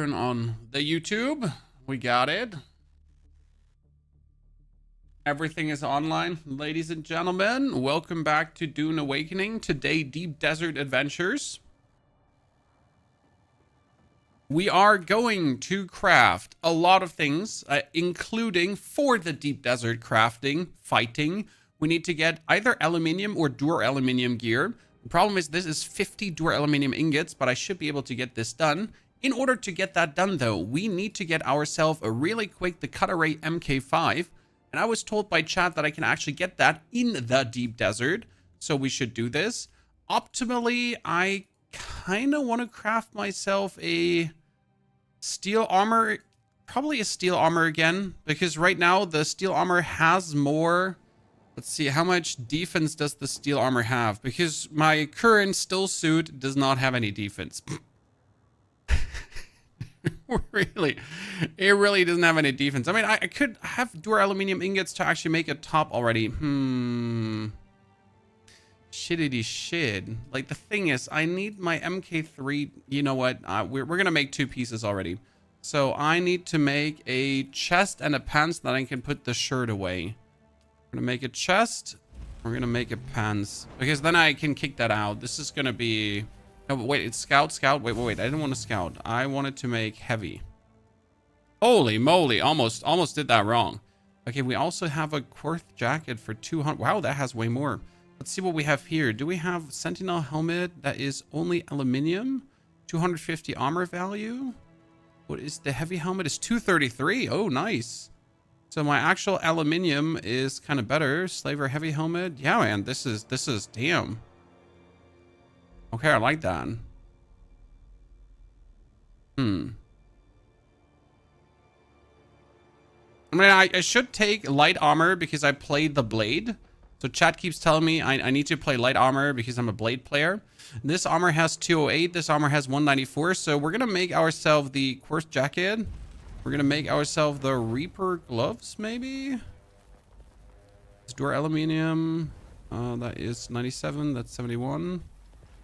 turn on the YouTube. We got it. Everything is online, ladies and gentlemen. Welcome back to Dune Awakening. Today, Deep Desert Adventures. We are going to craft a lot of things, including for the Deep Desert crafting, fighting. We need to get either aluminium or aluminium gear. The problem is this is 50 aluminium ingots, but I should be able to get this done. In order to get that done, though, we need to get ourselves a really quick, the Cutaway MK5. And I was told by chat that I can actually get that in the Deep Desert. So we should do this. Optimally, I kind of want to craft myself a steel armor. Probably a steel armor again. Because right now, the steel armor has more. Let's see, how much defense does the steel armor have? Because my current still suit does not have any defense. Really, it really doesn't have any defense. I mean, I could have aluminium ingots to actually make a top already. Shittity shit. Like, the thing is, I need my MK3. You know what? We're gonna make two pieces already. So I need to make a chest and a pants that I can put the shirt away. We're gonna make a chest. We're gonna make a pants because then I can kick that out. This is gonna be. No, but wait, it's scout. Wait. I didn't want to scout. I wanted to make heavy. Holy moly, almost did that wrong. Okay, we also have a quartz jacket for 200. Wow, that has way more. Let's see what we have here. Do we have Sentinel helmet that is only aluminium? 250 armor value. What is the heavy helmet? Is 233. Oh, nice. So my actual aluminium is kind of better. Slaver heavy helmet. Yeah, man, this is damn. Okay, I like that. I mean, I should take light armor because I played the blade. So chat keeps telling me I need to play light armor because I'm a blade player. This armor has 208. This armor has 194. So we're going to make ourselves the quartz jacket. We're going to make ourselves the Reaper gloves, maybe. It's aluminium. That is 97. That's 71.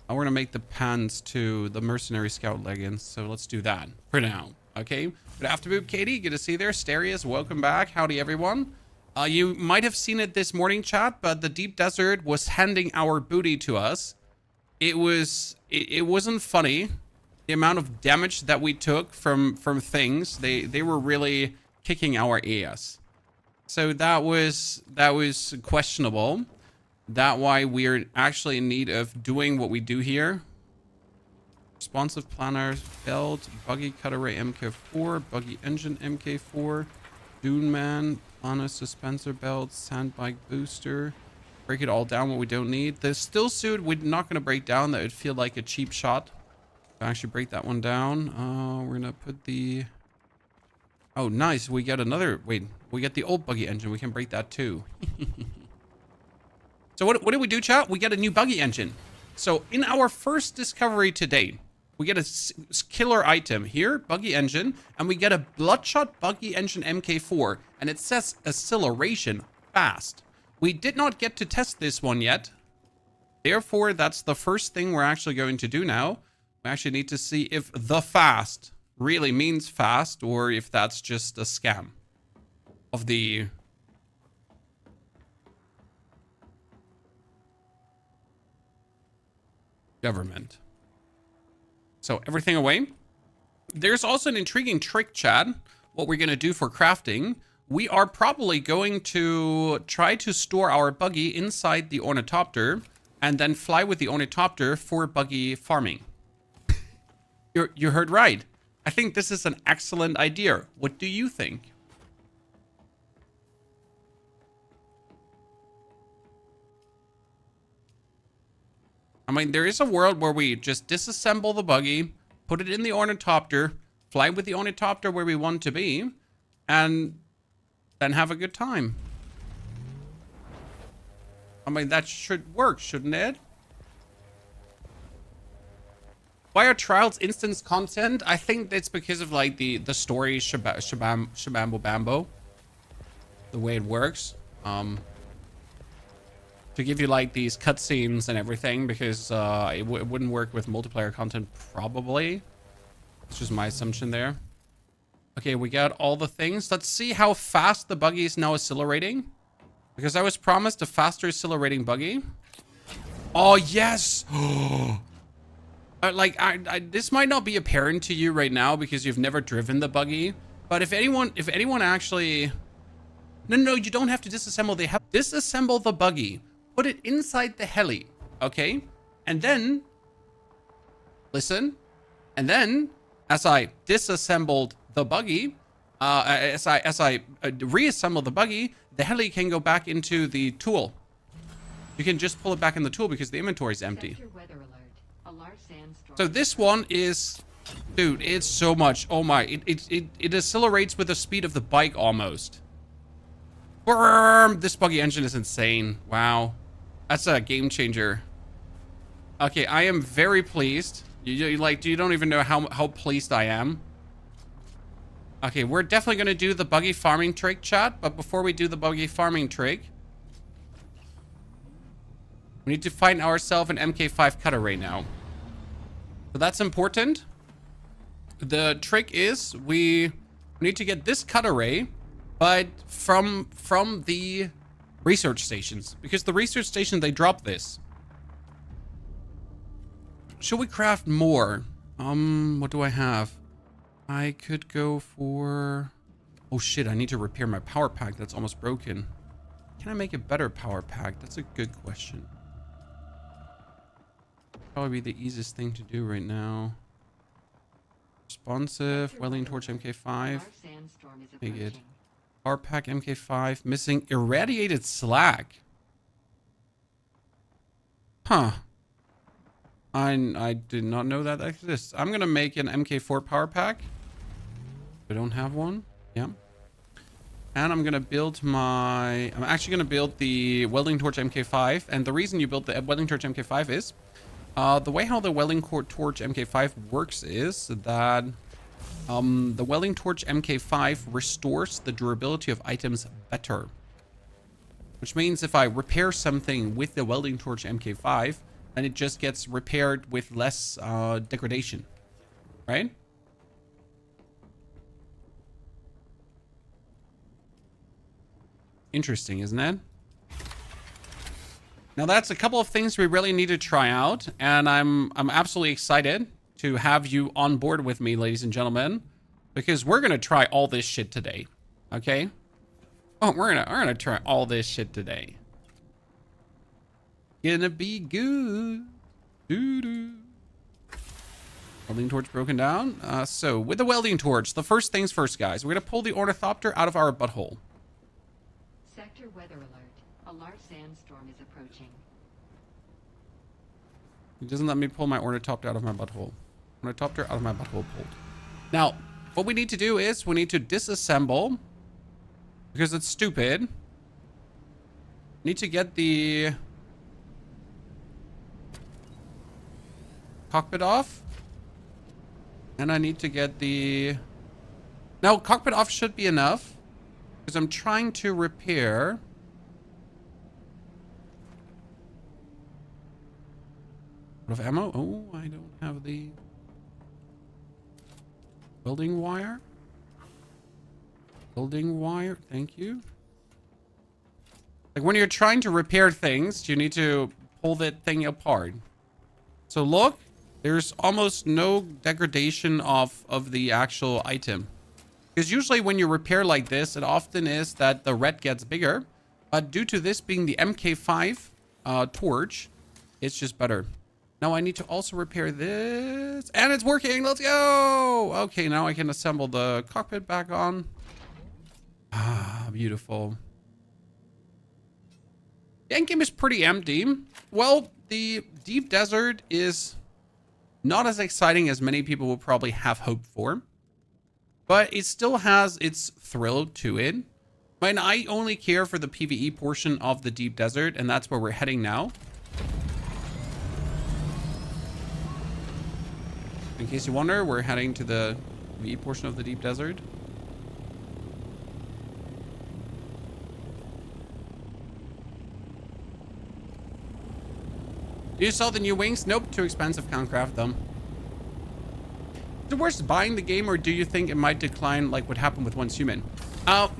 We're going to make the pants to the mercenary scout leggings. So let's do that for now. Okay. Good afternoon, Katie. Good to see you there. Sterius, welcome back. Howdy, everyone. You might have seen it this morning, chat, but the Deep Desert was handing our booty to us. It wasn't funny. The amount of damage that we took from things, they were really kicking our ass. So that was questionable. That's why we're actually in need of doing what we do here. Responsive planner, belt, buggy cutaway MK4, buggy engine MK4, Dune Man, planner suspensor belt, sandbike booster. Break it all down what we don't need. The still suit we're not going to break down. That would feel like a cheap shot. Actually break that one down. We're going to put the... Oh, nice. We get another... Wait, we get the old buggy engine. We can break that too. So what did we do, chat? We get a new buggy engine. So in our first discovery today, we get a killer item here, buggy engine, and we get a bloodshot buggy engine MK4, and it says acceleration fast. We did not get to test this one yet. Therefore, that's the first thing we're actually going to do now. We actually need to see if the fast really means fast or if that's just a scam of the... government. So everything away. There's also an intriguing trick, Chad. What we're going to do for crafting. We are probably going to try to store our buggy inside the Ornithopter and then fly with the Ornithopter for buggy farming. You heard right. I think this is an excellent idea. What do you think? I mean, there is a world where we just disassemble the buggy, put it in the Ornithopter, fly with the Ornithopter where we want to be, and then have a good time. I mean, that should work, shouldn't it? Why are trials instance content? I think it's because of like the story shabambo bambo. The way it works. To give you like these cutscenes and everything, because it wouldn't work with multiplayer content probably. It's just my assumption there. Okay, we got all the things. Let's see how fast the buggy is now accelerating. Because I was promised a faster accelerating buggy. Oh, yes! Like, this might not be apparent to you right now because you've never driven the buggy. But if anyone actually... No, you don't have to disassemble. They have disassemble the buggy. Put it inside the heli, okay? And then... Listen. And then, as I disassembled the buggy, as I reassemble the buggy, the heli can go back into the tool. You can just pull it back in the tool because the inventory is empty. So this one is, dude, it's so much. Oh my, it accelerates with the speed of the bike almost. This buggy engine is insane. Wow, that's a game changer. Okay, I am very pleased. You don't even know how pleased I am. Okay, we're definitely going to do the buggy farming trick, chat. But before we do the buggy farming trick, we need to find ourselves an MK5 cutter right now. So that's important. The trick is we need to get this cut array, but from the research stations. Because the research station, they drop this. Should we craft more? What do I have? I could go for... Oh shit, I need to repair my power pack that's almost broken. Can I make a better power pack? That's a good question. Probably be the easiest thing to do right now. Responsive, welding torch MK5. Make it. Power pack MK5. Missing irradiated slag. Huh. I did not know that exists. I'm gonna make an MK4 power pack. I don't have one. Yeah. And I'm gonna build my... I'm actually gonna build the welding torch MK5. And the reason you build the welding torch MK5 is... the way how the welding torch MK5 works is that... the welding torch MK5 restores the durability of items better. Which means if I repair something with the welding torch MK5... and it just gets repaired with less degradation, right? Interesting, isn't it? Now that's a couple of things we really need to try out, and I'm absolutely excited to have you on board with me, ladies and gentlemen, because we're gonna try all this shit today, okay? Oh, we're gonna try all this shit today. Gonna be good. Doo-doo. Welding torch broken down. So with the welding torch, the first things first, guys. We're gonna pull the Ornithopter out of our butthole. Sector weather alert. A large sandstorm is approaching. It doesn't let me pull my Ornithopter out of my butthole. Ornithopter out of my butthole pulled. Now, what we need to do is we need to disassemble because it's stupid. Need to get the cockpit off, and I need to get the... Now, cockpit off should be enough because I'm trying to repair... Out of ammo? Oh, I don't have the welding wire. Welding wire, thank you. Like when you're trying to repair things, you need to pull that thing apart. So look, there's almost no degradation of the actual item. Because usually when you repair like this, it often is that the red gets bigger. But due to this being the MK5 torch, it's just better. Now I need to also repair this. And it's working. Let's go. Okay, now I can assemble the cockpit back on. Ah, beautiful. The endgame is pretty empty. Well, the deep desert is not as exciting as many people will probably have hoped for. But it still has its thrill to it. And I only care for the PvE portion of the deep desert, and that's where we're heading now. In case you wonder, we're heading to the PvE portion of the deep desert. You saw the new wings? Nope, too expensive, can't craft them. Is it worth buying the game, or do you think it might decline like what happened with Once Human?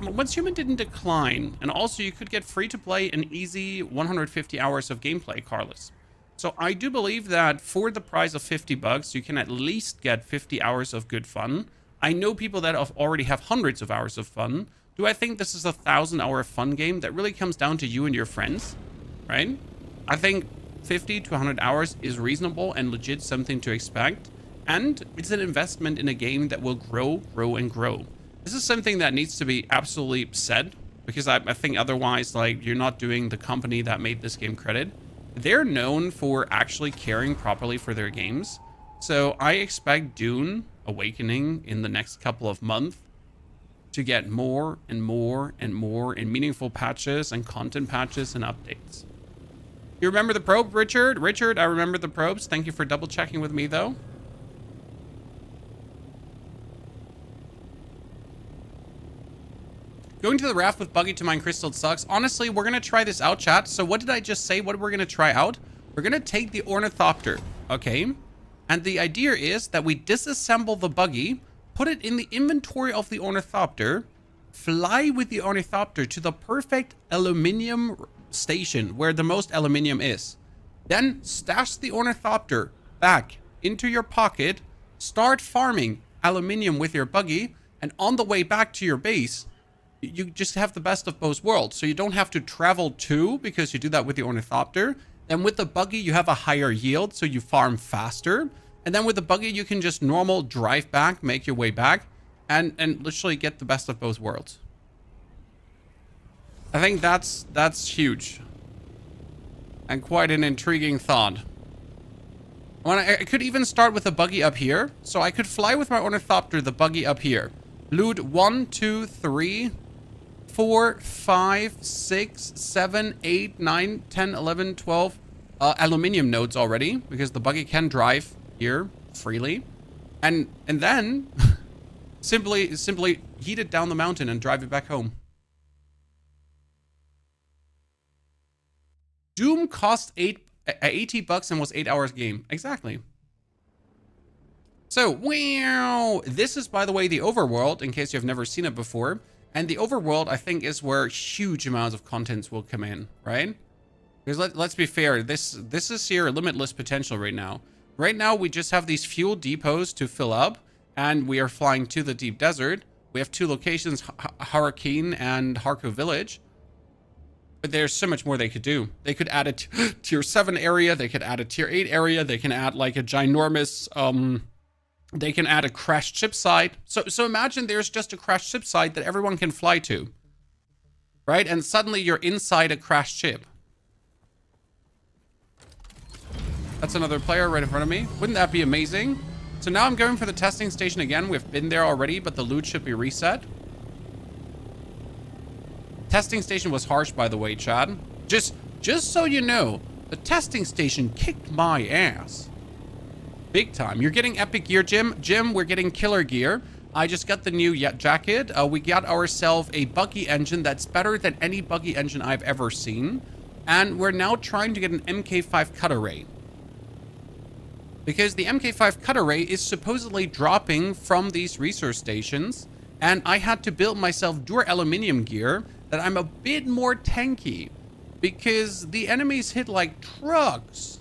Once Human didn't decline, and also you could get free to play an easy 150 hours of gameplay, Carlos. So I do believe that for the price of $50, you can at least get 50 hours of good fun. I know people that already have hundreds of hours of fun. Do I think this is a 1,000-hour fun game? That really comes down to you and your friends, right? I think 50 to 100 hours is reasonable and legit something to expect. And it's an investment in a game that will grow, and grow. This is something that needs to be absolutely said, because I think otherwise, like, you're not doing the company that made this game credit. They're known for actually caring properly for their games. So I expect Dune Awakening in the next couple of months to get more and more and more in meaningful patches and content patches and updates. You remember the probe, Richard? Richard, I remember the probes. Thank you for double checking with me, though. Going to the raft with Buggy to mine crystal sucks. Honestly, we're going to try this out, chat. So what did I just say? What we're going to try out? We're going to take the Ornithopter, okay? And the idea is that we disassemble the Buggy, put it in the inventory of the Ornithopter, fly with the Ornithopter to the perfect Aluminium station where the most aluminium is. Then stash the Ornithopter back into your pocket, start farming aluminium with your Buggy, and on the way back to your base, you just have the best of both worlds. So you don't have to travel too, because you do that with the Ornithopter. And with the Buggy, you have a higher yield, so you farm faster. And then with the Buggy, you can just normal drive back, make your way back, and literally get the best of both worlds. I think that's huge. And quite an intriguing thought. I could even start with the Buggy up here. So I could fly with my Ornithopter, the Buggy up here. Loot 1, 2, 3... 4, 5, 6, 7, 8, 9, 10, 11, 12 aluminium nodes already, because the Buggy can drive here freely. And then simply heat it down the mountain and drive it back home. Doom cost $80 and was 8 hours game. Exactly. So, wow. This is, by the way, the overworld, in case you've never seen it before. And the overworld, I think, is where huge amounts of contents will come in, right? Because let's be fair, this is your limitless potential right now. Right now, we just have these fuel depots to fill up, and we are flying to the deep desert. We have 2 locations, Hurricane and Harko Village. But there's so much more they could do. They could add a tier 7 area. They could add a tier 8 area. They can add like a ginormous... They can add a crashed ship site. So imagine there's just a crashed ship site that everyone can fly to. Right? And suddenly you're inside a crashed ship. That's another player right in front of me. Wouldn't that be amazing? So now I'm going for the testing station again. We've been there already, but the loot should be reset. Testing station was harsh, by the way, Chad. Just so you know, the testing station kicked my ass. Big time. You're getting epic gear, Jim. Jim, we're getting killer gear. I just got the new jacket. We got ourselves a Buggy engine that's better than any Buggy engine I've ever seen. And we're now trying to get an MK5 cut array. Because the MK5 cut array is supposedly dropping from these resource stations. And I had to build myself aluminium gear that I'm a bit more tanky. Because the enemies hit like trucks.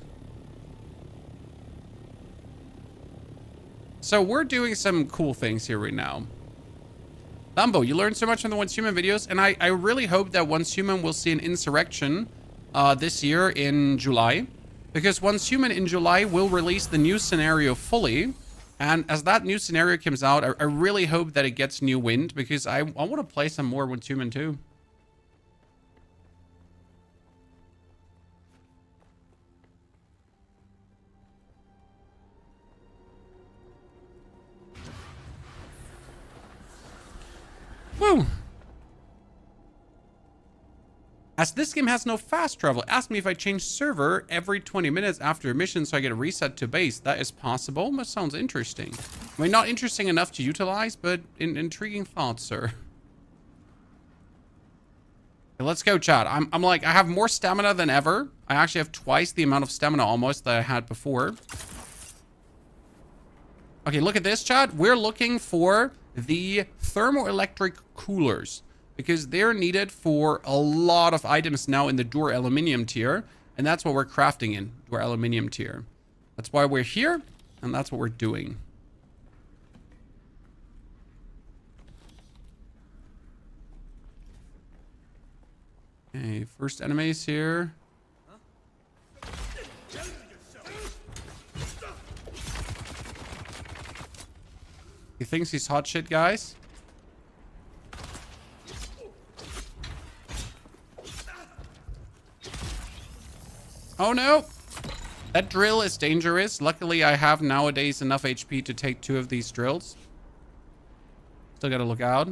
So we're doing some cool things here right now. Lambo, you learned so much from the Once Human videos, and I really hope that Once Human will see an insurrection this year in July. Because Once Human in July will release the new scenario fully. And as that new scenario comes out, I really hope that it gets new wind, because I want to play some more Once Human too. Woo! As this game has no fast travel, ask me if I change server every 20 minutes after a mission so I get a reset to base. That is possible. That sounds interesting. I mean, not interesting enough to utilize, but intriguing thoughts, sir. Okay, let's go, chat. I'm like, I have more stamina than ever. I actually have twice the amount of stamina almost that I had before. Okay, look at this, chat. We're looking for the thermoelectric coolers because they're needed for a lot of items now in the Dure Aluminium tier. And that's what we're crafting in Dure Aluminium tier. That's why we're here, and that's what we're doing. Okay, first enemies here. He thinks he's hot shit, guys. Oh no! That drill is dangerous. Luckily, I have nowadays enough HP to take 2 of these drills. Still gotta look out.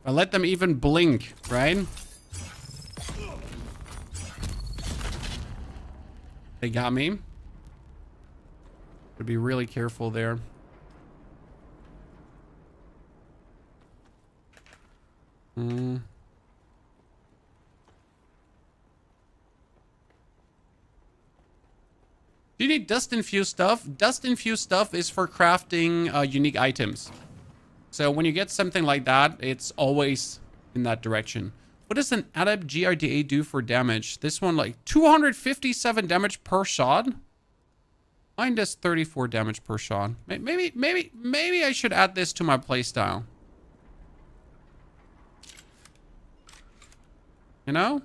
I let them even blink, right? They got me. Gotta be really careful there. Do you need dust-infused stuff? Dust-infused stuff is for crafting unique items. So when you get something like that, it's always in that direction. What does an Adept GRDA do for damage? This one, like 257 damage per shot. Mine does 34 damage per shot. Maybe I should add this to my playstyle. You know?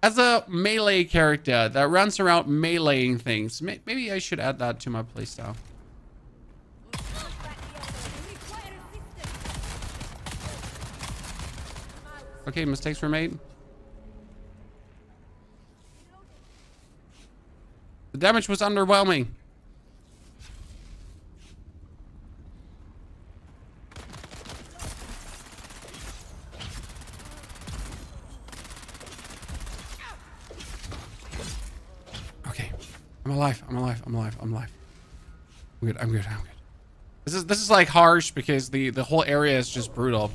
As a melee character that runs around meleeing things, maybe I should add that to my playstyle. Okay, mistakes were made. The damage was underwhelming. Okay. I'm alive. I'm alive. I'm alive. I'm alive. I'm good. I'm good. I'm good. This is like harsh because the whole area is just brutal.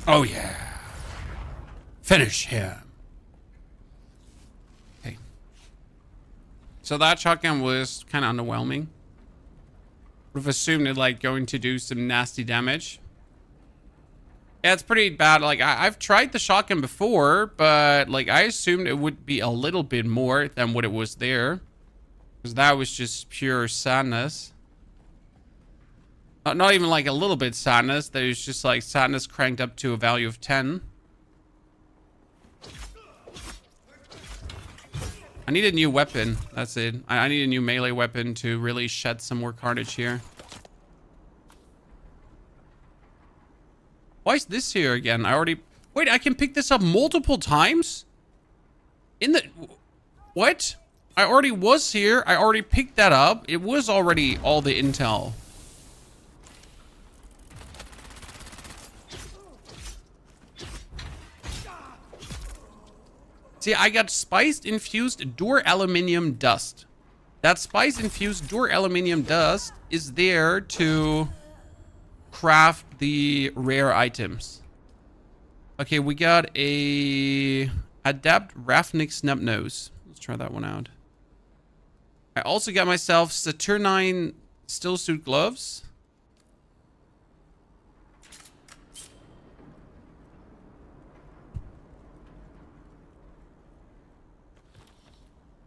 Oh yeah. Finish him. Okay. So that shotgun was kind of underwhelming. Would have assumed it like going to do some nasty damage. Yeah, it's pretty bad. Like I've tried the shotgun before, but like I assumed it would be a little bit more than what it was there. Because that was just pure sadness. Not even like a little bit sadness. There's just like sadness cranked up to a value of 10. I need a new weapon. That's it. I need a new melee weapon to really shed some more carnage here. Why is this here again? I already... Wait, I can pick this up multiple times? In the... What? I already was here. I already picked that up. It was already all the intel. See, I got spice-infused Dure Aluminium dust. That spice-infused Dure Aluminium dust is there to craft the rare items. Okay, we got a Adept Ravnik Snubnose. Let's try that one out. I also got myself Saturnine Stillsuit gloves.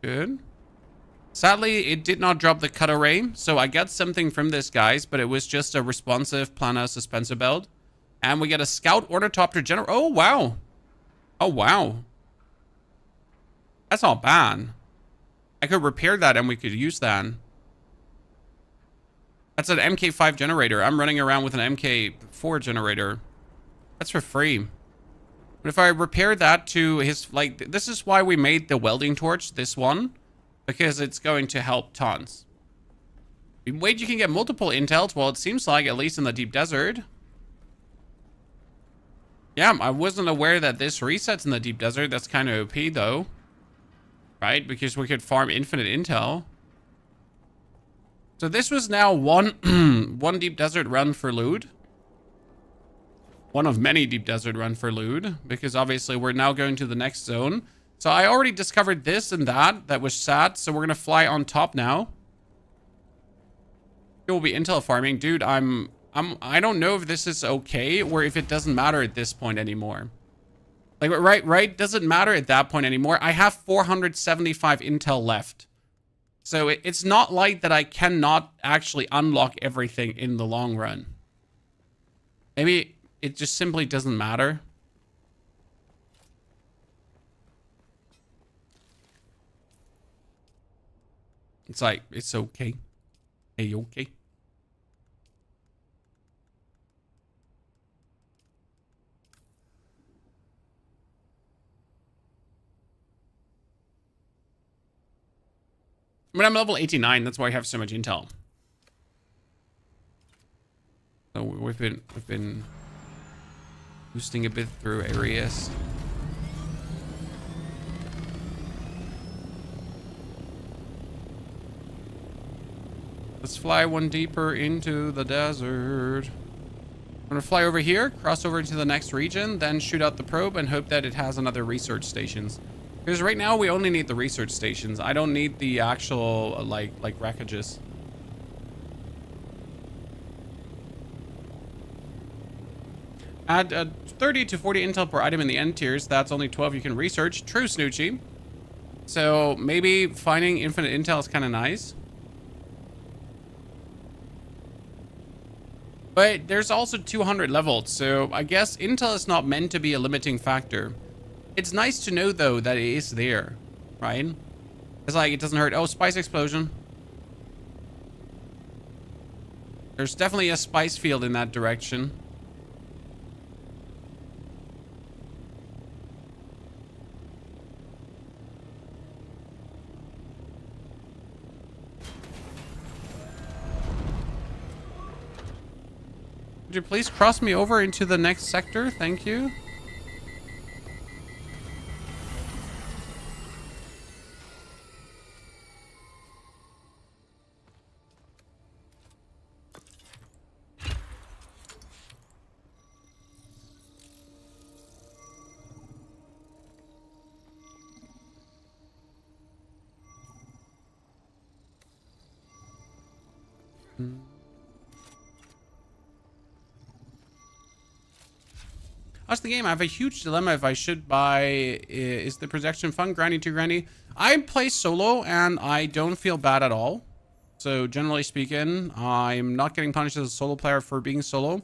Good. Sadly, it did not drop the cut array, so I got something from this, guys, but it was just a responsive planar suspensor belt. And we get a Scout Ornithopter General. Oh, wow. Oh, wow. That's not bad. I could repair that and we could use that. That's an MK5 generator. I'm running around with an MK4 generator. That's for free. But if I repair that to his, like, this is why we made the welding torch, this one. Because it's going to help tons. Wait, you can get multiple intels? Well, it seems like, at least in the deep desert. Yeah, I wasn't aware that this resets in the deep desert. That's kind of OP, though. right? Because we could farm infinite intel. So this was now one one deep desert run for loot. One of many deep desert run for loot, because obviously we're now going to the next zone. So I already discovered this and that was sad. So we're gonna fly on top now. It will be intel farming, dude. I don't know if this is okay or if it doesn't matter at this point anymore. Like, right? Doesn't matter at that point anymore. I have 475 intel left. So it's not like that I cannot actually unlock everything in the long run. Maybe it just simply doesn't matter. It's like, it's okay. Hey, okay. I mean, I'm level 89. That's why I have so much intel. So we've been boosting a bit through areas. Let's fly one deeper into the desert. I'm gonna fly over here, cross over into the next region, then shoot out the probe and hope that it has another research stations. Because right now we only need the research stations. I don't need the actual like wreckages. Add 30 to 40 intel per item in the end tiers. That's only 12 you can research. True, Snoochie. So maybe finding infinite intel is kind of nice. But there's also 200 leveled, so I guess intel is not meant to be a limiting factor. It's nice to know, though, that it is there, right? It's like, it doesn't hurt. Oh, spice explosion. There's definitely a spice field in that direction. Would you please cross me over into the next sector? Thank you. That's the game. I have a huge dilemma if I should buy. Is the projection fun? Granny to granny. I play solo and I don't feel bad at all. So generally speaking, I'm not getting punished as a solo player for being solo. And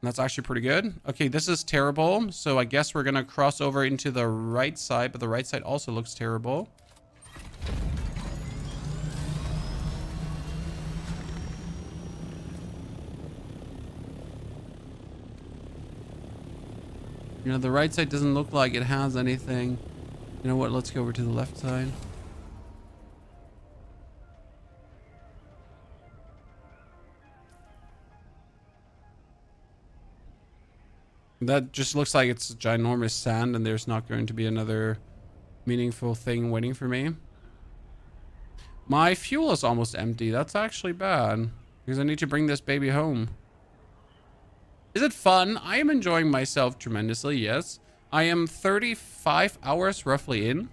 that's actually pretty good. Okay, this is terrible. So I guess we're going to cross over into the right side, but the right side also looks terrible. You know, the right side doesn't look like it has anything. You know what? Let's go over to the left side. That just looks like it's ginormous sand and there's not going to be another meaningful thing waiting for me. My fuel is almost empty. That's actually bad because I need to bring this baby home. Is it fun? I am enjoying myself tremendously, yes. I am 35 hours roughly in,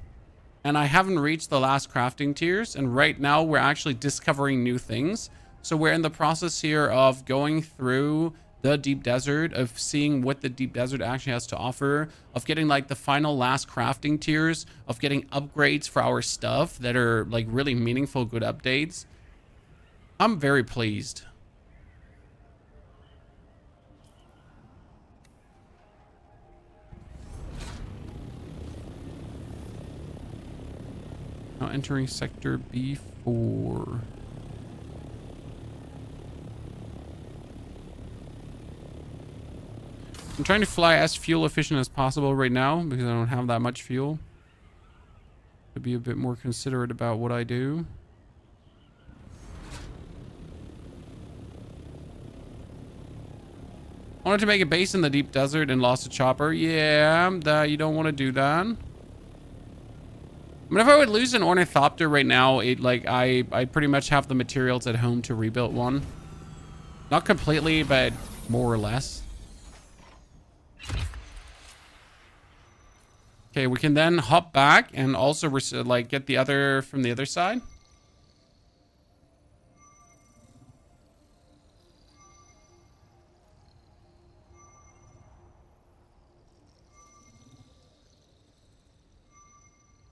and I haven't reached the last crafting tiers, and right now we're actually discovering new things. So we're in the process here of going through the deep desert, of seeing what the deep desert actually has to offer, of getting like the final last crafting tiers, of getting upgrades for our stuff that are like really meaningful, good updates. I'm very pleased. Now entering sector B4. I'm trying to fly as fuel efficient as possible right now because I don't have that much fuel. To be a bit more considerate about what I do. I wanted to make a base in the deep desert and lost a chopper. Yeah, you don't want to do that. I mean, if I would lose an Ornithopter right now, I pretty much have the materials at home to rebuild one. Not completely, but more or less. Okay, we can then hop back and also like get the other from the other side.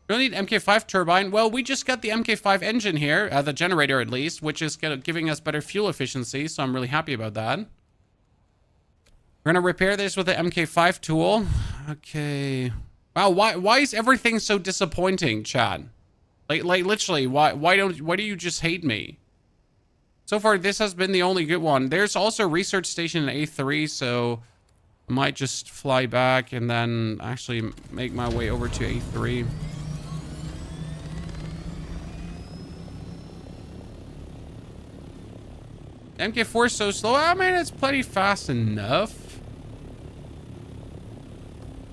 We don't need MK5 turbine. Well, we just got the MK5 engine here, the generator at least, which is giving us better fuel efficiency, so I'm really happy about that. We're gonna repair this with the MK5 tool. Okay. Wow, why is everything so disappointing, Chad? Like literally, why do you just hate me? So far, this has been the only good one. There's also a research station in A3, so I might just fly back and then actually make my way over to A3. MK4 is so slow. I mean, it's plenty fast enough.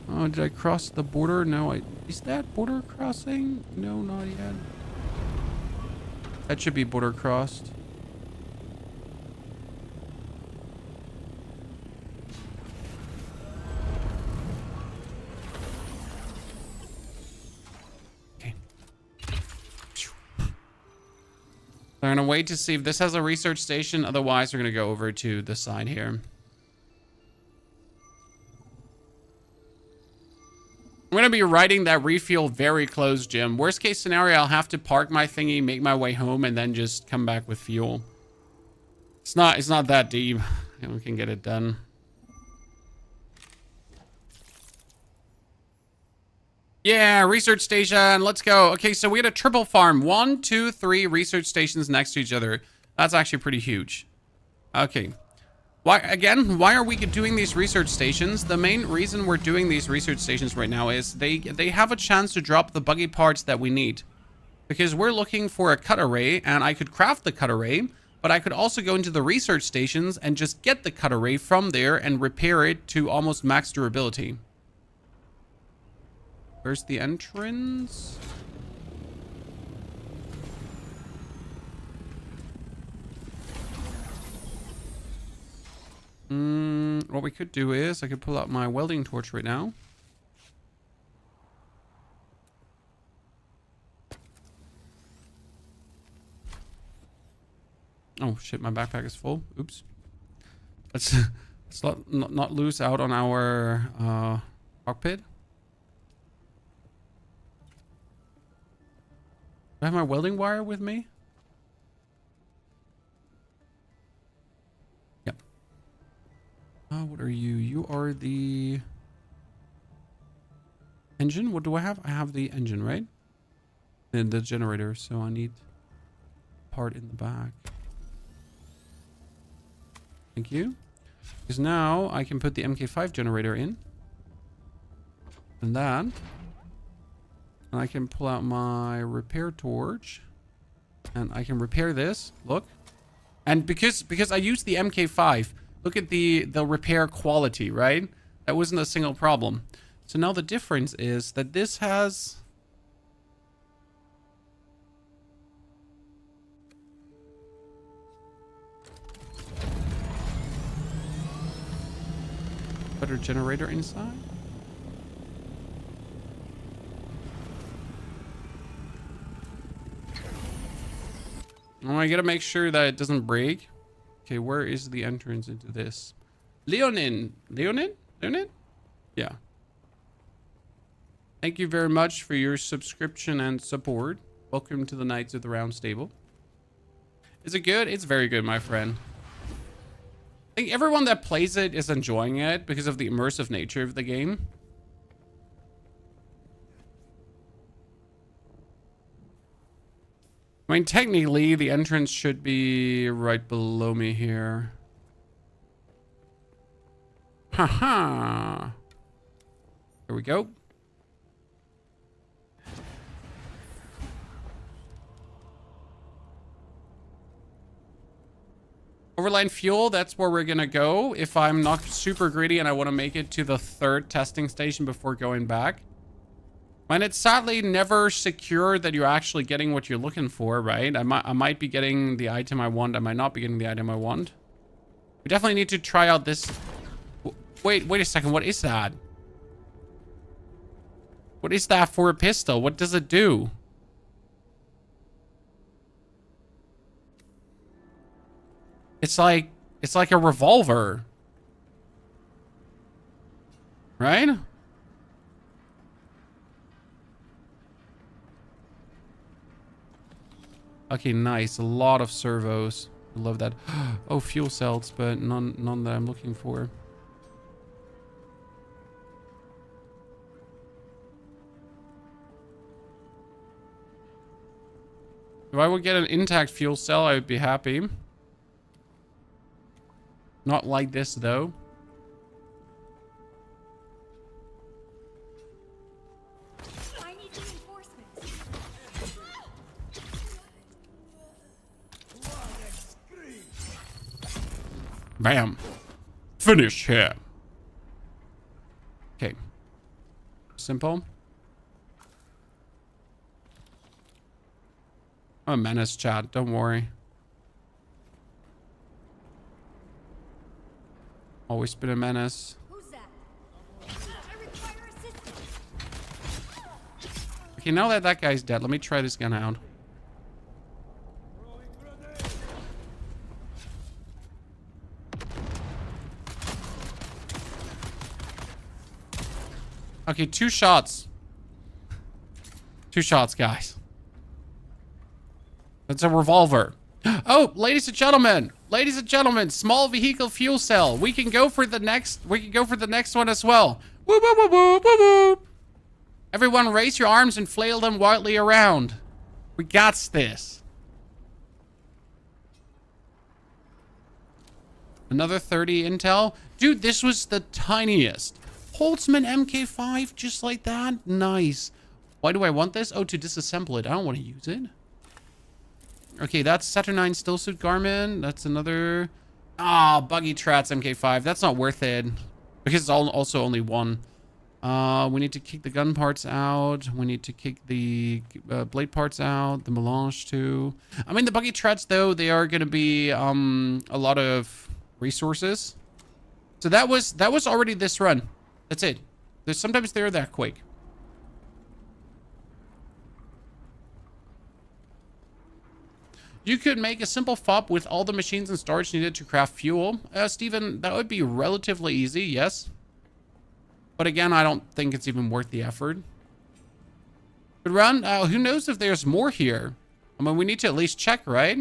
Oh, did I cross the border? No, is that border crossing? No, not yet. That should be border crossed. Okay. I'm gonna wait to see if this has a research station. Otherwise, we're gonna go over to the side here. I'm gonna be riding that refuel very close, Jim. Worst case scenario, I'll have to park my thingy, make my way home, and then just come back with fuel. It's not that deep. We can get it done. Yeah, research station. Let's go. Okay, so we had a triple farm. 1, 2, 3 research stations next to each other. That's actually pretty huge. Okay. Why are we doing these research stations? The main reason we're doing these research stations right now is they have a chance to drop the buggy parts that we need. Because we're looking for a cut array, and I could craft the cut array, but I could also go into the research stations and just get the cut array from there and repair it to almost max durability. Where's the entrance? What we could do is I could pull out my welding torch right now. Oh shit, my backpack is full. Oops. Let's not lose out on our cockpit. Do I have my welding wire with me? Yep. What are you? You are the engine? What do I have? I have the engine, right? And the generator, so I need part in the back. Thank you. Because now I can put the MK5 generator in. And then I can pull out my repair torch. And I can repair this. Look. And because I used the MK5, look at the repair quality, right? That wasn't a single problem. So now the difference is that this has... better generator inside. Oh, I gotta make sure that it doesn't break. Okay, where is the entrance into this? Leonin? Yeah. Thank you very much for your subscription and support. Welcome to the Knights of the Round Table. Is it good? It's very good, my friend. I think everyone that plays it is enjoying it because of the immersive nature of the game. I mean, technically, the entrance should be right below me here. Haha. Here we go. Overline fuel, that's where we're gonna go if I'm not super greedy and I want to make it to the 3rd testing station before going back. And it's sadly never secure that you're actually getting what you're looking for, right? I might be getting the item I want. I might not be getting the item I want. We definitely need to try out this. Wait a second. What is that? What is that for a pistol? What does it do? It's like a revolver. Right? Okay, nice. A lot of servos. Love that. Oh, fuel cells, but none that I'm looking for. If I would get an intact fuel cell, I would be happy. Not like this, though. I need reinforcements. Bam. Finish here. Okay. Simple. I'm a menace, chat. Don't worry. Always been a menace. Who's that? I require assistance. Okay, now that guy's dead, let me try this gun out. Okay, 2 shots. 2 shots, guys. That's a revolver. Oh, ladies and gentlemen, small vehicle fuel cell. We can go for the next one as well. Woo woo woo woo woo woo. Everyone raise your arms and flail them wildly around. We got this. Another 30 intel. Dude, this was the tiniest. Holtzman MK5, just like that. Nice. Why do I want this? Oh, to disassemble it. I don't want to use it. Okay, that's Saturnine Stillsuit Garment. That's another... Ah, Buggy Trats MK5. That's not worth it. Because it's also only one. We need to kick the gun parts out. We need to kick the blade parts out. The melange too. I mean, the Buggy Trats, though, they are going to be a lot of resources. So that was already this run. That's it. Sometimes they're that quick. You could make a simple FOB with all the machines and storage needed to craft fuel. Steven, that would be relatively easy, yes. But again, I don't think it's even worth the effort. But run, who knows if there's more here? I mean, we need to at least check, right?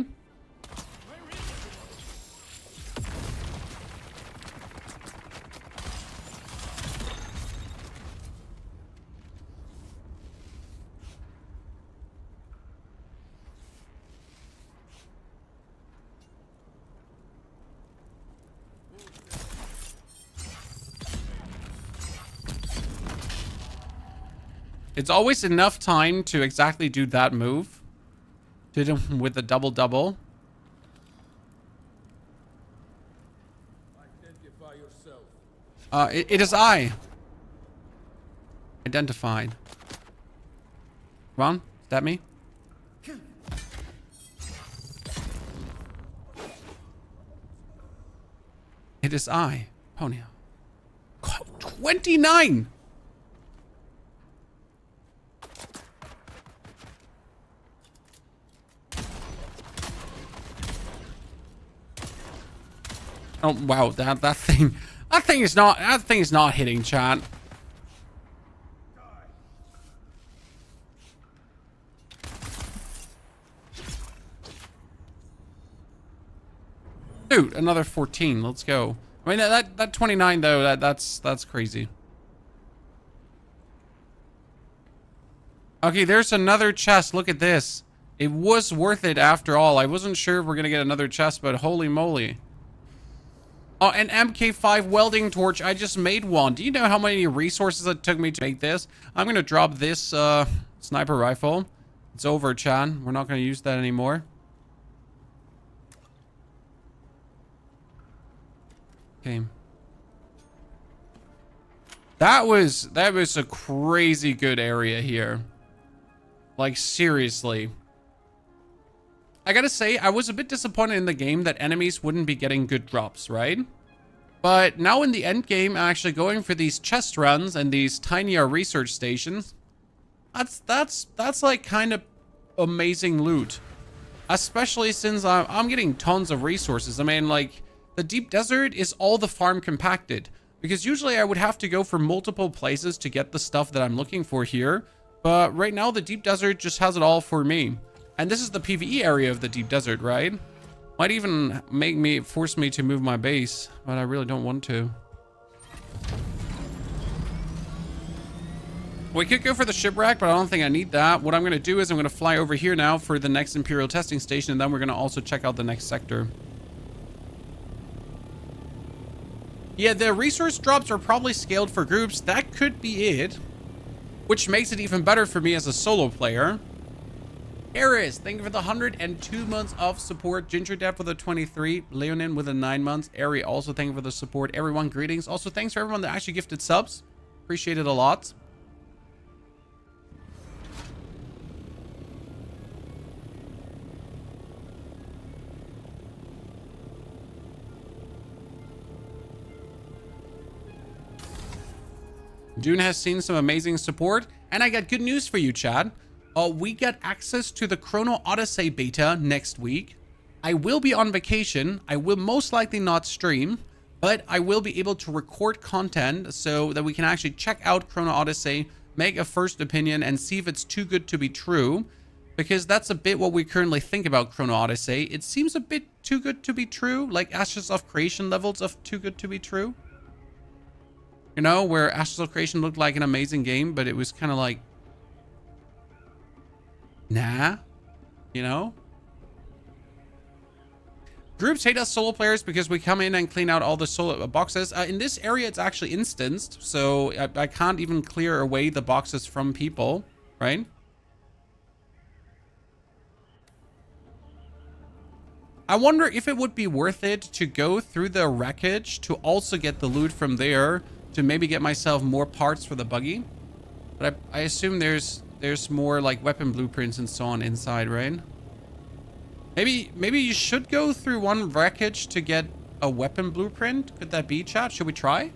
It's always enough time to exactly do that move. Did him with the double. Identify yourself. It is I. Identified. Ron, is that me? It is I, Ponyo. 29! Oh wow, that thing is not hitting, chat. Dude, another 14. Let's go. I mean that 29 though, that's crazy. Okay, there's another chest. Look at this. It was worth it after all. I wasn't sure if we're gonna get another chest, but holy moly. Oh, an MK5 welding torch. I just made one. Do you know how many resources it took me to make this? I'm going to drop this sniper rifle. It's over, Chan. We're not going to use that anymore. Okay. That was a crazy good area here. Like, seriously. I gotta say, I was a bit disappointed in the game that enemies wouldn't be getting good drops, right? But now in the end game, actually going for these chest runs and these tinier research stations, that's like kind of amazing loot. Especially since I'm getting tons of resources. I mean, like, the deep desert is all the farm compacted. Because usually I would have to go for multiple places to get the stuff that I'm looking for here. But right now, the deep desert just has it all for me. And this is the PvE area of the deep desert, right? Might even force me to move my base, but I really don't want to. We could go for the shipwreck, but I don't think I need that. What I'm going to do is I'm going to fly over here now for the next Imperial testing station, and then we're going to also check out the next sector. Yeah, the resource drops are probably scaled for groups. That could be it, which makes it even better for me as a solo player. Eris, thank you for the 102 months of support. Ginger Depp with a 23. Leonin with a 9 months. Ari, also thank you for the support. Everyone, greetings. Also, thanks for everyone that actually gifted subs. Appreciate it a lot. Dune has seen some amazing support, and I got good news for you, Chad. We get access to the Chrono Odyssey beta next week. I will be on vacation. I will most likely not stream, but I will be able to record content so that we can actually check out Chrono Odyssey, make a first opinion, and see if it's too good to be true. Because that's a bit what we currently think about Chrono Odyssey. It seems a bit too good to be true, like Ashes of Creation levels of too good to be true. You know, where Ashes of Creation looked like an amazing game, but it was kind of like, nah, you know? Groups hate us solo players because we come in and clean out all the solo boxes. In this area, it's actually instanced, so I can't even clear away the boxes from people, right? I wonder if it would be worth it to go through the wreckage to also get the loot from there, to maybe get myself more parts for the buggy. But I assume there's more like weapon blueprints and so on inside, right? Maybe you should go through one wreckage to get a weapon blueprint. Could that be, chat? Should we try?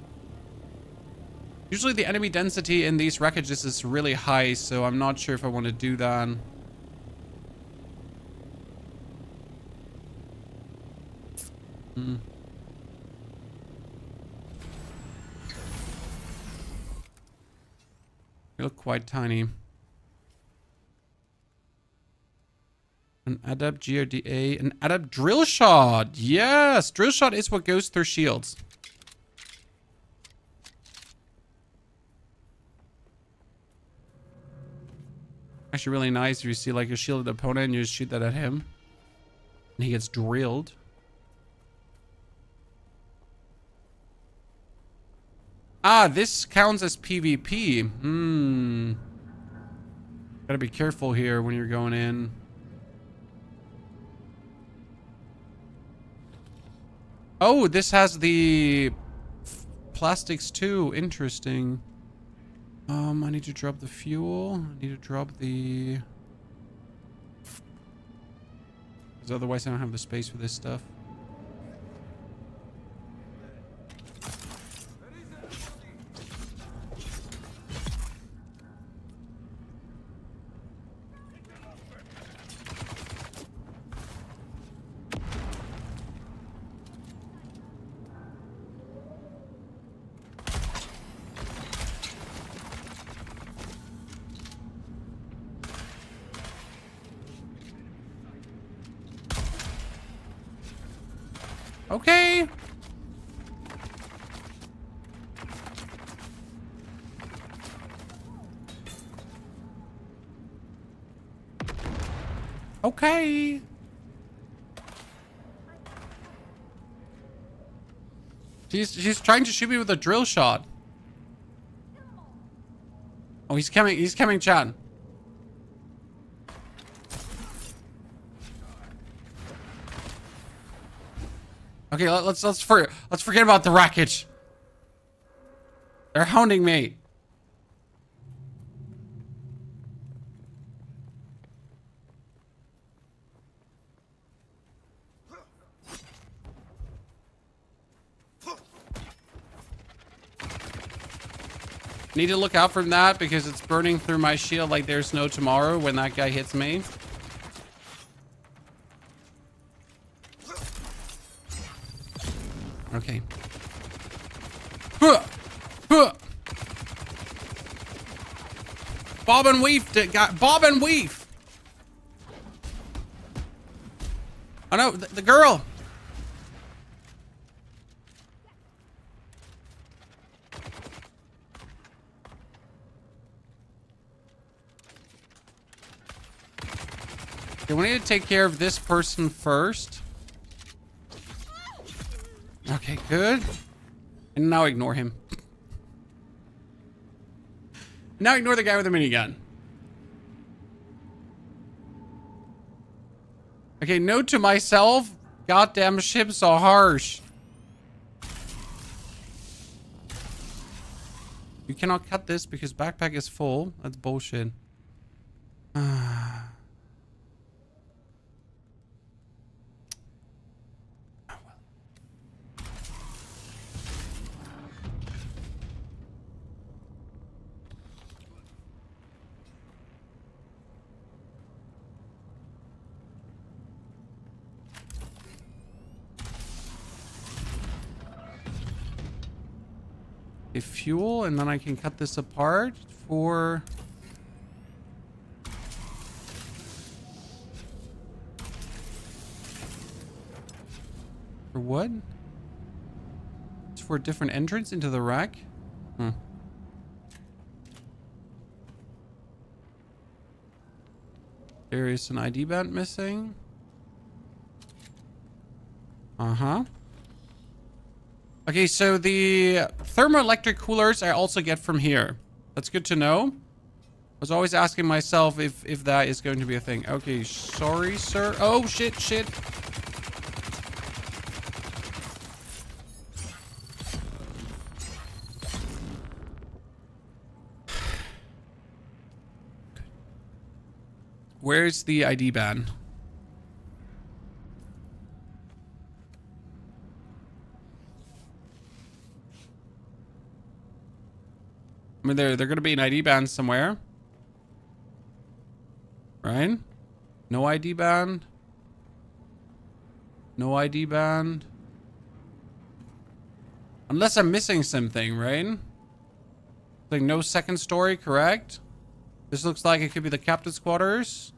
Usually the enemy density in these wreckages is really high, so I'm not sure if I want to do that. They look quite tiny. An adept GRDA, an adept drill shot. Yes, drill shot is what goes through shields. Actually really nice if you see like a shielded opponent and you just shoot that at him. And he gets drilled. Ah, this counts as PvP. Gotta be careful here when you're going in. Oh, this has the plastics too. Interesting. I need to drop the fuel. I need to drop the... because otherwise I don't have the space for this stuff. Okay. Okay. She's trying to shoot me with a drill shot. Oh, he's coming, Chan. Okay, let's forget about the wreckage. They're hounding me. Need to look out from that because it's burning through my shield like there's no tomorrow when that guy hits me. Okay. Bob and weave. Bob and weave. Oh no, the girl. Okay, we need to take care of this person first. Okay, good. And now ignore him. Now ignore the guy with the minigun. Okay, note to myself. Goddamn ships are harsh. You cannot cut this because backpack is full. That's bullshit. Fuel, and then I can cut this apart for what? It's for a different entrance into the rack. There is an ID band missing. Okay, so the thermoelectric coolers I also get from here. That's good to know. I was always asking myself if that is going to be a thing. Okay, sorry, sir. Oh, shit. Where's the ID band? I mean, they're gonna be an ID band somewhere, right? No ID band. No ID band. Unless I'm missing something, right? Like no second story, correct? This looks like it could be the captain's quarters.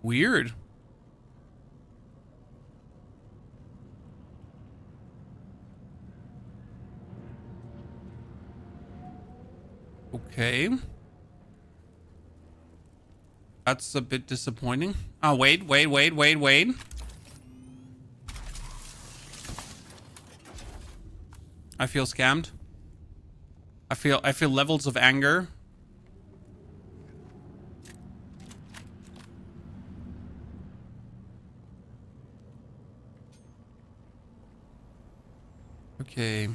Weird. Okay. That's a bit disappointing. Oh, wait. I feel scammed. I feel levels of anger. Okay.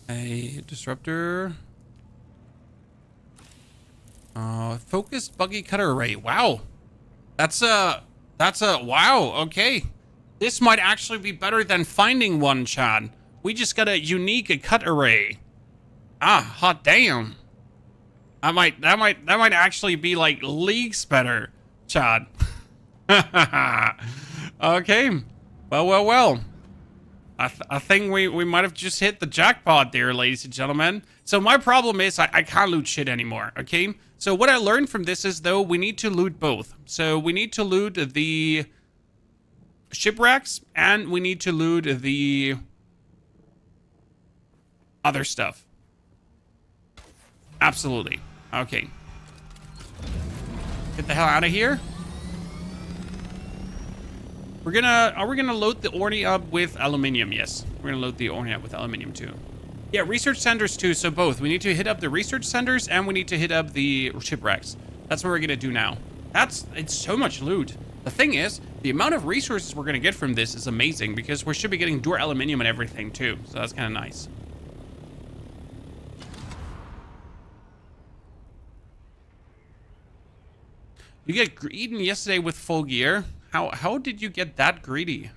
A disruptor. Focused buggy cutter array. Wow. That's a wow. Okay. This might actually be better than finding one, Chad. We just got a unique cut array. Ah, hot damn. That might actually be like leagues better, Chad. Okay. Well. I think we might have just hit the jackpot there, ladies and gentlemen. So my problem is I can't loot shit anymore, okay? So what I learned from this is, though, we need to loot both. So we need to loot the shipwrecks and we need to loot the other stuff. Absolutely. Okay. Get the hell out of here. Are we gonna load the Orny up with aluminium? Yes, we're gonna load the Orny up with aluminium too. Yeah, research centers too, so both. We need to hit up the research centers and we need to hit up the shipwrecks. That's what we're gonna do now. It's so much loot. The thing is, the amount of resources we're gonna get from this is amazing because we should be getting Dune Aluminium and everything too. So that's kind of nice. You get eaten yesterday with full gear. How did you get that greedy?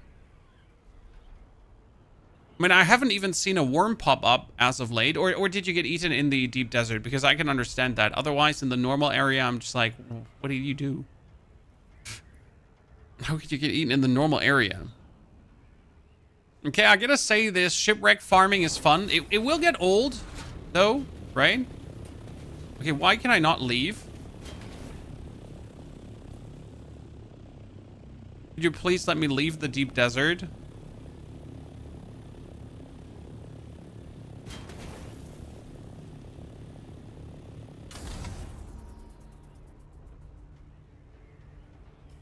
I mean, I haven't even seen a worm pop up as of late. Or did you get eaten in the deep desert? Because I can understand that. Otherwise, in the normal area, I'm just like, what did you do? How could you get eaten in the normal area? Okay, I gotta say this shipwreck farming is fun. It will get old, though, right? Okay, why can I not leave? Could you please let me leave the deep desert?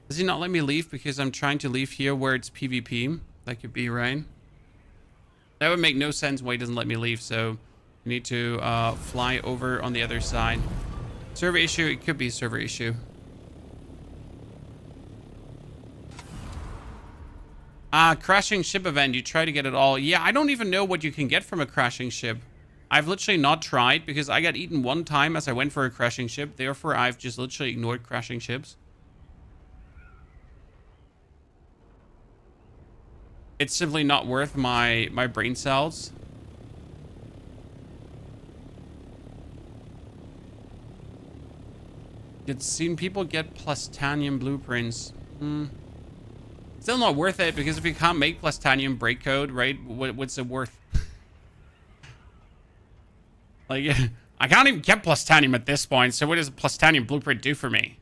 Does he not let me leave because I'm trying to leave here where it's PvP? That could be, right? That would make no sense why he doesn't let me leave, so we need to fly over on the other side. Server issue, it could be a server issue. Crashing ship event, you try to get it all. Yeah, I don't even know what you can get from a crashing ship. I've literally not tried because I got eaten one time as I went for a crashing ship. Therefore, I've just literally ignored crashing ships. It's simply not worth my brain cells. It's seen people get plastanium blueprints. Still not worth it because if you can't make plastanium break code, right? What's it worth? Like, I can't even get plastanium at this point. So what does a plastanium blueprint do for me?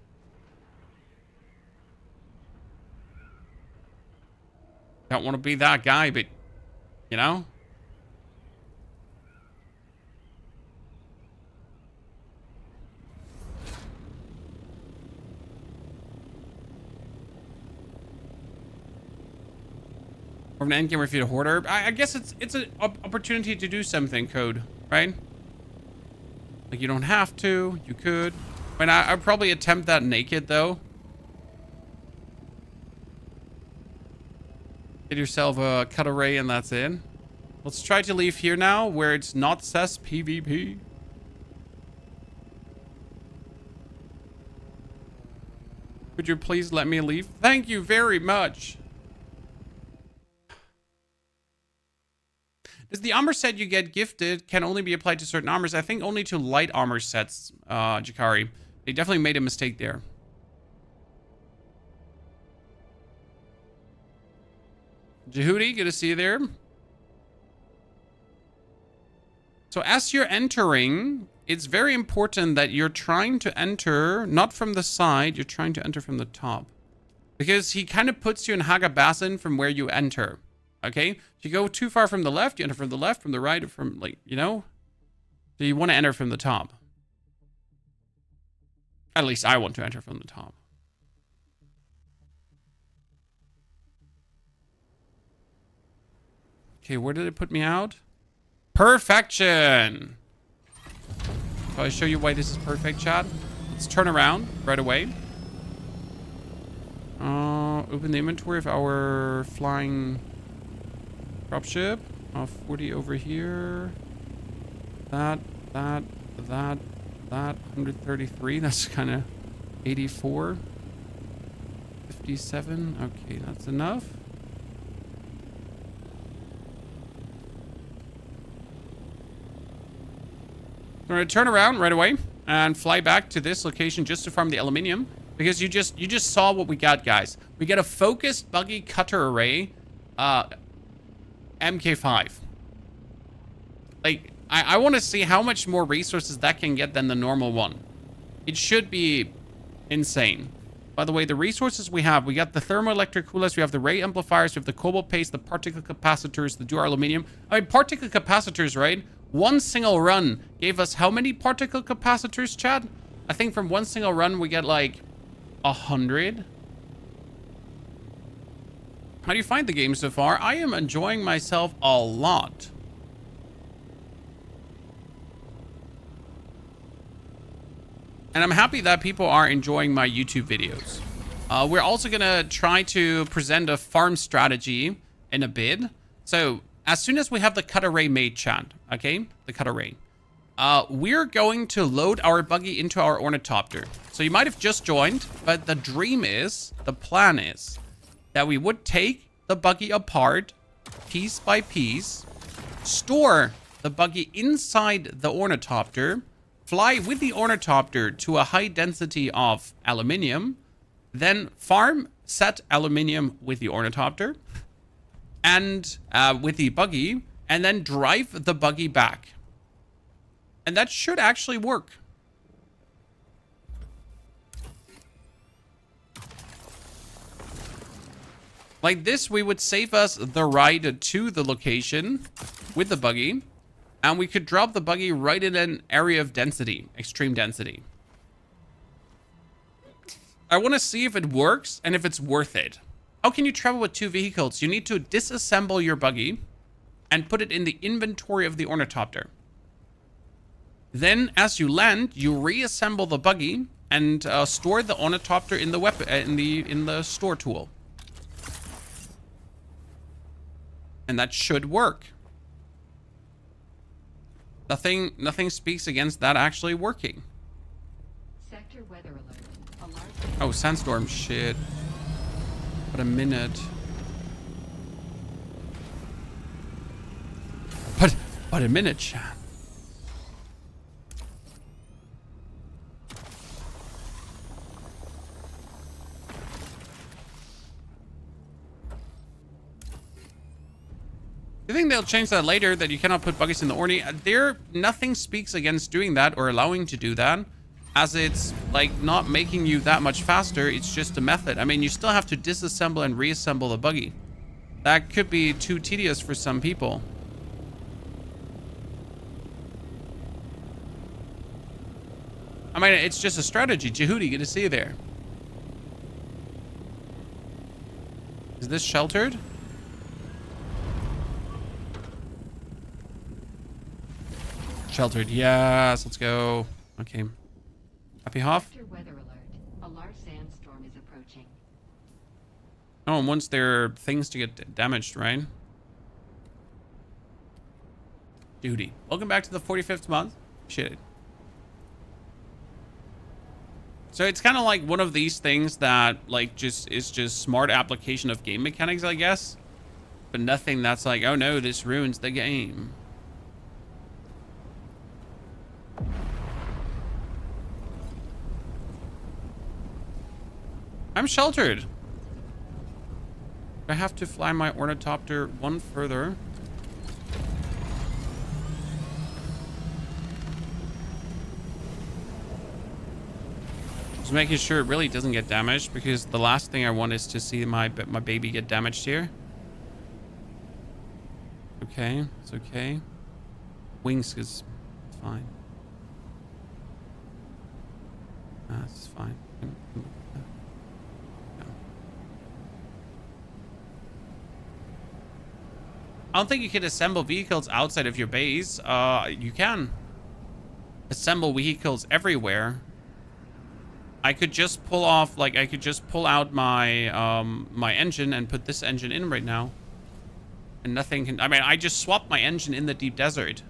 Don't want to be that guy, but, you know? From an endgame refute a hoarder. I guess it's an opportunity to do something, code, right? Like, you don't have to. You could. I mean, I'd probably attempt that naked, though. Get yourself a cut array and that's it. Let's try to leave here now where it's not says PvP. Could you please let me leave? Thank you very much. Does the armor set you get gifted can only be applied to certain armors? I think only to light armor sets, Jakari. They definitely made a mistake there. Jehudi, good to see you there. So as you're entering, it's very important that you're trying to enter, not from the side, you're trying to enter from the top. Because he kind of puts you in Hagabasin from where you enter. Okay? If you go too far from the left, you enter from the left, from the right, or from, like, you know? So you want to enter from the top. At least I want to enter from the top. Okay, where did it put me out? Perfection! So I'll show you why this is perfect, chat. Let's turn around right away. Open the inventory of our flying dropship. 40 over here. That. 133. That's kind of 84. 57. Okay, that's enough. I'm going to turn around right away and fly back to this location just to farm the aluminium. Because you just saw what we got, guys. We got a focused buggy cutter array. MK5. Like, I want to see how much more resources that can get than the normal one. It should be insane. By the way, the resources we have, we got the thermoelectric coolers, we have the ray amplifiers, we have the cobalt paste, the particle capacitors, the Dune Aluminium. I mean, particle capacitors, right? One single run gave us how many particle capacitors, Chad? I think from one single run we get like 100. How do you find the game so far? I am enjoying myself a lot. And I'm happy that people are enjoying my YouTube videos. We're also going to try to present a farm strategy in a bit. So as soon as we have the cut array made, chat, okay? The cut array. We're going to load our buggy into our ornithopter. So you might have just joined, but the dream is, the plan is, that we would take the buggy apart, piece by piece, store the buggy inside the ornithopter, fly with the ornithopter to a high density of aluminium, then farm set aluminium with the ornithopter, and with the buggy, and then drive the buggy back. And that should actually work. Like this, we would save us the ride to the location with the buggy, and we could drop the buggy right in an area of density, extreme density. I want to see if it works and if it's worth it. How can you travel with 2 vehicles? You need to disassemble your buggy and put it in the inventory of the ornithopter. Then, as you land, you reassemble the buggy and store the ornithopter in the weapon in the store tool. And that should work. Nothing speaks against that actually working. Sector weather alert. A large Oh, sandstorm shit. But a minute. But a minute, chat. Do you think they'll change that later, that you cannot put buggies in the Orny? Nothing speaks against doing that or allowing to do that, as it's like not making you that much faster. It's just a method. I mean, you still have to disassemble and reassemble the buggy. That could be too tedious for some people. I mean, it's just a strategy. Jehudi, good to see you there. Is this sheltered? Sheltered, yes, let's go. Okay. Happy Hoff? sector weather alert. A large sandstorm is approaching. Oh, and once there are things to get damaged, right? Duty. Welcome back to the 45th month. Shit. So it's kind of like one of these things that like is just smart application of game mechanics, I guess. But nothing that's like, oh no, this ruins the game. I'm sheltered. I have to fly my ornithopter one further. Just making sure it really doesn't get damaged, because the last thing I want is to see my baby get damaged here. Okay, it's okay. Wings is fine. That's fine. I don't think you can assemble vehicles outside of your base. You can assemble vehicles everywhere. I could just pull off, like, I could just pull out my my engine and put this engine in right now, and nothing can. I mean, I just swapped my engine in the deep desert.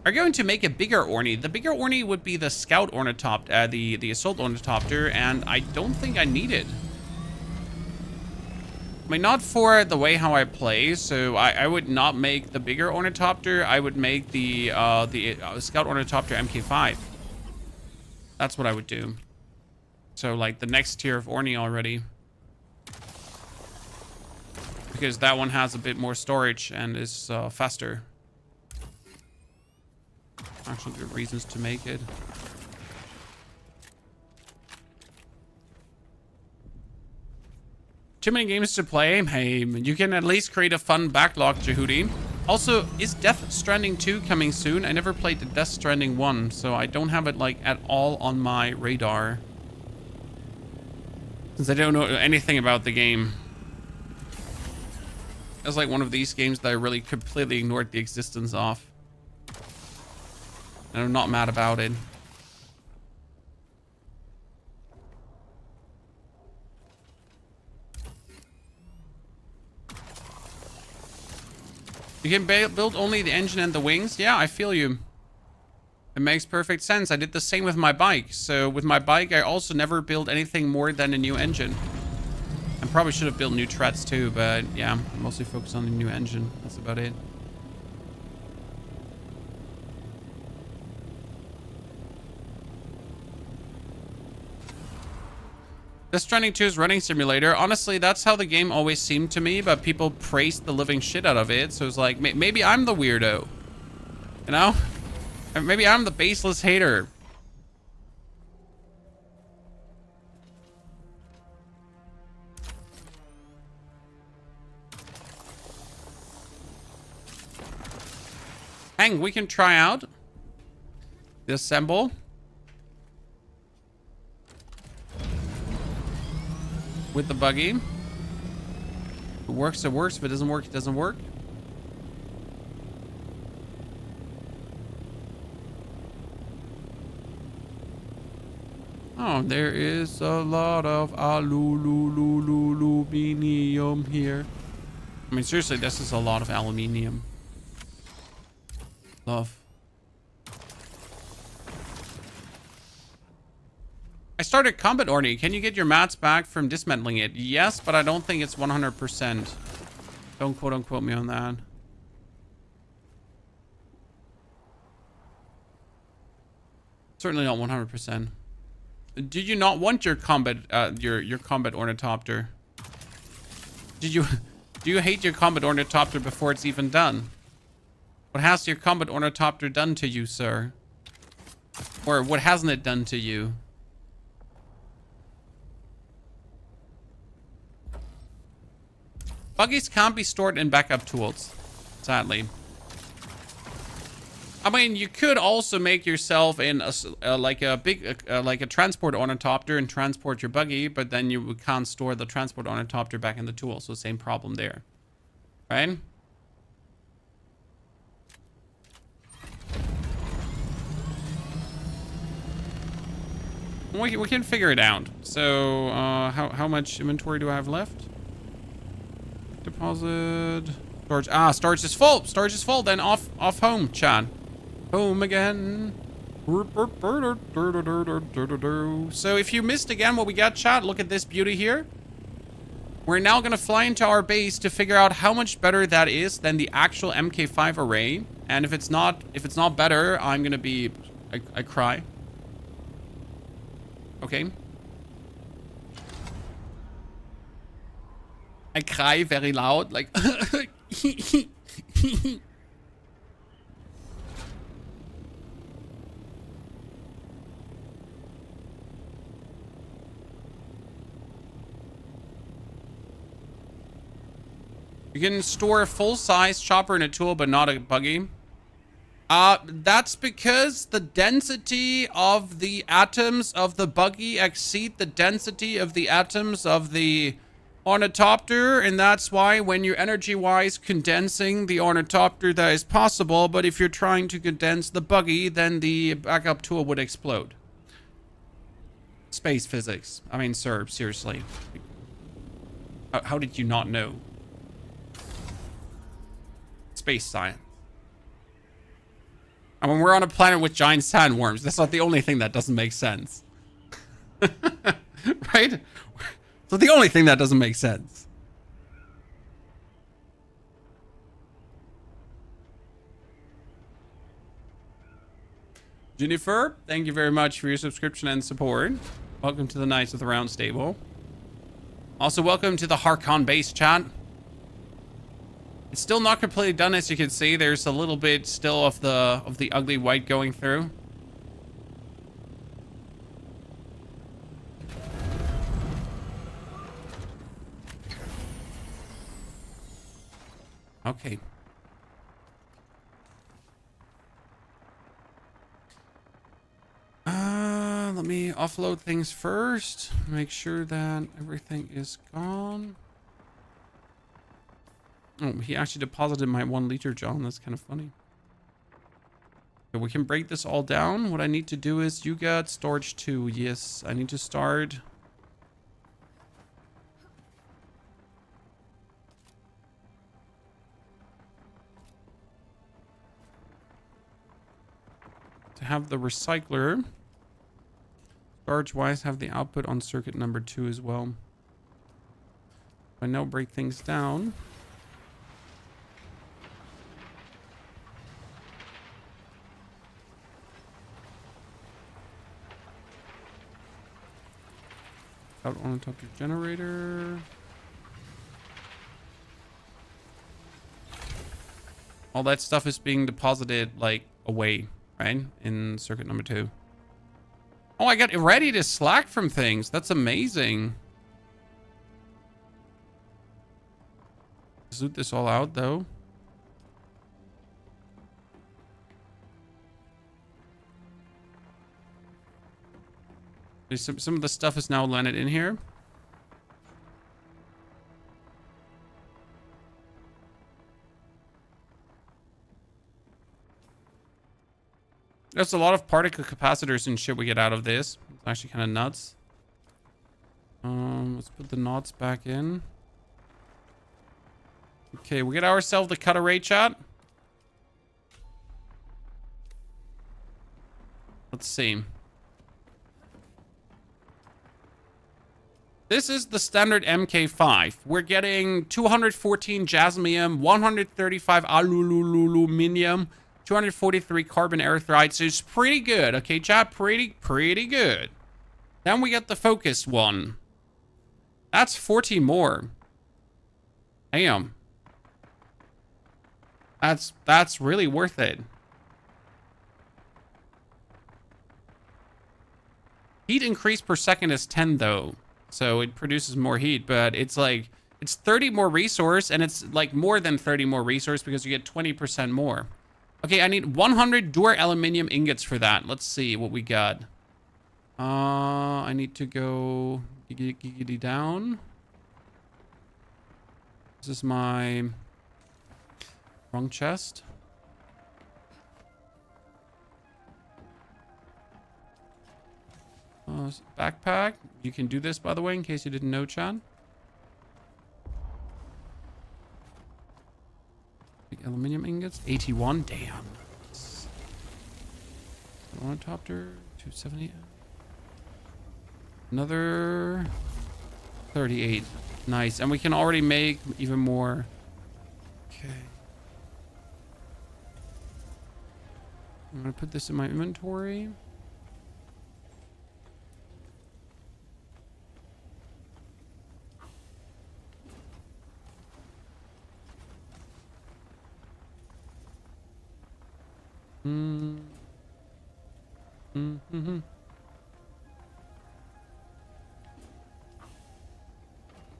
Are going to make a bigger Orny. The bigger Orny would be the Scout Ornithopter, the Assault Ornithopter, and I don't think I need it. I mean, not for the way how I play, so I would not make the bigger Ornithopter. I would make the Scout Ornithopter MK5. That's what I would do. So, like, the next tier of Orny already. Because that one has a bit more storage and is faster. Actually, good reasons to make it. Too many games to play? Hey, you can at least create a fun backlog, Jehudi. Also, is Death Stranding 2 coming soon? I never played the Death Stranding 1, so I don't have it, like, at all on my radar. Since I don't know anything about the game. It's like one of these games that I really completely ignored the existence of. And I'm not mad about it. You can build only the engine and the wings. Yeah, I feel you. It makes perfect sense. I did the same with my bike. So with my bike, I also never built anything more than a new engine. I probably should have built new treads too, but yeah, I'm mostly focused on the new engine. That's about it. Death Stranding 2 is running simulator. Honestly, that's how the game always seemed to me, but people praised the living shit out of it. So it's like, maybe I'm the weirdo. You know? Maybe I'm the baseless hater. Hang, we can try out. Disassemble. With the buggy. If it works, it works. If it doesn't work, it doesn't work. Oh, there is a lot of aluminium here. I mean, seriously, this is a lot of aluminium. Love. I started combat Orny. Can you get your mats back from dismantling it? Yes, but I don't think it's 100%. Don't quote unquote me on that. Certainly not 100%. Do you not want your combat your combat ornithopter? Do you hate your combat ornithopter before it's even done? What has your combat ornithopter done to you, sir? Or what hasn't it done to you? Buggies can't be stored in backup tools, sadly. I mean, you could also make yourself in a like a big like a transport ornithopter and transport your buggy, but then you can't store the transport ornithopter back in the tool, so same problem there, right? We can figure it out. So how much inventory do I have left? Deposit. Storage. Ah, storage is full. Storage is full. Then off home, Chan. Home again. So if you missed again what we got, chat, look at this beauty here. We're now going to fly into our base to figure out how much better that is than the actual MK5 array. And if it's not better, I'm going to be... I cry. Okay. I cry very loud, like... You can store a full-size chopper in a tool, but not a buggy. That's because the density of the atoms of the buggy exceed the density of the atoms of the ornithopter, and that's why when you're energy-wise condensing the ornithopter, that is possible, but if you're trying to condense the buggy, then the backup tool would explode. Space physics. I mean, sir, seriously. How did you not know? Space science. I mean, we're on a planet with giant sandworms. That's not the only thing that doesn't make sense. Right? So the only thing that doesn't make sense. Jennifer, thank you very much for your subscription and support. Welcome to the Knights of the Round Table. Also, welcome to the Harkon base, chat. It's still not completely done, as you can see. There's a little bit still of the ugly white going through. Okay. Let me offload things first. Make sure that everything is gone. Oh, he actually deposited my 1 liter, John. That's kind of funny. Okay, we can break this all down. What I need to do is you got storage 2. Yes, I need to start. to have the recycler. Storage-wise, have the output on circuit number 2 as well. If I now break things down. Out on top of generator. All that stuff is being deposited like away, right? In circuit number 2. Oh, I got ready to slack from things. That's amazing. Zoot this all out though. Some of the stuff is now landed in here. There's a lot of particle capacitors and shit we get out of this. It's actually kind of nuts. Let's put the knots back in. Okay, we get ourselves the cut array, chat. Let's see. This is the standard MK5. We're getting 214 jasmium, 135 aluminium, 243 carbon erythrite. So it's pretty good. Okay, chat, pretty good. Then we get the focused one. That's 40 more. Damn. That's really worth it. Heat increase per second is 10 though. So it produces more heat, but it's like, it's 30 more resource, and it's like more than 30 more resource because you get 20% more. Okay, I need 100 Dure aluminium ingots for that. Let's see what we got. I need to go giggity down. This is my wrong chest. Backpack. You can do this, by the way, in case you didn't know, Chad. Aluminium ingots. 81. Damn. Ornithopter. 270. Another 38. Nice. And we can already make even more. Okay. I'm going to put this in my inventory.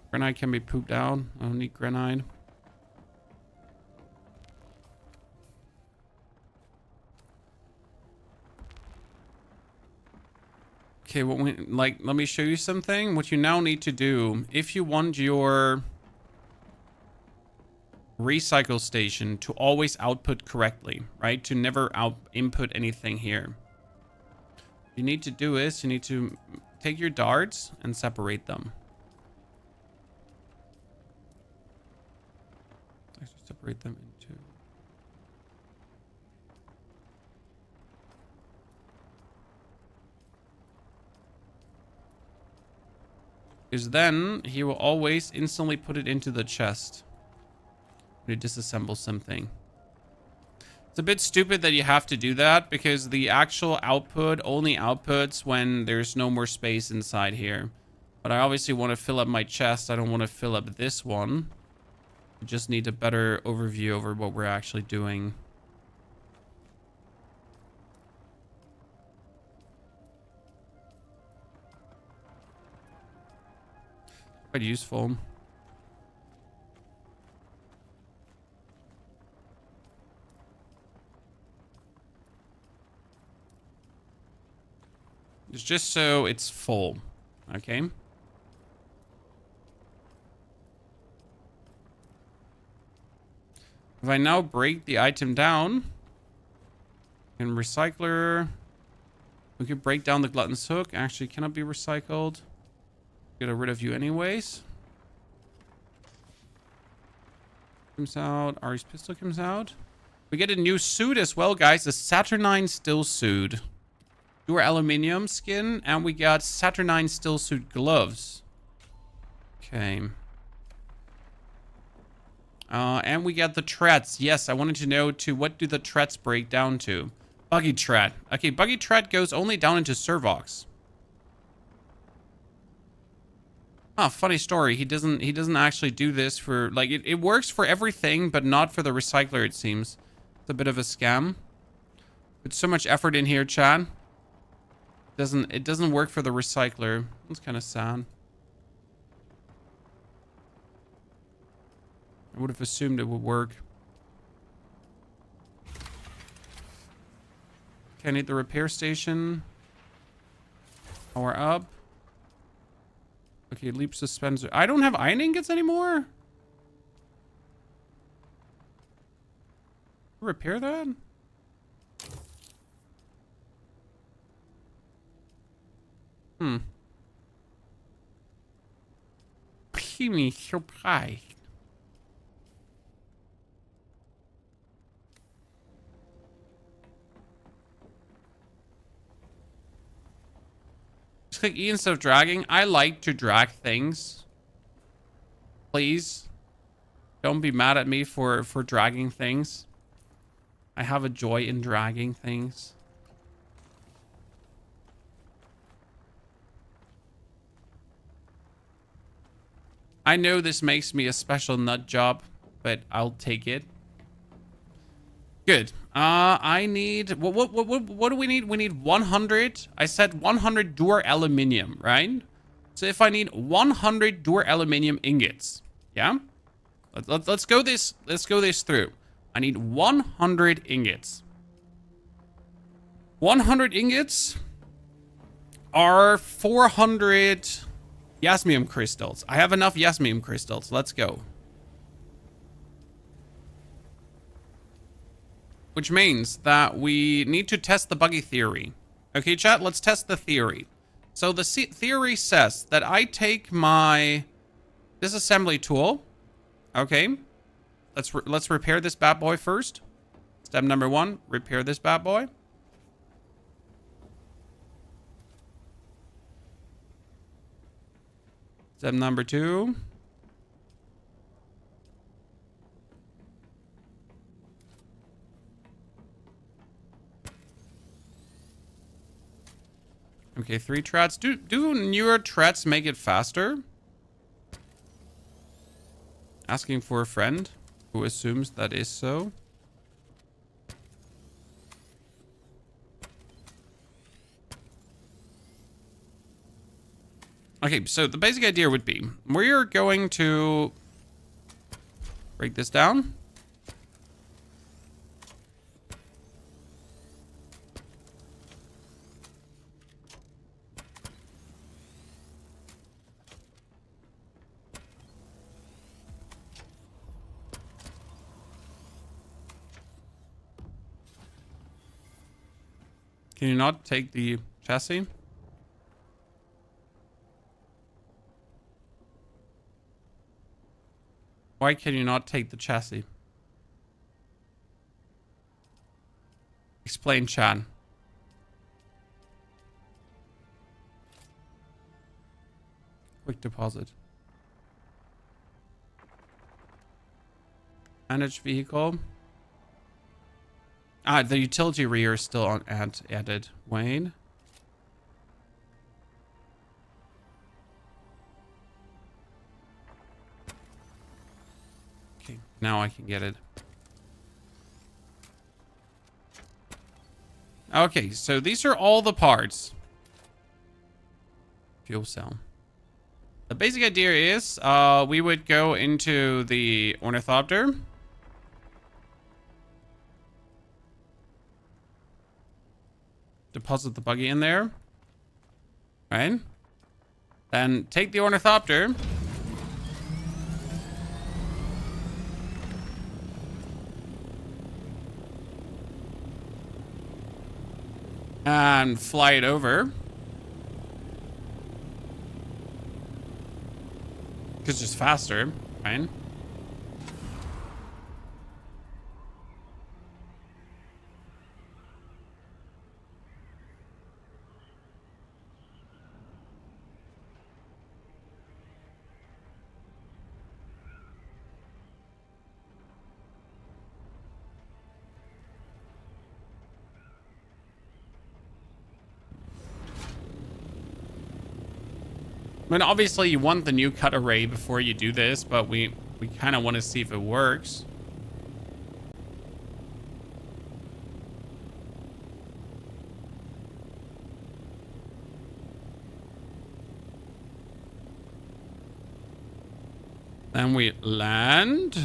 Granite can be pooped out. I don't need granite. Okay, let me show you something. What you now need to do, if you want your recycle station to always output correctly, right? To never input anything here. What you need to do is you need to take your darts and separate them. Actually, separate them into. Because then he will always instantly put it into the chest. To disassemble something. It's a bit stupid that you have to do that because the actual output only outputs when there's no more space inside here. But I obviously want to fill up my chest. I don't want to fill up this one. I just need a better overview over what we're actually doing. Quite useful. It's just so it's full. Okay. If I now break the item down in recycler, we could break down the glutton's hook. Actually, cannot be recycled. Get rid of you anyways. Comes out. Ari's pistol comes out. We get a new suit as well, guys. The Saturnine still suit. Dure Aluminium skin. And we got Saturnine still suit gloves. Okay. And we got the treads. Yes, I wanted to know what do the treads break down to? Buggy tread. Okay, buggy tread goes only down into servox. Ah, funny story. He doesn't actually do this for like it works for everything, but not for the recycler, it seems. It's a bit of a scam. Put so much effort in here, Chad. It doesn't work for the recycler. It's kind of sad. I would have assumed it would work. Okay, I need the repair station. Power up. Okay, leap suspensor. I don't have iron ingots anymore? Repair that? Give me surprise. Just click E instead of dragging. I like to drag things. Please. Don't be mad at me for dragging things. I have a joy in dragging things. I know this makes me a special nut job, but I'll take it. Good. I need what do we need? We need 100. I said 100 Dure Aluminium, right? So if I need 100 Dure Aluminium ingots, yeah? Let's go this through. I need 100 ingots. 100 ingots are 400 Yasmium crystals. I have enough Yasmium crystals. Let's go. Which means that we need to test the Buggy theory. Okay, chat, let's test the theory. So the theory says that I take my disassembly tool. Okay. Let's repair this bad boy first. Step number 1, repair this bad boy. Step number 2. Okay, 3 treads. Do newer treads make it faster? Asking for a friend who assumes that is so. Okay, so the basic idea would be we're going to break this down. Can you not take the chassis? Why can you not take the chassis? Explain, Chan. Quick deposit. Manage vehicle. Ah, the utility rear is still on added. Wayne. Okay, now I can get it. Okay, so these are all the parts. Fuel cell. The basic idea is we would go into the Ornithopter. Deposit the Buggy in there. Right? Then take the Ornithopter. And fly it over. Because it's just faster, right? I mean, obviously you want the new cut array before you do this, but we kind of want to see if it works. Then we land.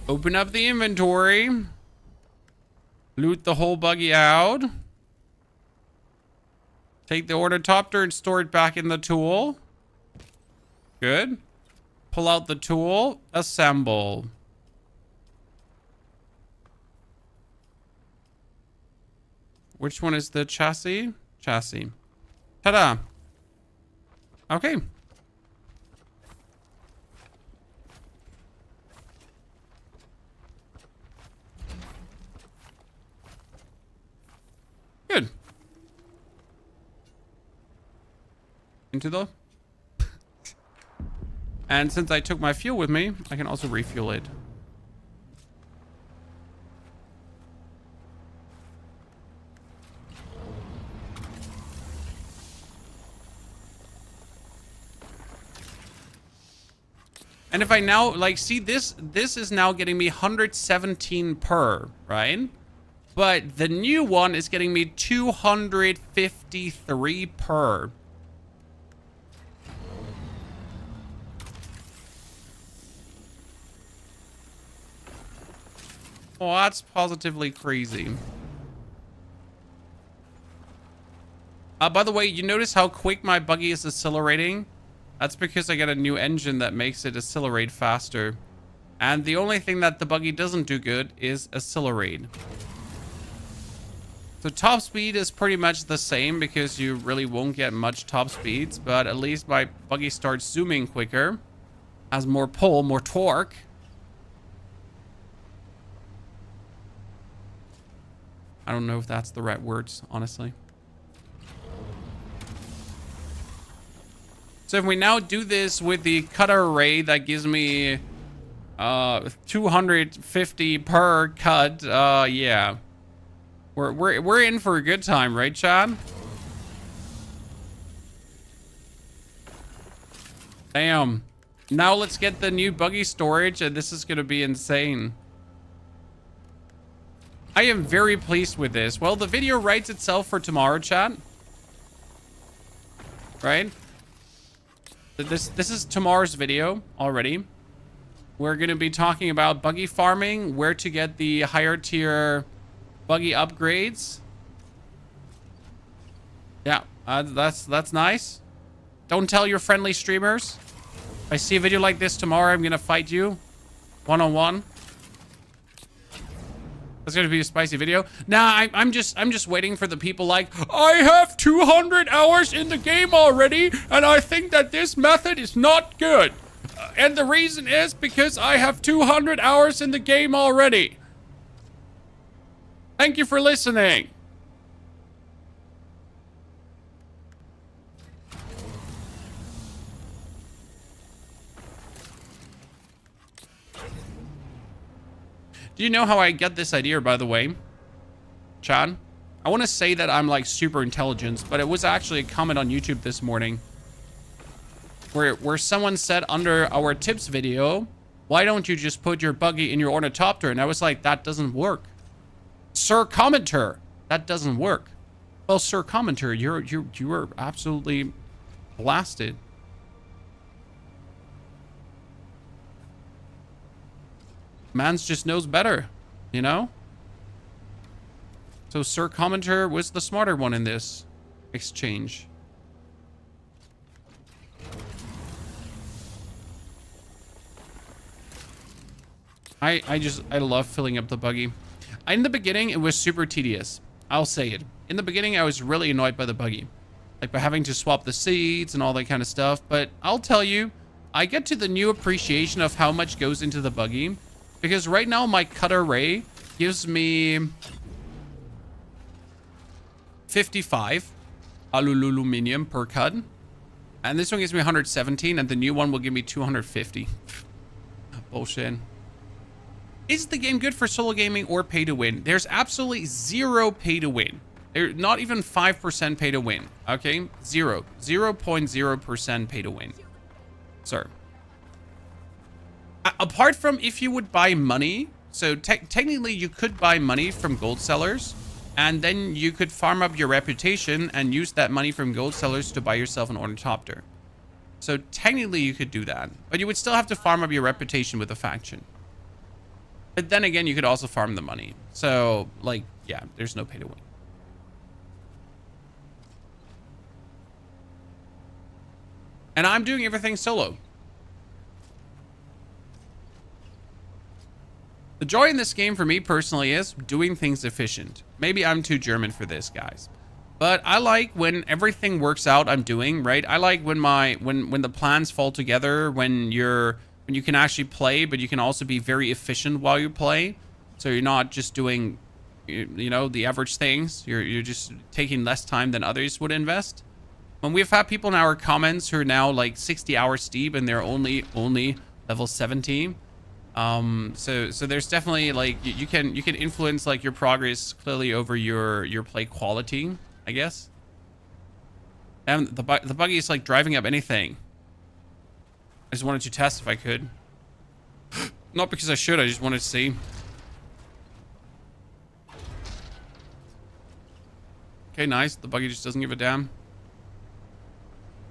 Open up the inventory. Loot the whole buggy out. Take the Ornithopter and store it back in the tool. Good. Pull out the tool. Assemble. Which one is the chassis? Chassis. Ta-da. Okay. Good. Into the... And since I took my fuel with me, I can also refuel it. And if I now, like, see this is now getting me 117 per, right? But the new one is getting me 253 per. Oh, that's positively crazy. By the way, you notice how quick my buggy is accelerating? That's because I got a new engine that makes it accelerate faster. And the only thing that the buggy doesn't do good is accelerate. So top speed is pretty much the same because you really won't get much top speeds, but at least my buggy starts zooming quicker, has more pull, more torque. I don't know if that's the right words, honestly. So if we now do this with the cutter array, that gives me 250 per cut. Yeah. We're in for a good time, right, Chad? Damn. Now let's get the new buggy storage, and this is gonna be insane. I am very pleased with this. Well, the video writes itself for tomorrow, chat. Right? This is tomorrow's video already. We're going to be talking about buggy farming, where to get the higher tier buggy upgrades. Yeah, that's nice. Don't tell your friendly streamers. If I see a video like this tomorrow, I'm going to fight you one-on-one. That's gonna be a spicy video. Nah, I'm just waiting for the people like, I have 200 hours in the game already, and I think that this method is not good. And the reason is because I have 200 hours in the game already. Thank you for listening. Do you know how I get this idea, by the way, Chad? I want to say that I'm like super intelligent, but it was actually a comment on YouTube this morning where someone said under our tips video, why don't you just put your buggy in your Ornithopter? And I was like, that doesn't work. Sir Commenter, that doesn't work. Well, Sir Commenter, you are absolutely blasted. Mans just knows better, you know? So Sir Commenter was the smarter one in this exchange. I love filling up the buggy. In the beginning, it was super tedious. I'll say it. In the beginning, I was really annoyed by the buggy. Like by having to swap the seats and all that kind of stuff. But I'll tell you, I get to the new appreciation of how much goes into the buggy. Because right now my cutter array gives me 55 aluminium per cut. And this one gives me 117 and the new one will give me 250. Bullshit. Is the game good for solo gaming or pay to win? There's absolutely zero pay to win. They're not even 5% pay to win. Okay, 0.0% pay to win. Sir. Apart from if you would buy money, so technically you could buy money from gold sellers, and then you could farm up your reputation and use that money from gold sellers to buy yourself an Ornithopter. So technically you could do that, but you would still have to farm up your reputation with a faction. But then again, you could also farm the money. So, like, yeah, there's no pay to win. And I'm doing everything solo. The joy in this game for me personally is doing things efficient. Maybe I'm too German for this, guys. But I like when everything works out I'm doing, right? I like when when the plans fall together, when you can actually play, but you can also be very efficient while you play. So you're not just doing, you know, the average things. You're just taking less time than others would invest. When we've had people in our comments who are now like 60 hours deep and they're only level 70. So there's definitely like you can influence like your progress clearly over your play quality, I guess. And the buggy is like driving up anything. I just wanted to test if I could. Not because I should, I just wanted to see. Okay, nice. The buggy just doesn't give a damn.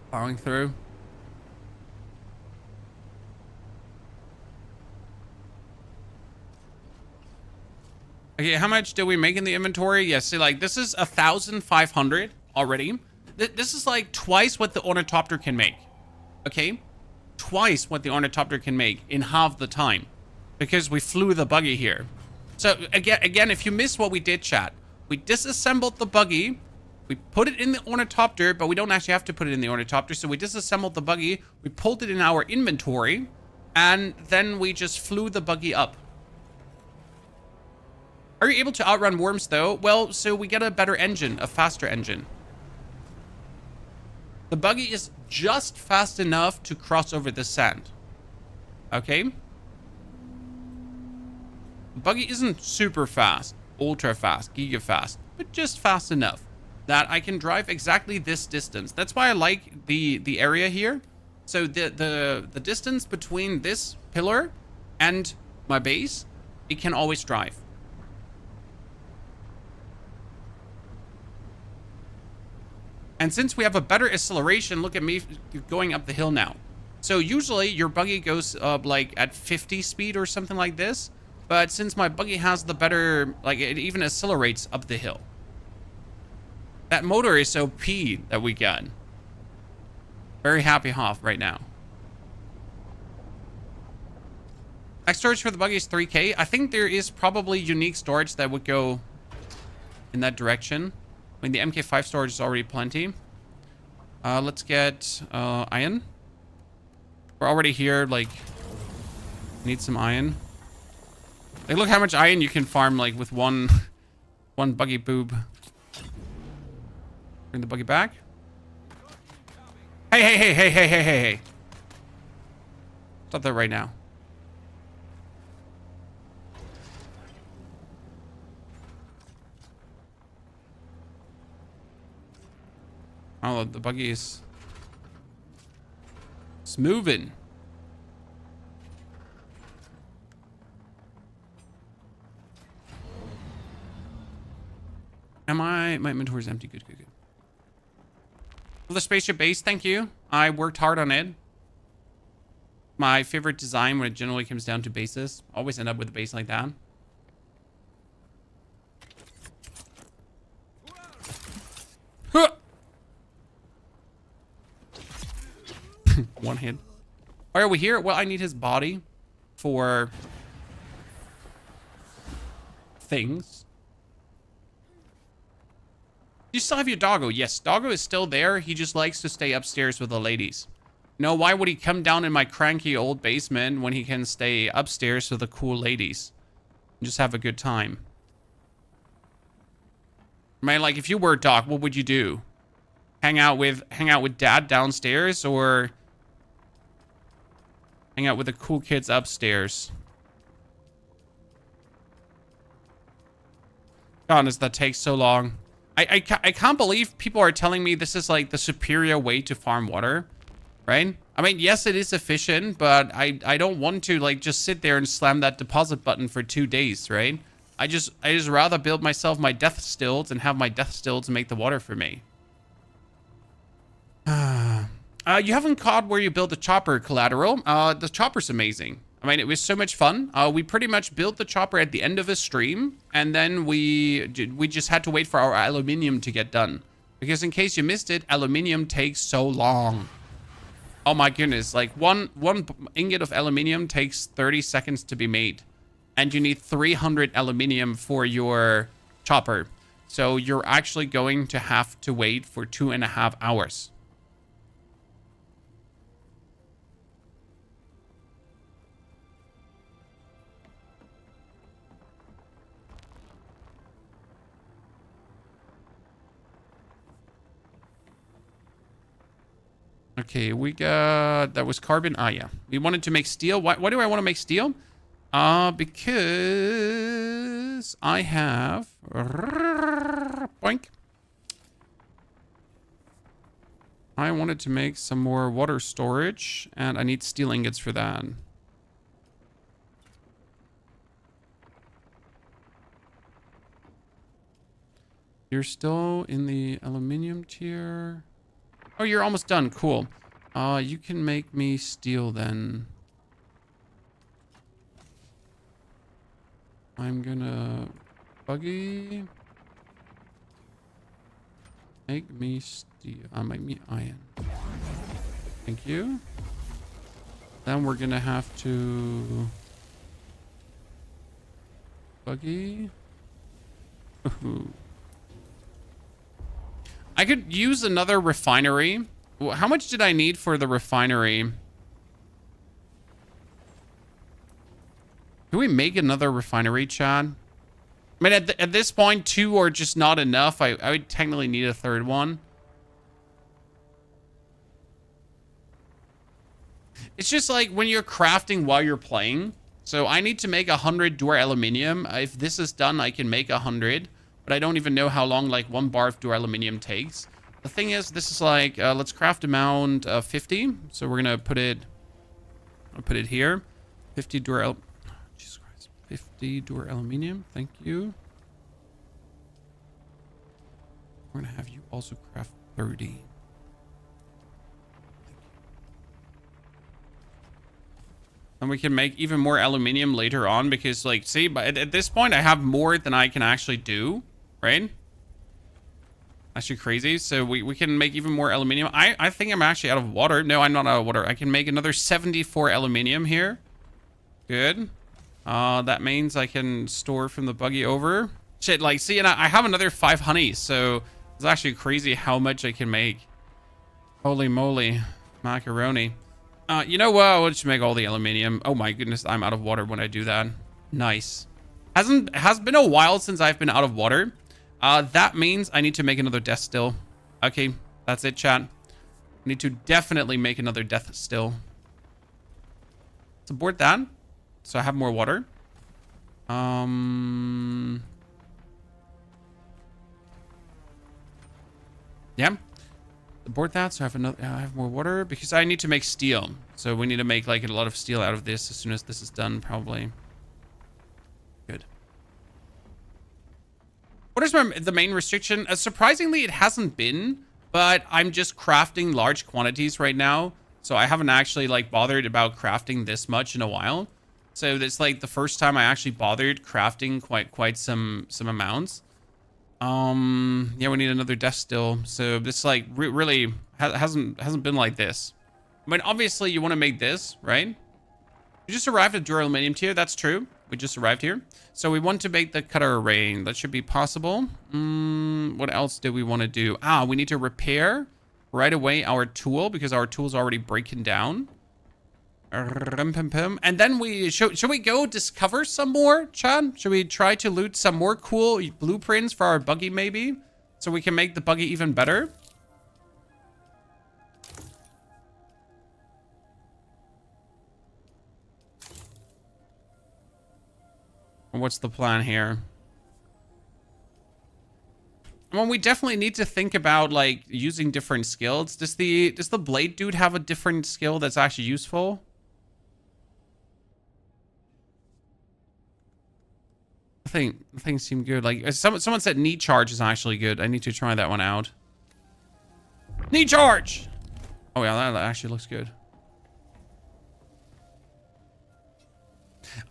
Plowing through. Okay, how much did we make in the inventory? Yeah, see, like, this is 1,500 already. This is like twice what the Ornithopter can make. Okay? Twice what the Ornithopter can make in half the time. Because we flew the buggy here. So, again, if you missed what we did, chat, we disassembled the buggy. We put it in the Ornithopter, but we don't actually have to put it in the Ornithopter. So we disassembled the buggy, we pulled it in our inventory, and then we just flew the buggy up. Are you able to outrun worms, though? Well, so we get a better engine, a faster engine. The buggy is just fast enough to cross over the sand. Okay? The buggy isn't super fast, ultra fast, giga fast, but just fast enough that I can drive exactly this distance. That's why I like the area here. So the distance between this pillar and my base, it can always drive. And since we have a better acceleration, look at me going up the hill now. So usually your buggy goes up like at 50 speed or something like this. But since my buggy has the better, like it even accelerates up the hill. That motor is OP that we got. Very happy Hoff right now. Max storage for the buggy is 3K. I think there is probably unique storage that would go in that direction. I mean, the MK5 storage is already plenty. Let's get iron. We're already here, like, need some iron. Like, look how much iron you can farm, like, with one buggy boob. Bring the buggy back. Hey. Stop that right now. Oh, the buggy is... It's moving. My inventory is empty. Good. The spaceship base, thank you. I worked hard on it. My favorite design when it generally comes down to bases. Always end up with a base like that. Huh! One hit. Why are we here? Well, I need his body for things. You still have your doggo. Yes, doggo is still there. He just likes to stay upstairs with the ladies. No, why would he come down in my cranky old basement when he can stay upstairs with the cool ladies and just have a good time? Man, like, if you were a dog, what would you do? Hang out with dad downstairs, or hang out with the cool kids upstairs? God, does that take so long? I can't believe people are telling me this is like the superior way to farm water, right? I mean, yes, it is efficient, but I don't want to like just sit there and slam that deposit button for 2 days, right? I just rather build myself my death stills and have my death stills make the water for me. You haven't caught where you build the chopper collateral. The chopper's amazing. I mean, it was so much fun. We pretty much built the chopper at the end of a stream, and then we just had to wait for our aluminium to get done. Because in case you missed it, aluminium takes so long. Oh my goodness, like one ingot of aluminium takes 30 seconds to be made. And you need 300 aluminium for your chopper. So you're actually going to have to wait for 2.5 hours. Okay, we got... That was carbon. Ah, yeah. We wanted to make steel. Why do I want to make steel? Because I have... Boink. I wanted to make some more water storage, and I need steel ingots for that. You're still in the aluminium tier. Oh, you're almost done. Cool. You can make me steel then. I'm gonna buggy. Make me steel. Make me iron. Thank you. Then we're gonna have to buggy. Ooh. I could use another refinery. How much did I need for the refinery? Can we make another refinery, Chad? I mean, at this point, 2 are just not enough. I would technically need a 3rd one. It's just like when you're crafting while you're playing. So I need to make 100 dura aluminium. If this is done, I can make 100. But I don't even know how long like 1 bar of dura aluminium takes. The thing is, this is like, let's craft amount 50. So we're gonna put it, I'll put it here. 50 dura, Jesus Christ, 50 dura aluminium. Thank you. We're gonna have you also craft 30. And we can make even more aluminium later on because like, see, but at this point I have more than I can actually do. Right? Actually crazy. So we can make even more aluminium. I think I'm actually out of water. No, I'm not out of water. I can make another 74 aluminium here. Good. That means I can store from the buggy over. Shit, like, see, and I have another 5 honeys. So it's actually crazy how much I can make. Holy moly. Macaroni. You know what? I'll just make all the aluminium. Oh my goodness, I'm out of water when I do that. Nice. Has been a while since I've been out of water. That means I need to make another death still. Okay, that's it, chat. I need to definitely make another death still. Let's abort that. So I have more water. Yeah. Abort that. So I have more water because I need to make steel. So we need to make like a lot of steel out of this as soon as this is done, probably. Good. What is the main restriction? Surprisingly, it hasn't been, but I'm just crafting large quantities right now. So I haven't actually like bothered about crafting this much in a while. So it's like the first time I actually bothered crafting quite some amounts. Yeah, we need another death still. So this like really hasn't been like this. I mean, obviously you want to make this, right? You just arrived at Dura Aluminium tier. That's true. We just arrived here. So we want to make the cutter array. That should be possible. What else do we want to do? We need to repair right away our tool because our tool's already breaking down. And then should we go discover some more, Chad? Should we try to loot some more cool blueprints for our buggy maybe? So we can make the buggy even better? What's the plan here? Well, we definitely need to think about like using different skills. Does the blade dude have a different skill that's actually useful? The things seem good. Like someone said knee charge is actually good. I need to try that one out. Knee charge. Oh yeah, that actually looks good.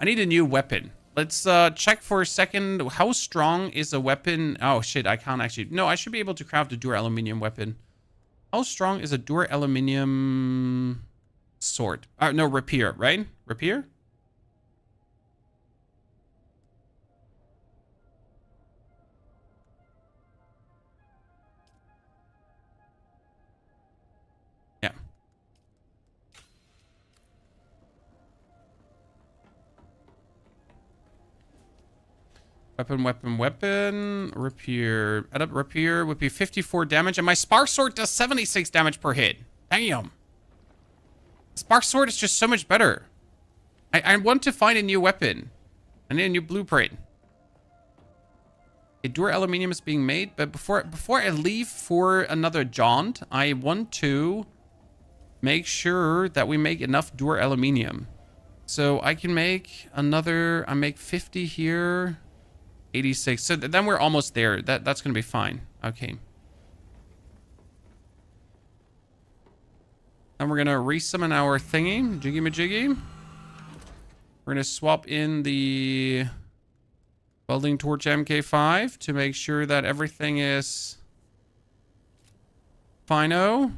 I need a new weapon. Let's check for a second. How strong is a weapon? Oh shit, I can't actually. No, I should be able to craft a Dure Aluminium weapon. How strong is a Dure Aluminium sword? No, rapier, right? Rapier? Yeah. Weapon. Rapier. Add up rapier would be 54 damage. And my spark sword does 76 damage per hit. Damn. Spark sword is just so much better. I want to find a new weapon. I need a new blueprint. A Dure Aluminium is being made. But before I leave for another jaunt, I want to make sure that we make enough Dure Aluminium. So I can make another... I make 50 here... 86. So then we're almost there. That's going to be fine. Okay. Then we're going to resummon our thingy. Jiggy-majiggy. We're going to swap in the welding torch MK5 to make sure that everything is fino.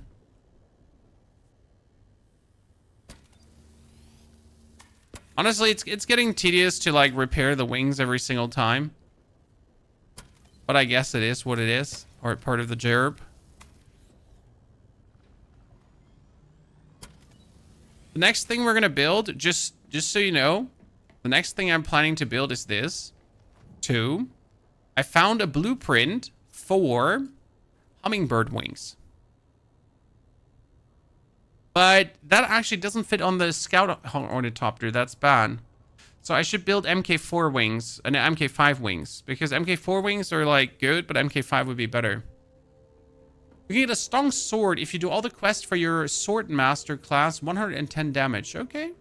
Honestly, it's getting tedious to like repair the wings every single time. But I guess it is what it is, or part of the job. The next thing we're gonna build, just so you know, the next thing I'm planning to build is this. 2. I found a blueprint for hummingbird wings. But that actually doesn't fit on the scout ornithopter. That's bad. So I should build MK4 wings and MK5 wings, because MK4 wings are like good, but MK5 would be better. You can get a strong sword if you do all the quests for your sword master class. 110 damage. Okay.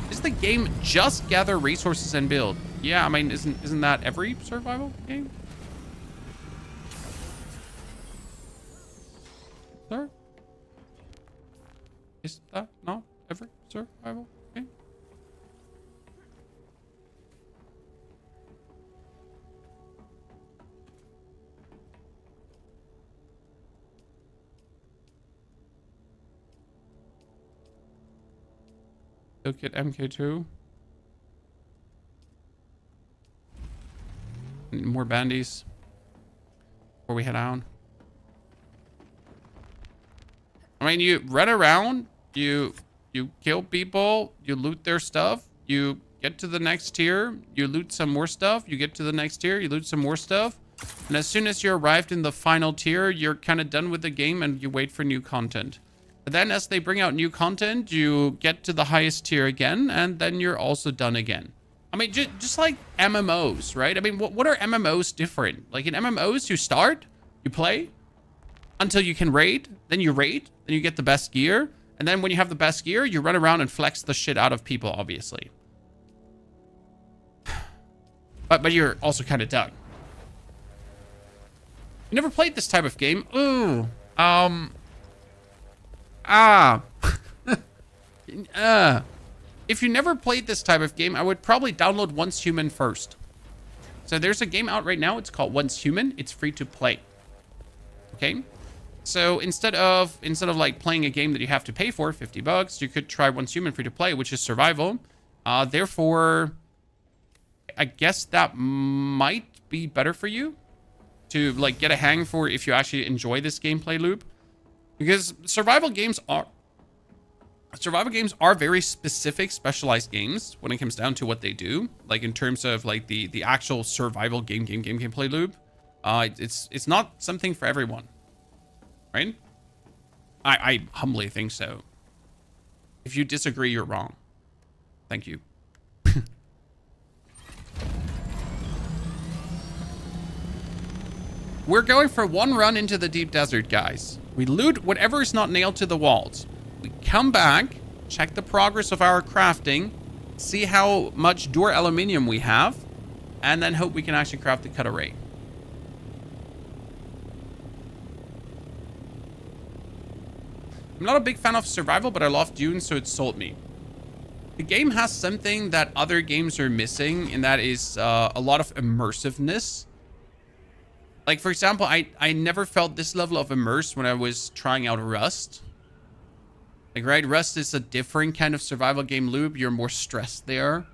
Is the game just gather resources and build? Yeah, I mean, isn't that every survival game? Sir? Is that not every survival game? Look at MK2. More bandies before we head out. I mean, you run around, you kill people, you loot their stuff, you get to the next tier, you loot some more stuff, you get to the next tier, you loot some more stuff. And as soon as you're arrived in the final tier, you're kind of done with the game and you wait for new content. But then as they bring out new content, you get to the highest tier again, and then you're also done again. I mean, just like MMOs, right? I mean, what are MMOs different? Like in MMOs, you start, you play until you can raid, then you get the best gear. And then when you have the best gear, you run around and flex the shit out of people, obviously. But you're also kind of done. You never played this type of game? Ooh. If you never played this type of game, I would probably download Once Human first. So there's a game out right now. It's called Once Human. It's free to play. Okay. So instead of like playing a game that you have to pay for $50, you could try Once Human free to play, which is survival. Therefore, I guess that might be better for you to like get a hang for if you actually enjoy this gameplay loop, because survival games are very specific, specialized games when it comes down to what they do. Like in terms of like the actual survival gameplay loop, it's not something for everyone. Right? I humbly think so. If you disagree, you're wrong. Thank you. We're going for one run into the deep desert, guys. We loot whatever is not nailed to the walls. We come back, check the progress of our crafting, see how much Dure Aluminium we have, and then hope we can actually craft the cut array. I'm not a big fan of survival, but I love Dune, so it sold me. The game has something that other games are missing, and that is a lot of immersiveness. Like, for example, I never felt this level of immerse when I was trying out Rust. Like, right, Rust is a different kind of survival game loop. You're more stressed there.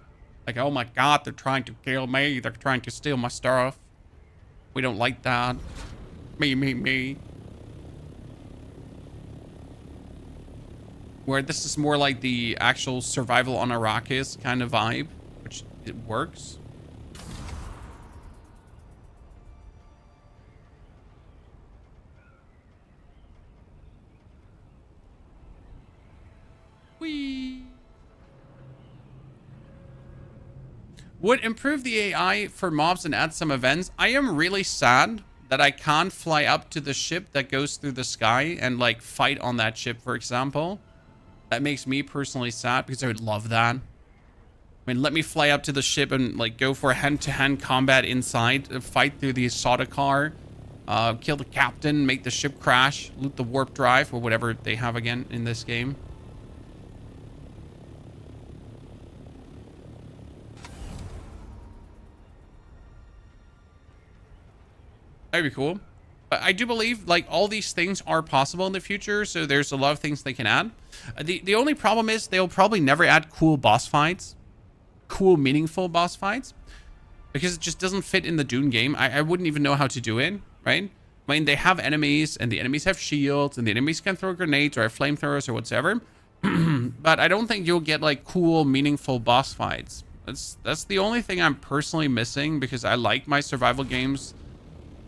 Like, oh my god, they're trying to kill me. They're trying to steal my stuff. We don't like that. Me. Where this is more like the actual survival on Arrakis kind of vibe, which it works. Whee! Would improve the AI for mobs and add some events. I am really sad that I can't fly up to the ship that goes through the sky and like fight on that ship, for example. That makes me personally sad because I would love that. I mean, let me fly up to the ship and like go for a hand-to-hand combat inside, fight through the Sodacar, kill the captain, make the ship crash, loot the warp drive or whatever they have again in this game. That'd be cool. But I do believe like all these things are possible in the future, so there's a lot of things they can add. The only problem is they'll probably never add cool boss fights, cool meaningful boss fights, because it just doesn't fit in the Dune game. I wouldn't even know how to do it, right? I mean, they have enemies and the enemies have shields and the enemies can throw grenades or flamethrowers or whatever. But I don't think you'll get like cool meaningful boss fights. That's the only thing I'm personally missing, because I like my survival games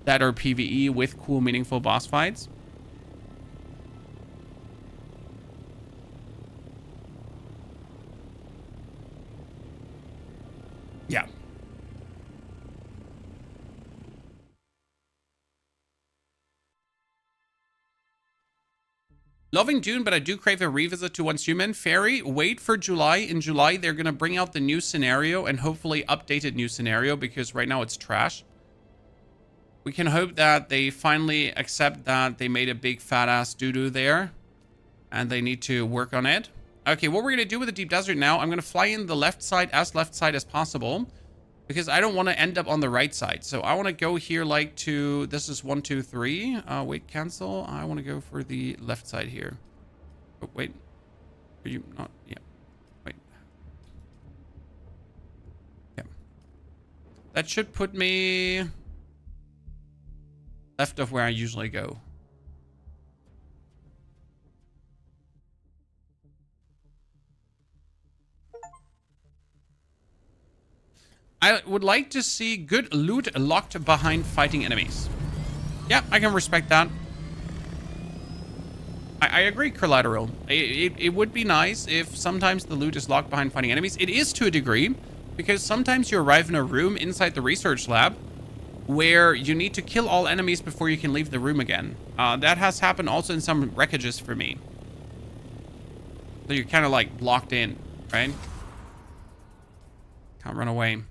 that are PvE with cool, meaningful boss fights. Yeah. Loving Dune, but I do crave a revisit to Once Human. Fairy, wait for July. In July, they're going to bring out the new scenario and hopefully updated new scenario, because right now it's trash. We can hope that they finally accept that they made a big fat ass doo-doo there and they need to work on it. Okay, what we're going to do with the deep desert now, I'm going to fly in the left side as possible, because I don't want to end up on the right side. So I want to go here like to, this is 1, 2, 3. Wait, cancel. I want to go for the left side here. Oh, wait. Are you not? Yeah. Wait. Yeah. That should put me left of where I usually go. I would like to see good loot locked behind fighting enemies. Yeah, I can respect that. I agree, Collateral. It would be nice if sometimes the loot is locked behind fighting enemies. It is to a degree, because sometimes you arrive in a room inside the research lab where you need to kill all enemies before you can leave the room again. That has happened also in some wreckages for me. So you're kind of like locked in, right? Can't run away.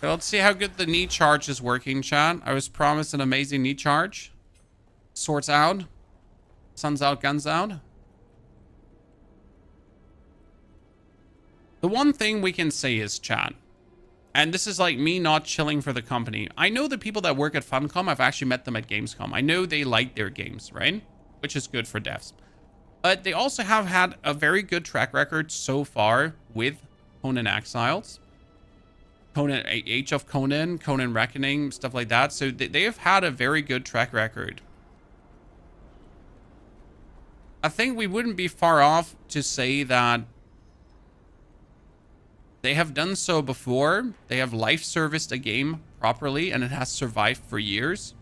Let's see how good the knee charge is working, chat. I was promised an amazing knee charge. Swords out. Sun's out, guns out. The one thing we can say is, chat, and this is like me not chilling for the company. I know the people that work at Funcom, I've actually met them at Gamescom. I know they like their games, right? Which is good for devs. But they also have had a very good track record so far with Conan Exiles. Conan, Age of Conan, Conan Reckoning, stuff like that. So they have had a very good track record. I think we wouldn't be far off to say that They have done so before. They have life serviced a game properly, and it has survived for years.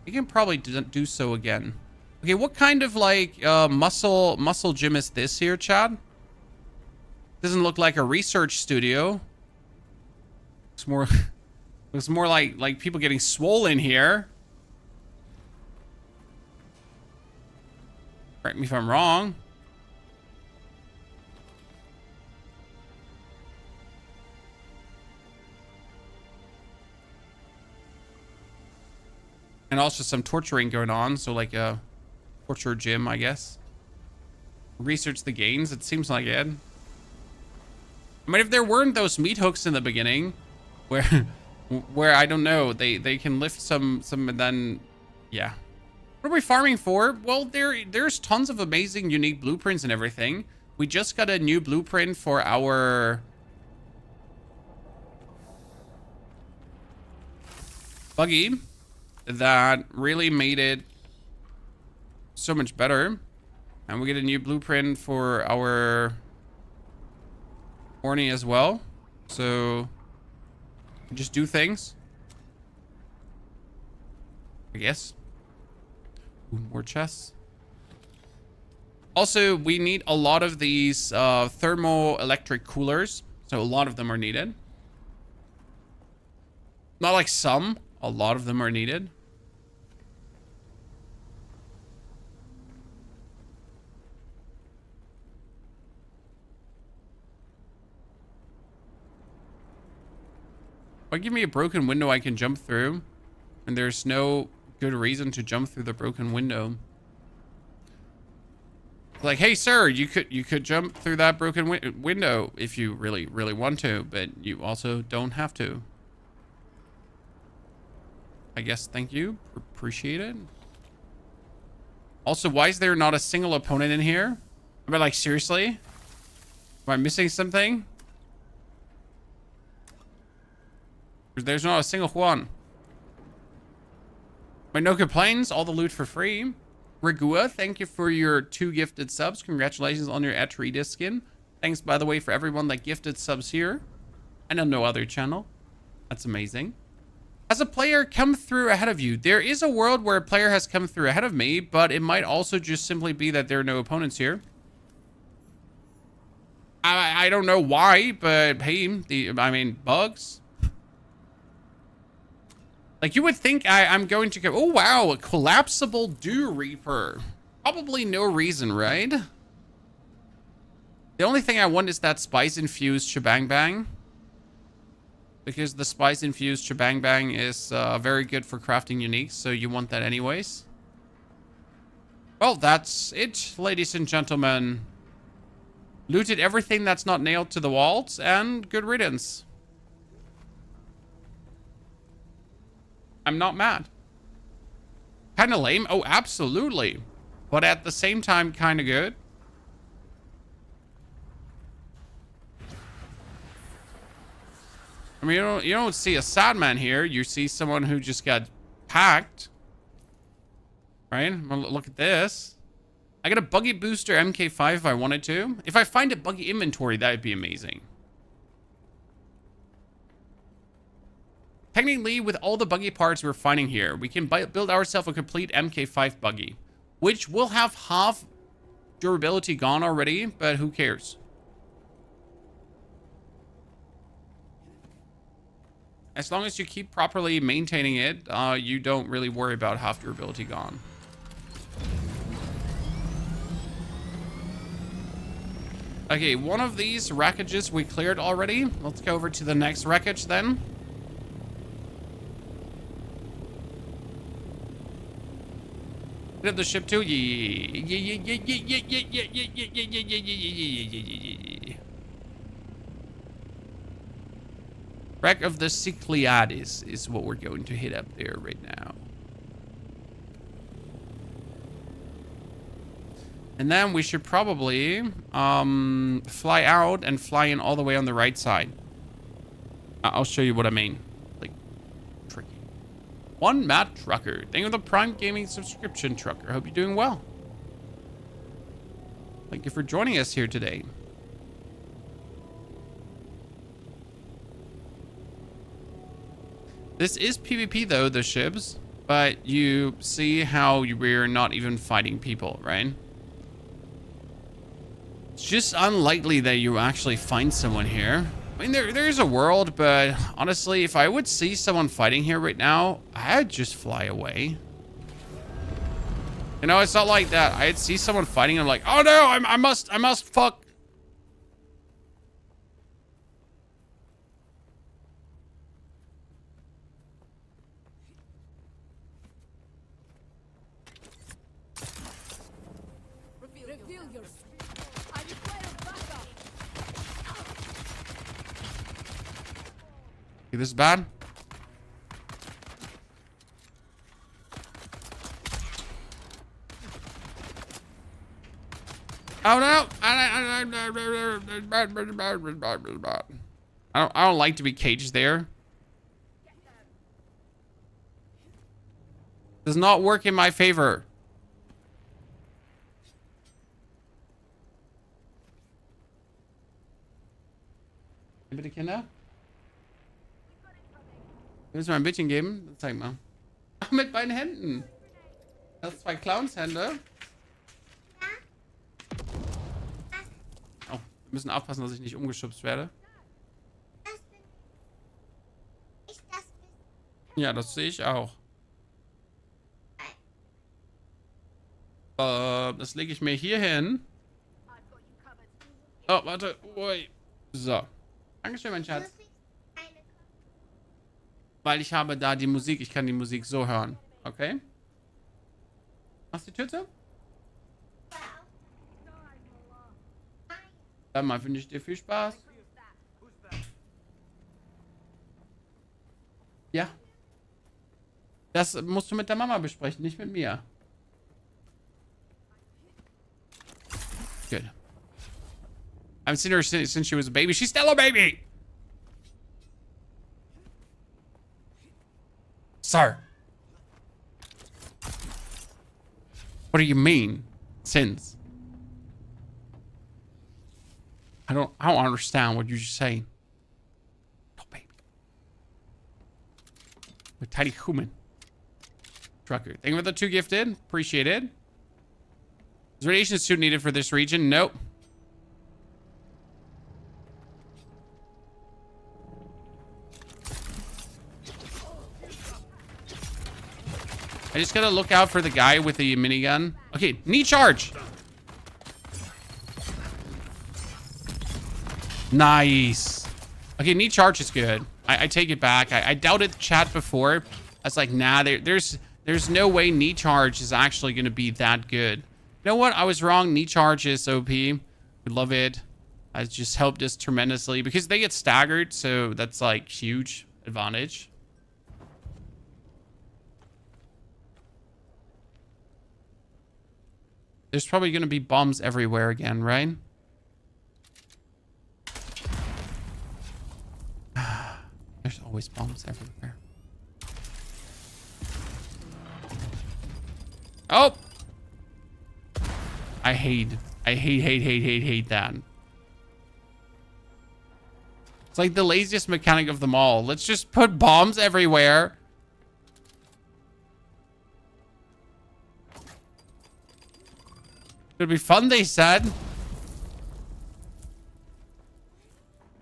We can probably do so again. Okay, what kind of like muscle gym is this here, Chad? Doesn't look like a research studio. Looks more like people getting swollen here. Correct me if I'm wrong. And also some torturing going on, so like a torture gym, I guess. Research the gains, it seems like it. I mean, if there weren't those meat hooks in the beginning, where I don't know, they can lift some and then, yeah. What are we farming for? Well, there's tons of amazing, unique blueprints and everything. We just got a new blueprint for our buggy that really made it so much better. And we get a new blueprint for our Orny as well. So just do things, I guess. Ooh, more chests. Also, we need a lot of these thermoelectric coolers. So a lot of them are needed. Not like some. A lot of them are needed. Give me a broken window I can jump through, and there's no good reason to jump through the broken window. Like, hey sir, you could jump through that broken window if you really want to, but you also don't have to. I guess. Thank you. Appreciate it. Also, why is there not a single opponent in here? I mean, like, seriously? Am I missing something? There's not a single one. But no complaints. All the loot for free. Regua, thank you for your 2 gifted subs. Congratulations on your Atrida skin. Thanks, by the way, for everyone that gifted subs here. And on no other channel. That's amazing. Has a player come through ahead of you? There is a world where a player has come through ahead of me, but it might also just simply be that there are no opponents here. I don't know why, but hey, I mean, bugs. Like, you would think I'm going to go, oh wow, a collapsible Dew Reaper. Probably no reason, right? The only thing I want is that spice-infused shebang bang. Because the spice-infused shebang bang is very good for crafting uniques, so you want that anyways. Well, that's it, ladies and gentlemen. Looted everything that's not nailed to the walls, and good riddance. I'm not mad. Kind of lame? Oh, absolutely. But at the same time, kind of good. I mean, you don't see a sad man here. You see someone who just got packed. Right? Look at this. I got a buggy booster MK5 if I wanted to. If I find a buggy inventory, that would be amazing. Technically, with all the buggy parts we're finding here, we can build ourselves a complete MK5 buggy, which will have half durability gone already, but who cares? As long as you keep properly maintaining it, you don't really worry about half durability gone. Okay, one of these wreckages we cleared already. Let's go over to the next wreckage then. Hit up the ship too. Wreck of the Cycliades is what we're going to hit up there right now. And then we should probably fly out and fly in all the way on the right side. I'll show you what I mean. Like, tricky. One Matt Trucker. Thank you for the Prime Gaming subscription, Trucker. Hope you're doing well. Thank you for joining us here today. This is PvP though, the ships, but you see how we're not even fighting people, right? It's just unlikely that you actually find someone here. I mean, there's a world, but honestly, if I would see someone fighting here right now, I'd just fly away. You know, it's not like that. I'd see someone fighting and I'm like, oh no, I must fuck. Reveal yourself. I require backup. Okay, this is bad. Oh no! I don't like to be caged there. Does not work in my favor. Bitte Kinder? Müssen wir ein bisschen geben? Zeig mal. Ach, mit beiden Händen. Das sind 2 Clownshände. Oh, wir müssen aufpassen, dass ich nicht umgeschubst werde. Ja, das sehe ich auch. Das lege ich mir hier hin. Oh, warte. Ui. So. Dankeschön, mein Schatz. Weil ich habe da die Musik. Ich kann die Musik so hören. Okay. Machst du die Tür zu? Dann mal wünsche ich dir viel Spaß. Ja. Das musst du mit der Mama besprechen, nicht mit mir. Good. I haven't seen her since she was a baby. She's still a baby! Sir. What do you mean? Since? I don't understand what you're saying. No, baby. With tiny human. Trucker. Thank you for the 2 gifted. Appreciate it. Is radiation suit needed for this region? Nope. I just gotta look out for the guy with the minigun. Okay, knee charge. Nice. Okay, knee charge is good. I take it back. I doubted chat before. I was like, nah, there's no way knee charge is actually gonna be that good. You know what? I was wrong. Knee charge is OP. We love it. It's just helped us tremendously because they get staggered, so that's like huge advantage. There's probably going to be bombs everywhere again, right? There's always bombs everywhere. Oh! I hate that. It's like the laziest mechanic of them all. Let's just put bombs everywhere. It'll be fun, they said.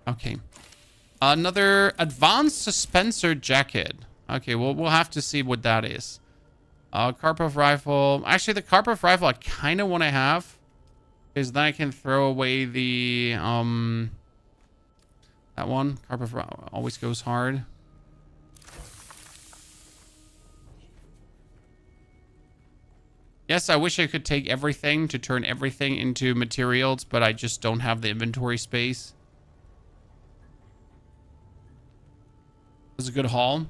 Okay. Another advanced suspensor jacket. Okay, well, we'll have to see what that is. Karpov rifle. Actually, the Karpov rifle I kind of want to have. Because then I can throw away the, that one. Karpov always goes hard. Yes, I wish I could take everything to turn everything into materials, but I just don't have the inventory space. It was a good haul.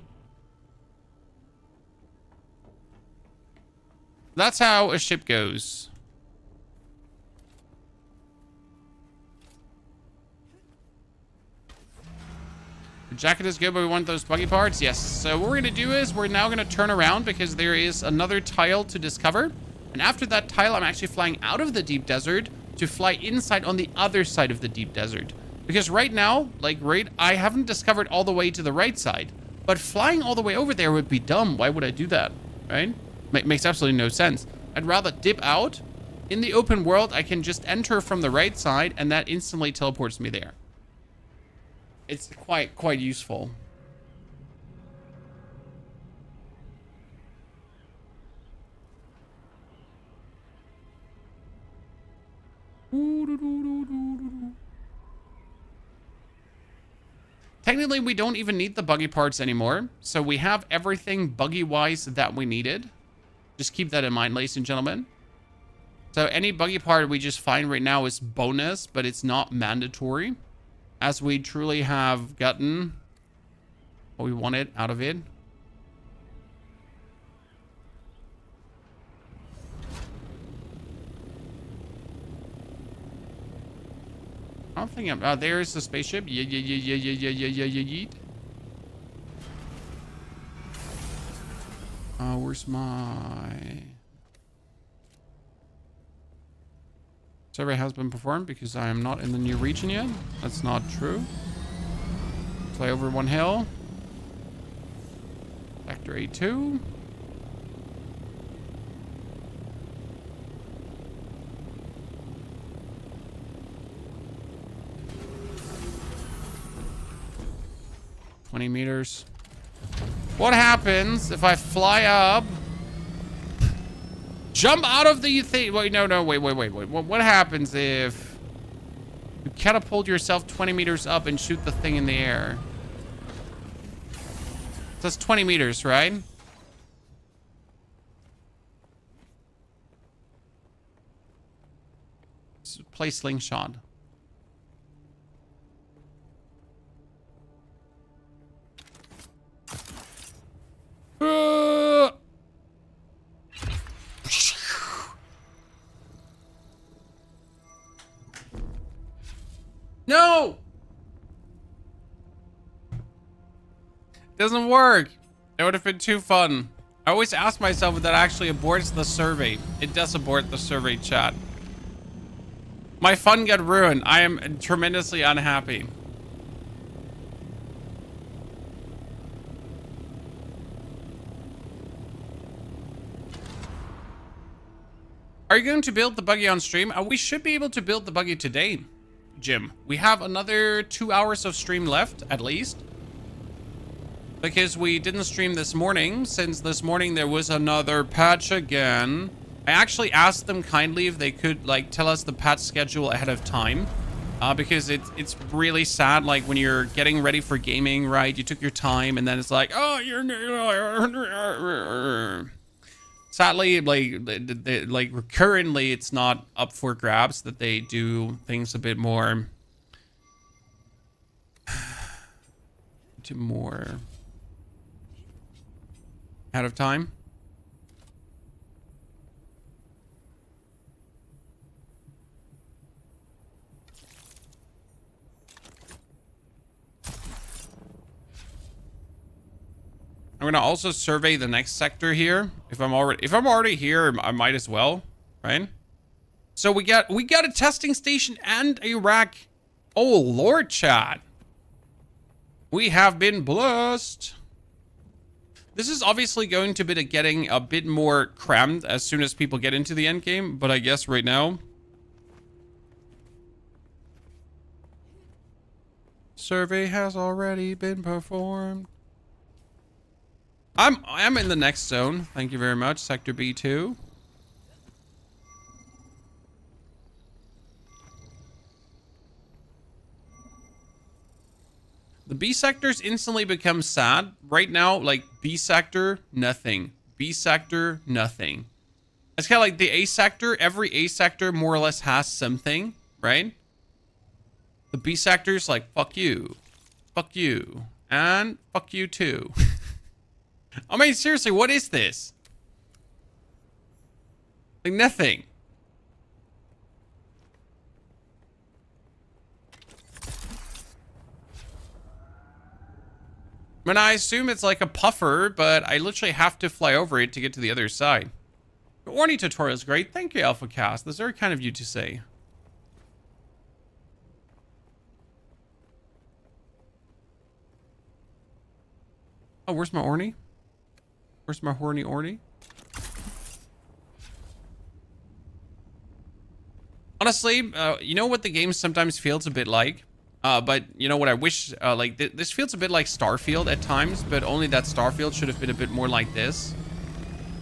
That's how a ship goes. The jacket is good, but we want those buggy parts. Yes. So what we're going to do is we're now going to turn around because there is another tile to discover. And after that tile, I'm actually flying out of the deep desert to fly inside on the other side of the deep desert. Because right now, like I haven't discovered all the way to the right side. But flying all the way over there would be dumb. Why would I do that, right? Makes absolutely no sense. I'd rather dip out. In the open world, I can just enter from the right side, and that instantly teleports me there. It's quite useful. Technically, we don't even need the buggy parts anymore. So we have everything buggy-wise that we needed. Just keep that in mind, ladies and gentlemen. So any buggy part we just find right now is bonus, but it's not mandatory. As we truly have gotten what we wanted out of it. I don't think I'm... there's the spaceship. Yeah. Where's my... Survey has been performed because I am not in the new region yet. That's not true. Fly over one hill. Sector A2. $20 meters. What happens if I fly up? Jump out of the thing. Wait, no, wait. What happens if you catapult yourself 20 meters up and shoot the thing in the air? That's 20 meters, right? Let's play slingshot. No! Doesn't work. It would have been too fun. I always ask myself if that actually aborts the survey. It does abort the survey, chat. My fun got ruined. I am tremendously unhappy. Are you going to build the buggy on stream? We should be able to build the buggy today, Jim. We have another 2 hours of stream left, at least. Because we didn't stream this morning, since this morning there was another patch again. I actually asked them kindly if they could, like, tell us the patch schedule ahead of time. Because it's really sad, like, when you're getting ready for gaming, right? You took your time, and then it's like, oh, you're... Sadly, like currently, it's not up for grabs that they do things a bit more... ahead of time. I'm gonna also survey the next sector here. If I'm already here, I might as well, right? So we got a testing station and a rack. Oh Lord, chat. We have been blessed. This is obviously going to be getting a bit more crammed as soon as people get into the end game, but I guess right now. Survey has already been performed. I'm in the next zone. Thank you very much. Sector B2. The B sectors instantly become sad. Right now, like B sector, nothing. B sector, nothing. It's kind of like the A sector. Every A sector more or less has something, right? The B sector's like, fuck you, and fuck you too. I mean, seriously, what is this? Like, nothing. I mean, I assume it's like a puffer, but I literally have to fly over it to get to the other side. The Ornithopter is great. Thank you, AlphaCast. That's very kind of you to say. Oh, where's my Orny? Where's my horny Orny? Honestly, you know what the game sometimes feels a bit like? But you know what I wish, like, this feels a bit like Starfield at times, but only that Starfield should have been a bit more like this.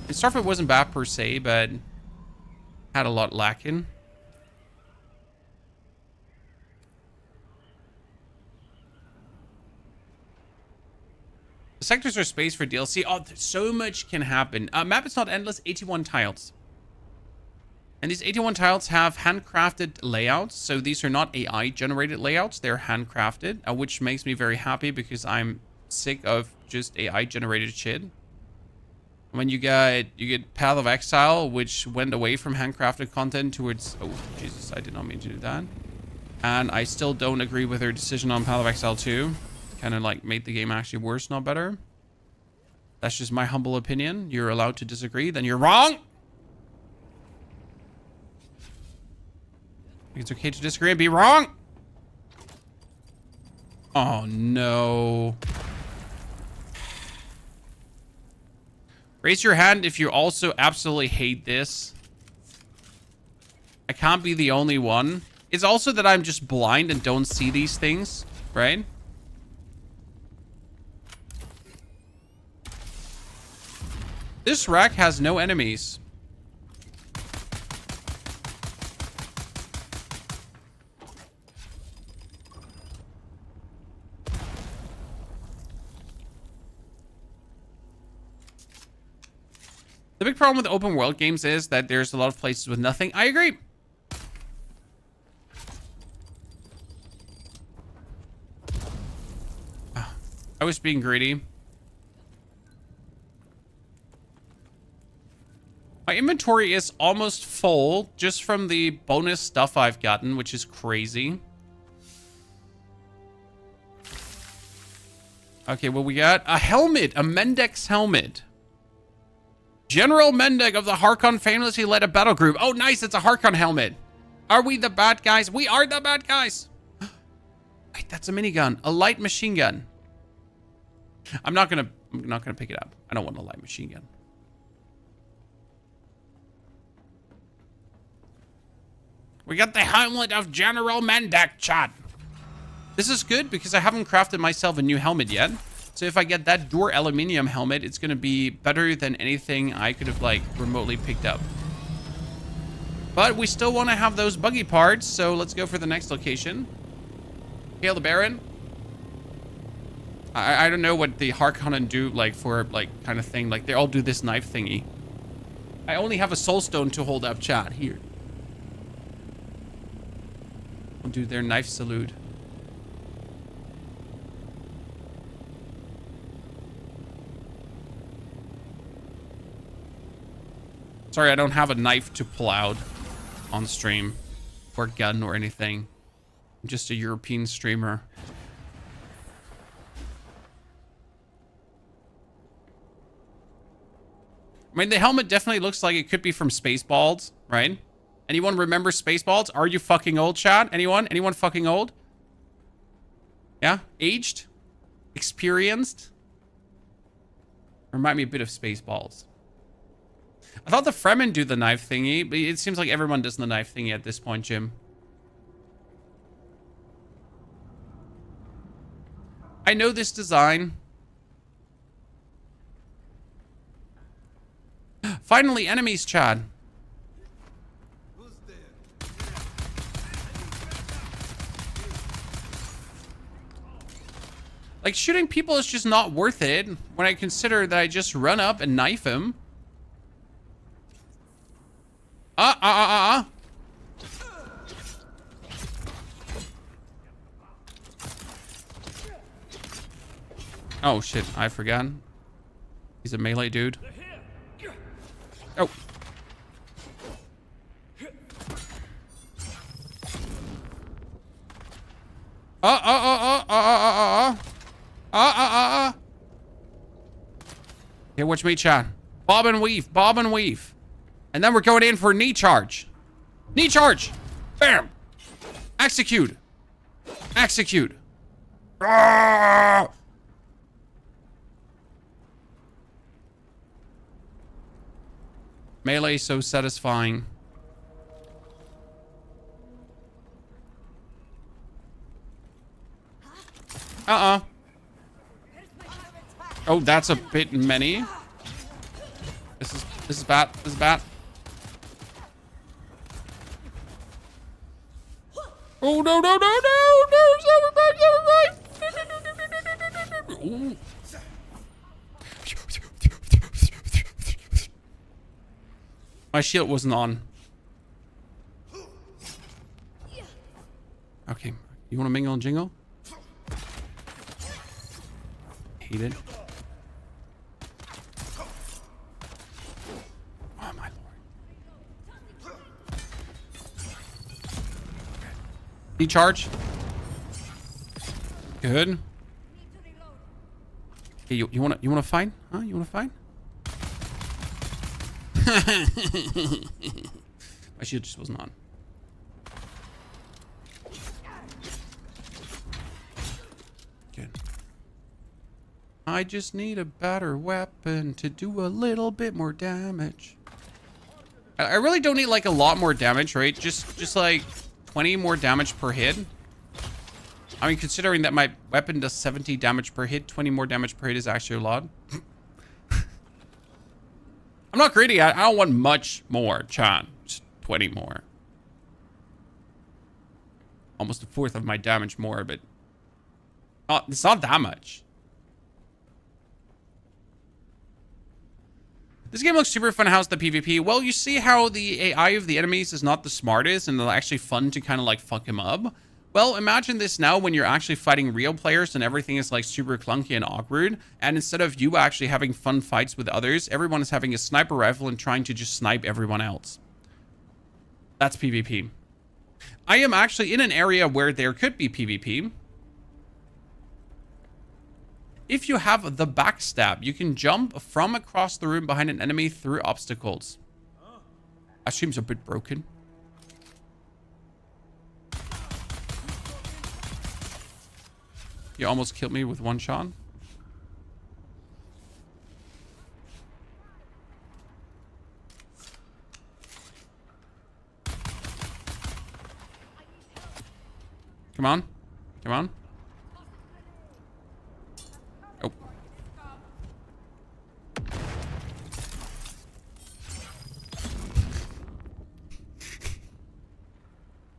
And Starfield wasn't bad per se, but had a lot lacking. The sectors are space for DLC. Oh, so much can happen. Map is not endless, 81 tiles. And these 81 tiles have handcrafted layouts. So these are not AI generated layouts. They're handcrafted, which makes me very happy because I'm sick of just AI generated shit. When you get Path of Exile, which went away from handcrafted content towards... Oh, Jesus, I did not mean to do that. And I still don't agree with their decision on Path of Exile 2. Kind of like made the game actually worse, not better. That's just my humble opinion. You're allowed to disagree, then you're wrong! It's okay to disagree and be wrong. Oh, no. Raise your hand if you also absolutely hate this. I can't be the only one. It's also that I'm just blind and don't see these things, right? This rack has no enemies. The big problem with open world games is that there's a lot of places with nothing. I agree. I was being greedy. My inventory is almost full just from the bonus stuff I've gotten, which is crazy. Okay, well, we got a helmet, a Mendex helmet. General Mendek of the Harkon famously led a battle group. Oh, nice. It's a Harkon helmet. Are we the bad guys? We are the bad guys. Wait, that's a minigun. A light machine gun. I'm not gonna pick it up. I don't want a light machine gun. We got the helmet of General Mendek, chat. This is good because I haven't crafted myself a new helmet yet. So if I get that Dune Aluminium helmet, it's going to be better than anything I could have, like, remotely picked up. But we still want to have those buggy parts, so let's go for the next location. Hail the Baron. I don't know what the Harkonnen do, like, for, like, kind of thing. Like, they all do this knife thingy. I only have a soulstone to hold up, chat. Here. I'll do their knife salute. Sorry, I don't have a knife to pull out on stream or gun or anything. I'm just a European streamer. I mean, the helmet definitely looks like it could be from Spaceballs, right? Anyone remember Spaceballs? Are you fucking old, chat? Anyone? Anyone fucking old? Yeah? Aged? Experienced? Remind me a bit of Spaceballs. I thought the Fremen do the knife thingy, but it seems like everyone does the knife thingy at this point, Jim. I know this design. Finally, enemies, Chad. Like, shooting people is just not worth it when I consider that I just run up and knife him. Oh, shit. I forgot. He's a melee dude. Oh. Here, watch me, chat. Bob and weave. Bob and weave. And then we're going in for a knee charge. Knee charge. Bam. Execute. Execute. Ah! Melee is so satisfying. Oh, that's a bit many. This is bad. This is bad. Oh no no no no no! My shield wasn't on. Okay, you want to mingle and jingle? Hate it. Oh my lord. Decharge. Good. Hey, you wanna fight? Huh? You wanna fight? My shield just wasn't on. Good. I just need a better weapon to do a little bit more damage. I really don't need like a lot more damage, right? Just like 20 more damage per hit. I mean, considering that my weapon does 70 damage per hit, 20 more damage per hit is actually a lot. I'm not greedy. I don't want much more, Chan. Just 20 more. Almost a fourth of my damage more, but it's not that much. This game looks super fun. How's the PvP? Well, you see how the AI of the enemies is not the smartest and they're actually fun to kind of like fuck him up. Well, imagine this now when you're actually fighting real players and everything is like super clunky and awkward. And instead of you actually having fun fights with others, everyone is having a sniper rifle and trying to just snipe everyone else. That's PvP. I am actually in an area where there could be PvP. If you have the backstab, you can jump from across the room behind an enemy through obstacles. That seems a bit broken. You almost killed me with one shot. Come on. Come on. Oh.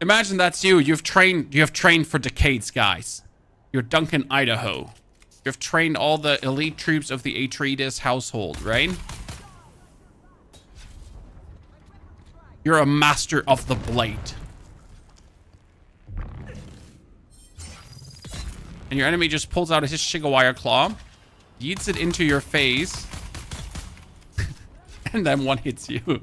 Imagine that's you. You have trained for decades, guys. You're Duncan, Idaho. You've trained all the elite troops of the Atreides household, right? You're a master of the blade. And your enemy just pulls out his Shigawire claw, yeets it into your face, and then one hits you.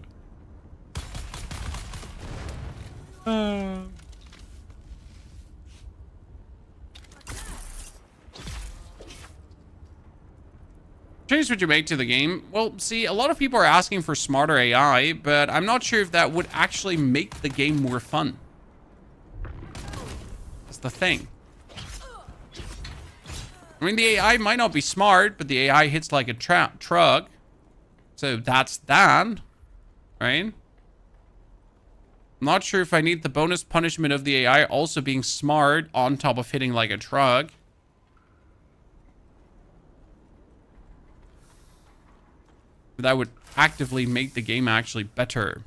Change would you make to the game? Well, see, a lot of people are asking for smarter AI, but I'm not sure if that would actually make the game more fun. That's the thing. I mean, the AI might not be smart, but the AI hits like a truck. So that's that, right? I'm not sure if I need the bonus punishment of the AI also being smart on top of hitting like a truck. That would actively make the game actually better.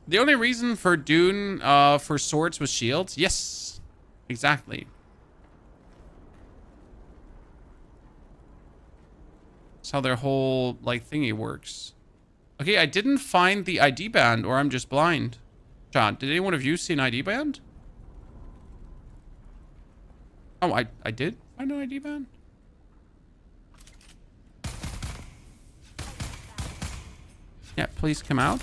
The only reason for Dune for swords was shields? Yes, exactly. That's how their whole like thingy works. Okay, I didn't find the ID band, or I'm just blind. John, did any one of you see an ID band? Oh, I did find an ID band? Yeah, please come out.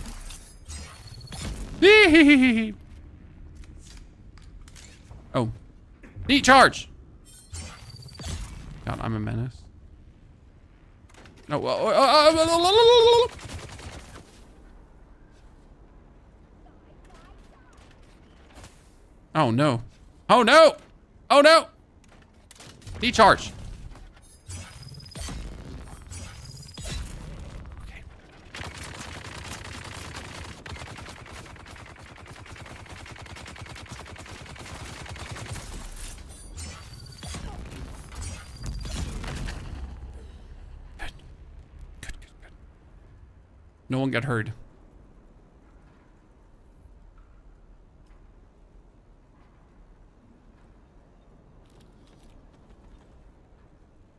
Oh. Neat charge! God, I'm a menace. No. Oh, no. Oh, no! Oh, no! Decharge. No one got hurt.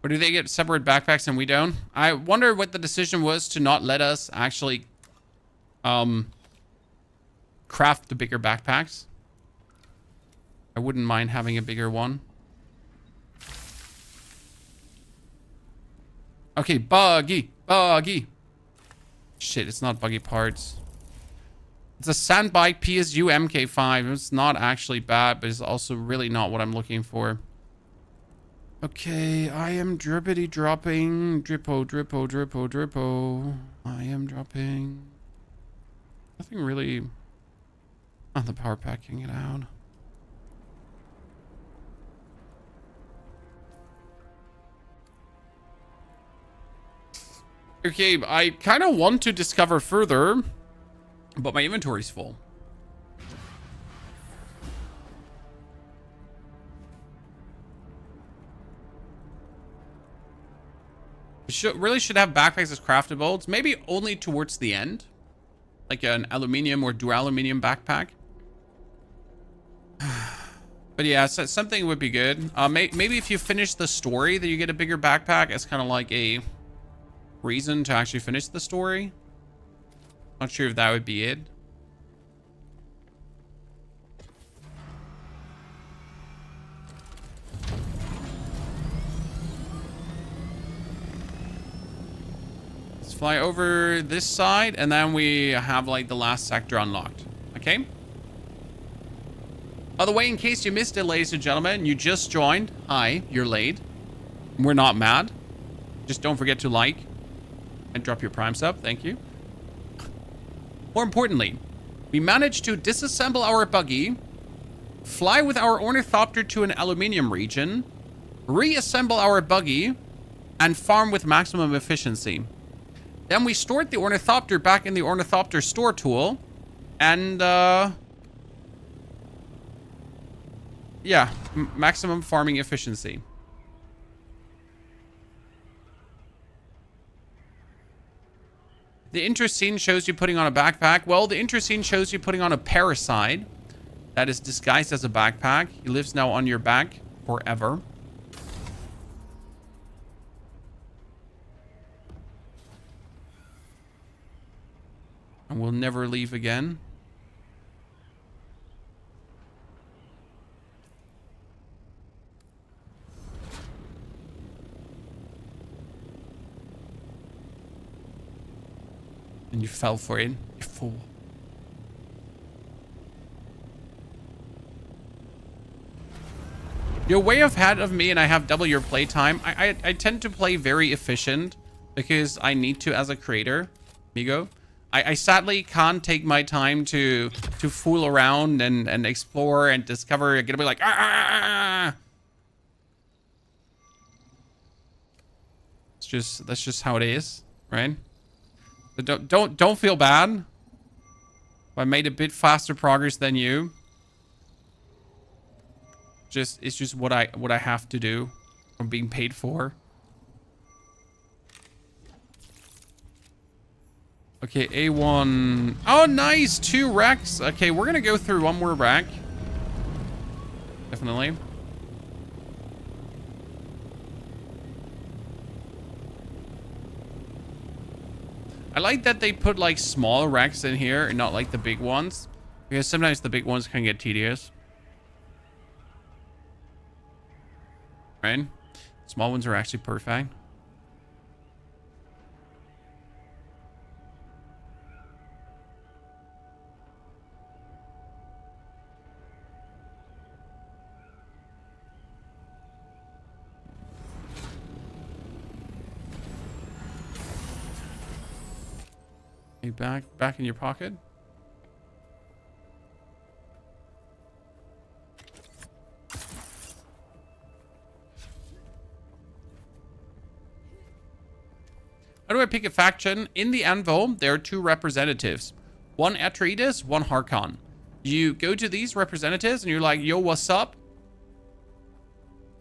Or do they get separate backpacks and we don't? I wonder what the decision was to not let us actually craft the bigger backpacks. I wouldn't mind having a bigger one. Okay, Buggy. Buggy. Shit, it's not Buggy parts. It's a Sandbike PSU MK5. It's not actually bad, but it's also really not what I'm looking for. Okay, I am drippity dropping. Drippo, drippo, drippo, drippo. I am dropping. Nothing really on the power packing it out. Okay, I kind of want to discover further, but my inventory's full. Really should have backpacks as craftable. It's maybe only towards the end. Like an aluminium or duraluminium backpack. But yeah, so something would be good. Maybe if you finish the story, that you get a bigger backpack as kind of like a reason to actually finish the story. Not sure if that would be it. Let's fly over this side and then we have like the last sector unlocked. Okay. By the way, in case you missed it, ladies and gentlemen, you just joined. Hi, you're late. We're not mad. Just don't forget to like and drop your prime sub. Thank you. More importantly, we managed to disassemble our buggy, fly with our Ornithopter to an aluminium region, reassemble our buggy, and farm with maximum efficiency. Then we stored the Ornithopter back in the Ornithopter store tool, and yeah, maximum farming efficiency. The intro scene shows you putting on a backpack. Well, the intro scene shows you putting on a parasite that is disguised as a backpack. He lives now on your back forever. And will never leave again. And you fell for it, you fool. You're way ahead of me and I have double your playtime. I tend to play very efficient because I need to as a creator, amigo. I sadly can't take my time to fool around and explore and discover. I'm gonna be like, ah! That's just how it is, right? So don't feel bad. I made a bit faster progress than you. It's just what I have to do. I'm being paid for. Okay, A1. Oh, nice! 2 wrecks. Okay, we're gonna go through one more wreck. Definitely. I like that they put like small wrecks in here and not like the big ones. Because sometimes the big ones can get tedious. Right? Small ones are actually perfect. Back in your pocket. How do I pick a faction? In the Anvil, there are 2 representatives. One Atreides, one Harkon. You go to these representatives and you're like, yo, what's up?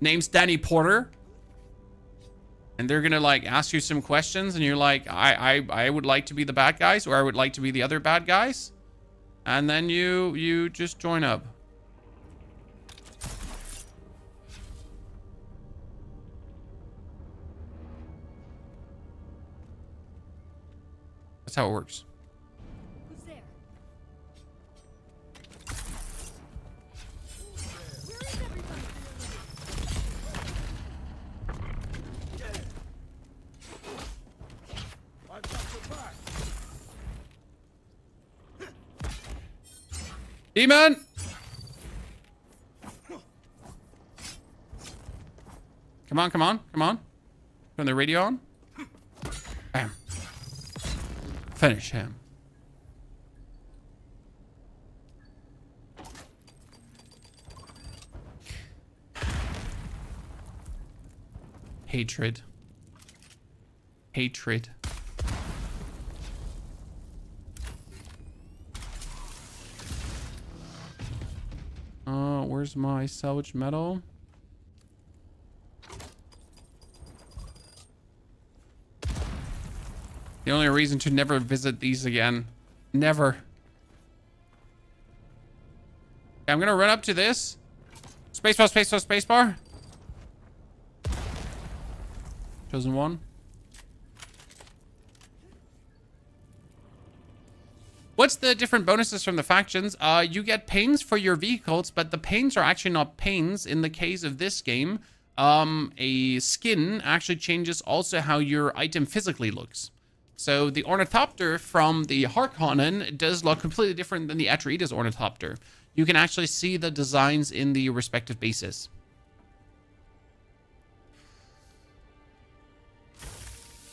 Name's Danny Porter. And they're gonna like ask you some questions, and you're like, I would like to be the bad guys, or I would like to be the other bad guys. And then you just join up. That's how it works. Who's there? Where is everybody? Demon! Come on, come on, come on. Turn the radio on. Bam. Finish him. Hatred. Hatred. Where's my salvage metal? The only reason to never visit these again. Never. Okay, I'm gonna run up to this. Spacebar, spacebar, spacebar. Chosen one. What's the different bonuses from the factions? You get pains for your vehicles, but the pains are actually not pains. In the case of this game, a skin actually changes also how your item physically looks. So the Ornithopter from the Harkonnen does look completely different than the Atreides Ornithopter. You can actually see the designs in the respective bases.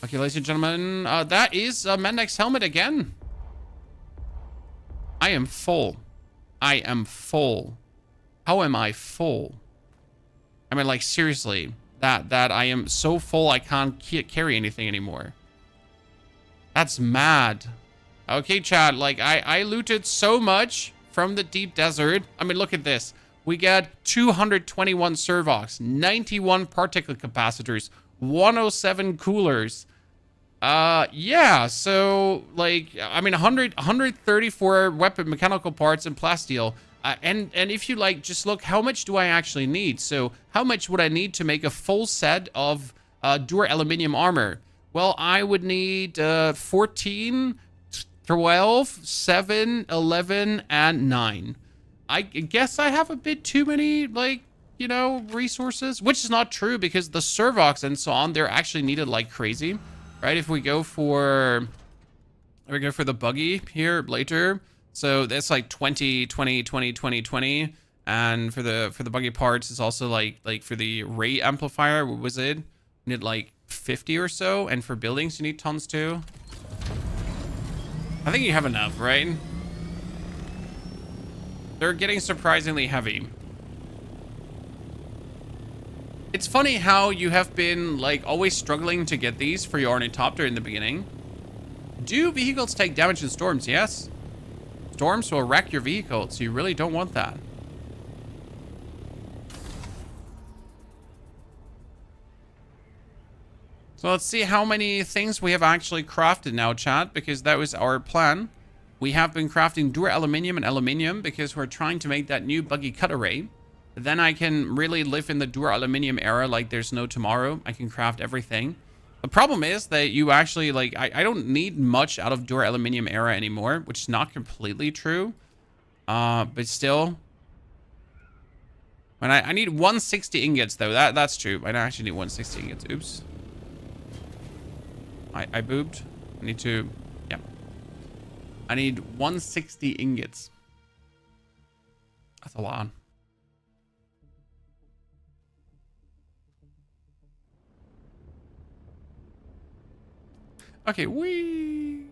Okay, ladies and gentlemen, that is Mendek's helmet again. I am full. I am full. How am I full? I mean, like, seriously, that I am so full I can't carry anything anymore. That's mad. Okay, chat, like, I looted so much from the deep desert. I mean, look at this. We get 221 servox, 91 particle capacitors, 107 coolers. Yeah, so, like, I mean, 134 weapon mechanical parts and plasteel. And if you, like, just look, how much do I actually need? So, how much would I need to make a full set of Dune Aluminium armor? Well, I would need 14, 12, 7, 11, and 9. I guess I have a bit too many, like, you know, resources, which is not true because the servox and so on, they're actually needed like crazy. Right, if we go for the buggy here later, so that's like 20, 20, 20, 20, 20, and for the buggy parts, it's also like for the ray amplifier, what was it? You need like 50 or so, and for buildings you need tons too. I think you have enough, right? They're getting surprisingly heavy. It's funny how you have been, like, always struggling to get these for your Ornithopter in the beginning. Do vehicles take damage in storms? Yes. Storms will wreck your vehicle, so you really don't want that. So let's see how many things we have actually crafted now, chat, because that was our plan. We have been crafting Dune Aluminium and Aluminium because we're trying to make that new buggy cut array. Then I can really live in the Dune Aluminium era like there's no tomorrow. I can craft everything. The problem is that you actually, like, I don't need much out of Dune Aluminium era anymore, which is not completely true. But still. And I need 160 ingots, though. That's true. I don't actually need 160 ingots. Oops. I booped. I need to... Yeah. I need 160 ingots. That's a lot. Okay, wee.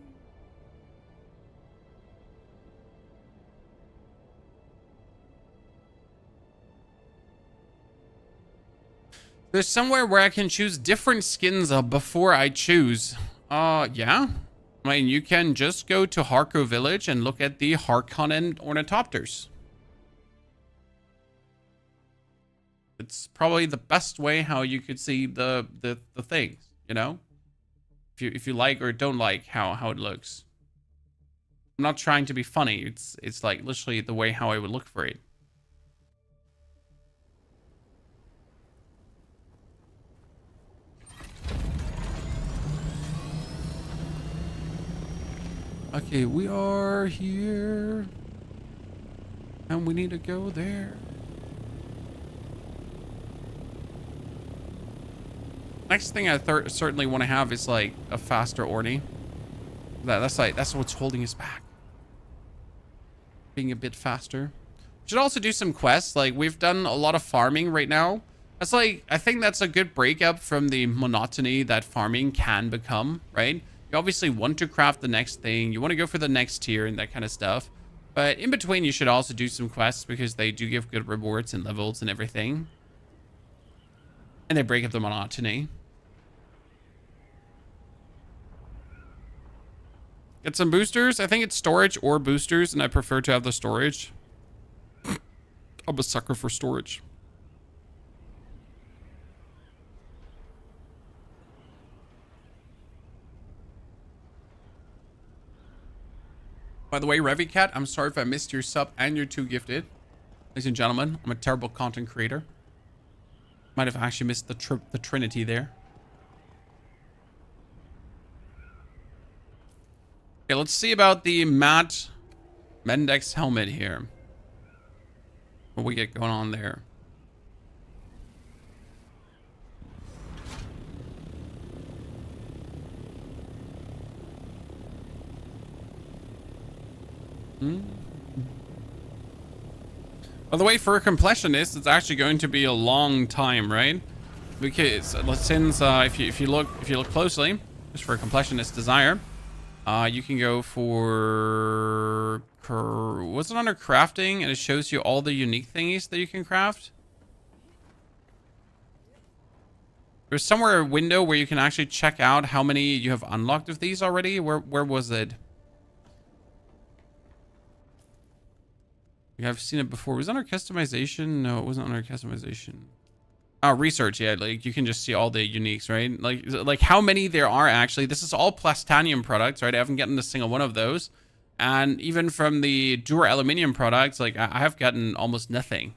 There's somewhere where I can choose different skins before I choose. Yeah. I mean, you can just go to Harko Village and look at the Harkonnen Ornithopters. It's probably the best way how you could see the things. you know? If you like or don't like how it looks. I'm not trying to be funny. It's like literally the way how I would look for it. Okay, we are here. And we need to go there. Next thing I certainly want to have is like a faster Orny. That's what's holding us back. Being a bit faster. Should also do some quests. Like we've done a lot of farming right now. That's like, I think that's a good breakup from the monotony that farming can become, right? You obviously want to craft the next thing. You want to go for the next tier and that kind of stuff. But in between, you should also do some quests because they do give good rewards and levels and everything. And they break up the monotony. Get some boosters. I think it's storage or boosters, and I prefer to have the storage. I'm a sucker for storage. By the way, Revicat, I'm sorry if I missed your sub and your 2 gifted. Ladies and gentlemen, I'm a terrible content creator. Might have actually missed the Trinity there. Okay, let's see about the matte Mendex helmet here. What we get going on there. By the way, for a completionist, it's actually going to be a long time, right? Because since if you look closely, just for a completionist desire, you can go for what's it under crafting, and it shows you all the unique thingies that you can craft. There's somewhere a window where you can actually check out how many you have unlocked of these already. Where was it? I've seen it before. Was it under customization? No, it wasn't under customization. Oh, research. Yeah, like you can just see all the uniques, right? Like how many there are actually. This is all plastanium products, right? I haven't gotten a single one of those. And even from the Dune Aluminium products, like I have gotten almost nothing.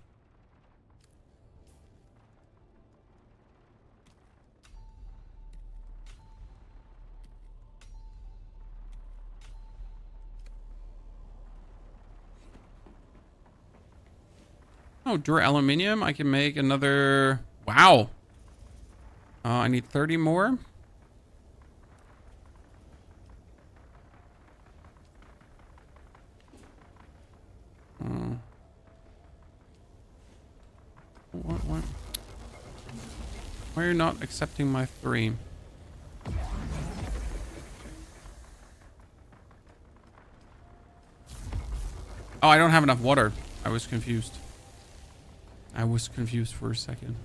Oh, Dune Aluminium. I can make another. Wow. I need 30 more. What? Why are you not accepting my 3? Oh, I don't have enough water. I was confused. I was confused for a second.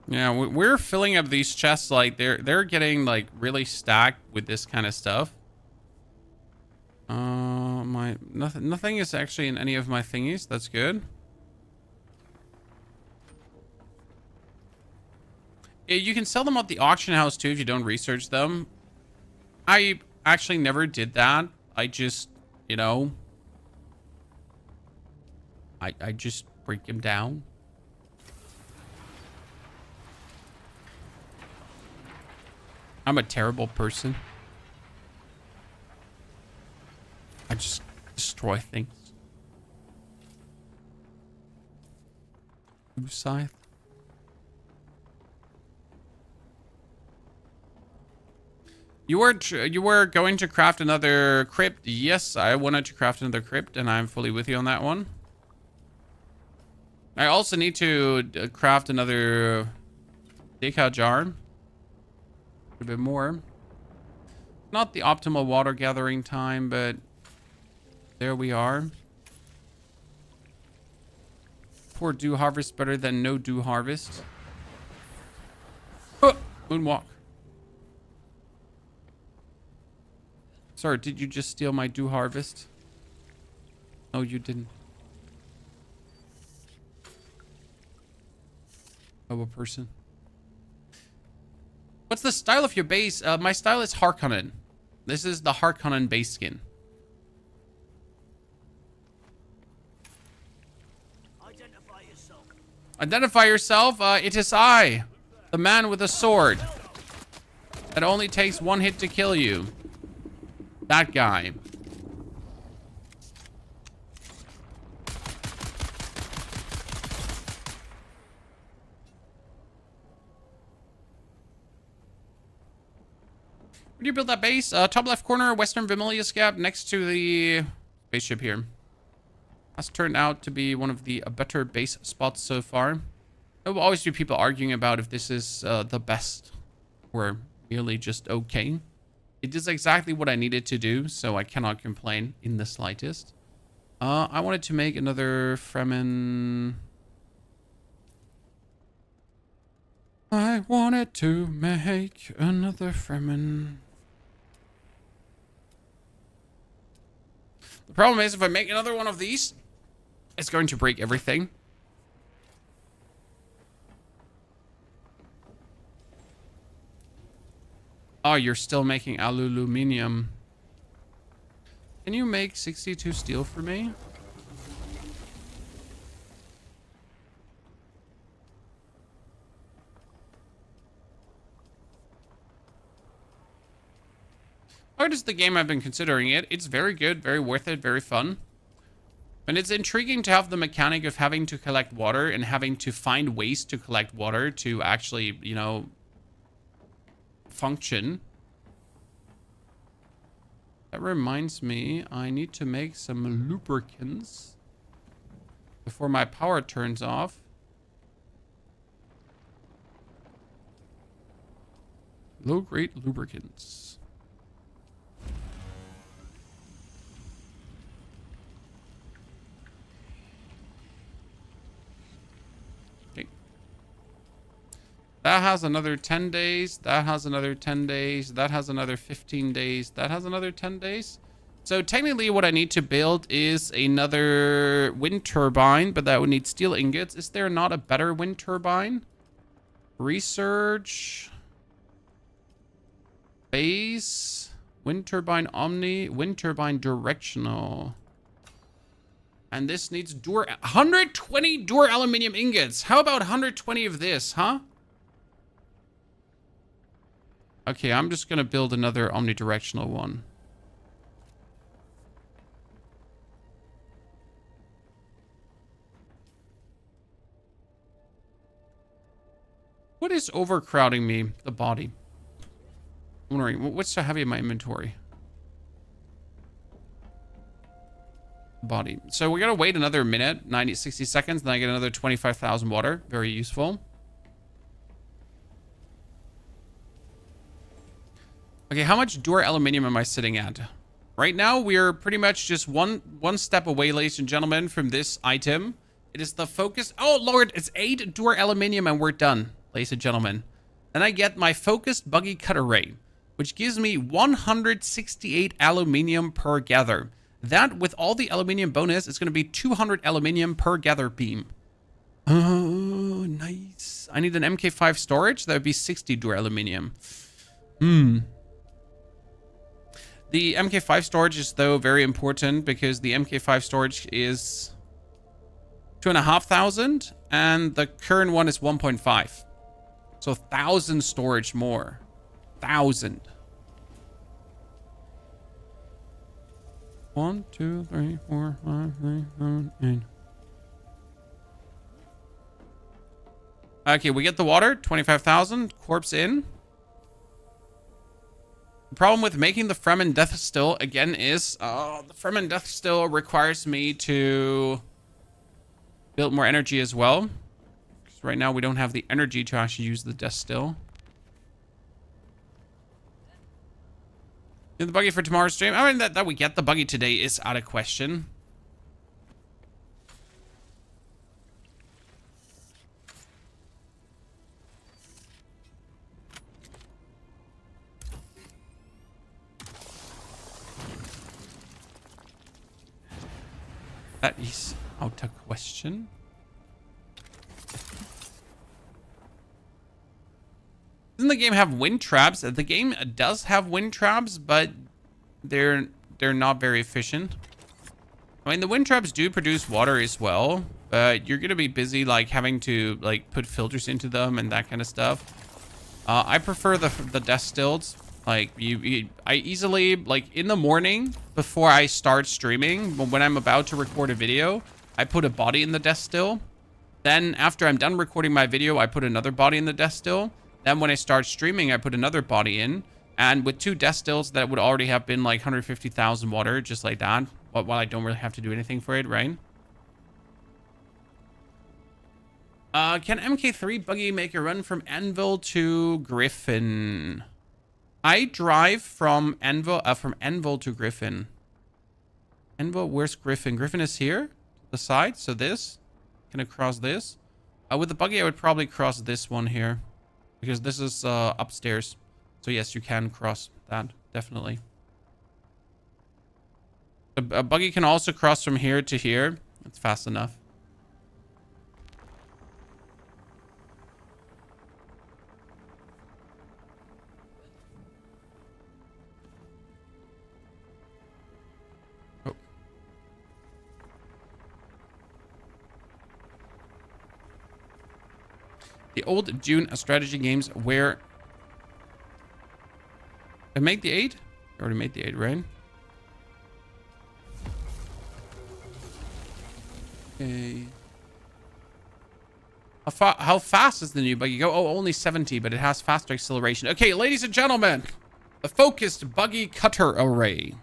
Yeah, we're filling up these chests like they're getting like really stacked with this kind of stuff. Nothing is actually in any of my thingies. That's good. Yeah, you can sell them at the auction house too if you don't research them. I actually never did that. I just, you know, I just break them down. I'm a terrible person. I just destroy things. Scythe. You were going to craft another crypt. Yes, I wanted to craft another crypt, and I'm fully with you on that one. I also need to craft another decal jar. A bit more. Not the optimal water gathering time, but there we are. Poor dew harvest better than no dew harvest. Oh, moonwalk. Sorry, did you just steal my dew harvest? No, you didn't. Oh, a person. What's the style of your base? My style is Harkonnen. This is the Harkonnen base skin. Identify yourself. Identify yourself. It is I, the man with a sword. That only takes one hit to kill you. That guy. Where do you build that base? Top left corner, Western Vermilius Gap, next to the spaceship here. That's turned out to be one of the better base spots so far. There will always be people arguing about if this is the best or merely just okay. It is exactly what I needed to do, so I cannot complain in the slightest. I wanted to make another Fremen. I wanted to make another Fremen. The problem is, if I make another one of these, it's going to break everything. Oh, you're still making aluminium. Can you make 62 steel for me? Art is the game I've been considering it. It's very good, very worth it, very fun. And it's intriguing to have the mechanic of having to collect water and having to find ways to collect water to actually, you know, function. That reminds me, I need to make some lubricants before my power turns off. Low-grade lubricants. That has another 10 days. That has another 10 days. That has another 15 days. That has another 10 days. So technically what I need to build is another wind turbine, but that would need steel ingots. Is there not a better wind turbine? Research. Base. Wind turbine omni. Wind turbine directional. And this needs 120 Dur aluminium ingots. How about 120 of this, huh? Okay, I'm just going to build another omnidirectional one. What is overcrowding me? The body. I'm wondering, what's so heavy in my inventory? Body. So we got to wait another minute, 60 seconds, then I get another 25,000 water. Very useful. Okay, how much Dur aluminium am I sitting at? Right now, we're pretty much just one step away, ladies and gentlemen, from this item. It is the focus. Oh, Lord, it's 8 Dur aluminium and we're done, ladies and gentlemen. Then I get my focused buggy cutter ray, which gives me 168 aluminium per gather. That, with all the aluminium bonus, is going to be 200 aluminium per gather beam. Oh, nice. I need an MK5 storage. That would be 60 Dur aluminium. The MK5 storage is, though, very important because the MK5 storage is 2,500 and the current one is 1.5. So 1,000 storage more. 1,000. 1, 2, 3, 4, 5, 6, 7, 8. Okay, we get the water. 25,000. Corpse in. The problem with making the Fremen Death Still, again, is the Fremen Death Still requires me to build more energy as well. Because right now we don't have the energy to actually use the Death Still. The buggy for tomorrow's stream? I mean, that we get the buggy today is out of question. That is out of question. Doesn't the game have wind traps? The game does have wind traps, but they're not very efficient. I mean, the wind traps do produce water as well, but you're gonna be busy like having to like put filters into them and that kind of stuff. I prefer the distilled. Like I easily, like in the morning before I start streaming, when I'm about to record a video, I put a body in the death still. Then after I'm done recording my video, I put another body in the death still. Then when I start streaming, I put another body in. And with 2 death stills, that would already have been like 150,000 water, just like that. While I don't really have to do anything for it, right? Can MK3 Buggy make a run from Anvil to Griffin? I drive from Anvil to Griffin. Anvil, where's Griffin? Griffin is here, the side. So this, can I cross this? With the Buggy, I would probably cross this one here, because this is upstairs. So yes, you can cross that, definitely. A Buggy can also cross from here to here. It's fast enough. Oh. The old Dune strategy games where... I made the 8? I already made the 8, right? Okay. How fast is the new Buggy go? Oh, only 70, but it has faster acceleration. Okay, ladies and gentlemen, a focused Buggy cutter array.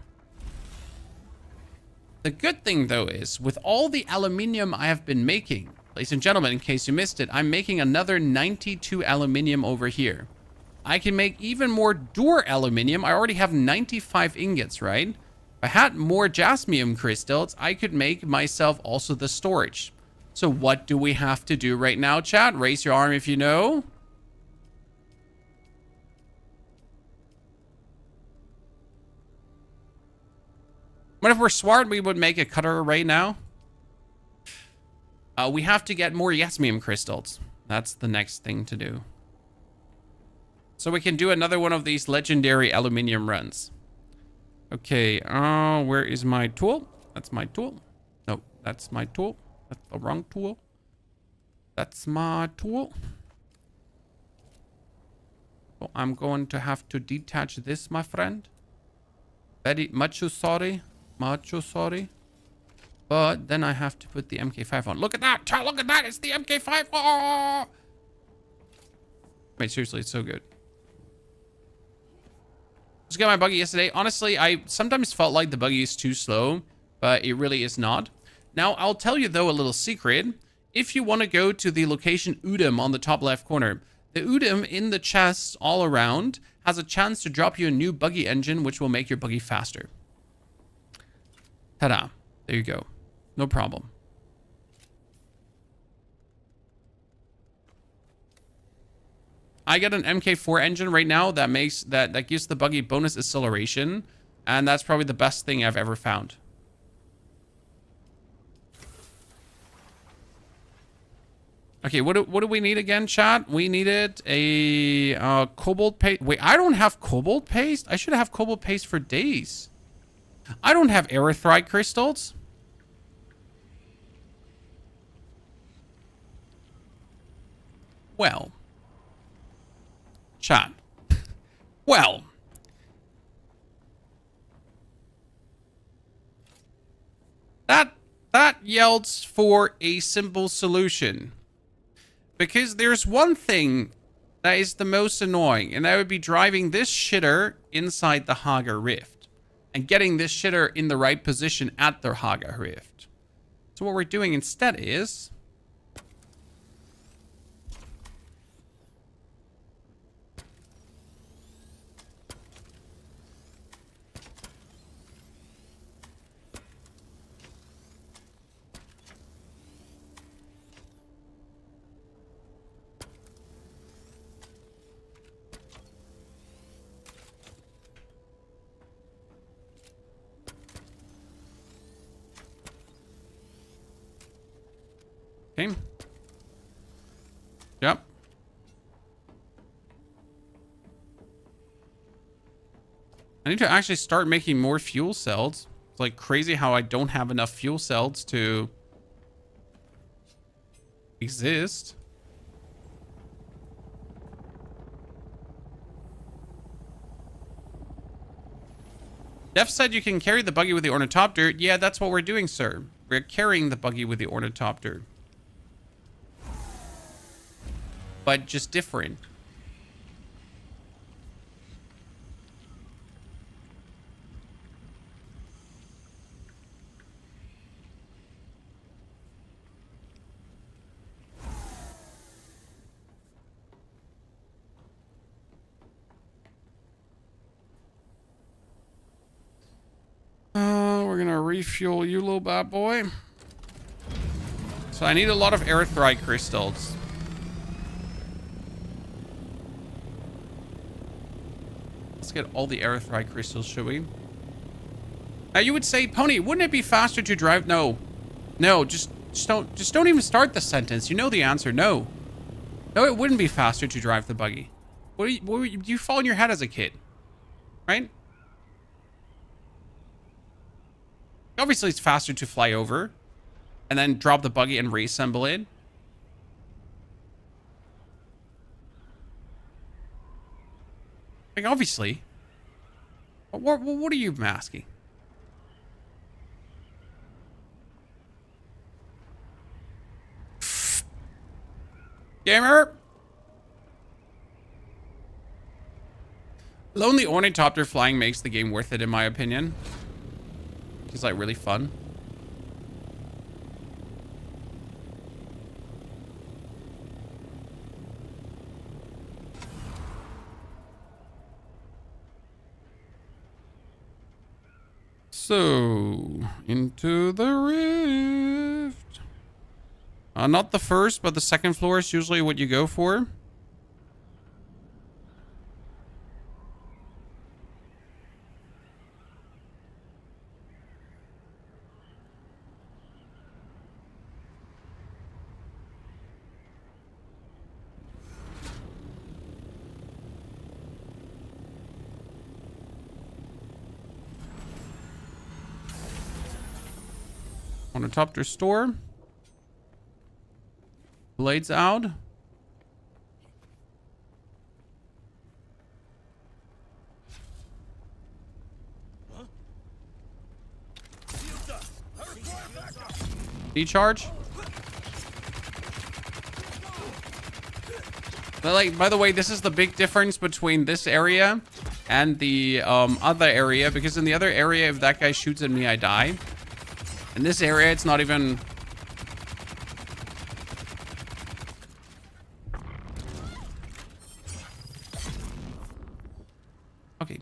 The good thing, though, is with all the aluminium I have been making, ladies and gentlemen, in case you missed it, I'm making another 92 aluminium over here. I can make even more Dur aluminium. I already have 95 ingots, right? If I had more jasmium crystals, I could make myself also the storage. So what do we have to do right now, chat? Raise your arm if you know. What if we're smart? We would make a cutter array now. We have to get more jasmium crystals. That's the next thing to do. So we can do another one of these legendary aluminium runs. Okay, where is my tool? That's my tool. No, that's my tool. That's the wrong tool. That's my tool. So I'm going to have to detach this, my friend. Very much sorry. Much sorry. But then I have to put the MK5 on. Look at that! Look at that! It's the MK5! Oh! Wait, seriously, it's so good. Just got my Buggy yesterday. Honestly, I sometimes felt like the Buggy is too slow, but it really is not. Now, I'll tell you, though, a little secret. If you want to go to the location Udem on the top left corner, the Udem in the chests all around has a chance to drop you a new Buggy engine, which will make your Buggy faster. Ta-da. There you go. No problem. I got an MK4 engine right now that makes that gives the Buggy bonus acceleration, and that's probably the best thing I've ever found. Okay, what do we need again, chat? We needed a cobalt paste. Wait, I don't have cobalt paste? I should have cobalt paste for days. I don't have erythrite crystals. Well, chat. Well, that yells for a simple solution. Because there's one thing that is the most annoying, and that would be driving this shitter inside the Haga Rift and getting this shitter in the right position at the Haga Rift. So what we're doing instead is... Yep. I need to actually start making more fuel cells. It's like crazy how I don't have enough fuel cells to exist. Def said you can carry the buggy with the Ornithopter. Yeah, that's what we're doing, sir. We're carrying the buggy with the Ornithopter. But just different. We're gonna refuel you, little bad boy. So I need a lot of erythrite crystals. Let's get all the erythrite crystals, should we? Now you would say, Pony, wouldn't it be faster to drive? No, just don't even start the sentence. You know the answer. No, it wouldn't be faster to drive the buggy. What you fall on your head as a kid, right? Obviously, it's faster to fly over and then drop the buggy and reassemble it. Like, obviously. What are you masking? Gamer! Lonely Ornithopter flying makes the game worth it, in my opinion. It's like really fun. So, into the rift. Not the first, but the second floor is usually what you go for. Ornithopter store. Blades out. Decharge. But like, by the way, this is the big difference between this area and the other area, because in the other area, if that guy shoots at me, I die. In this area, it's not even... Okay.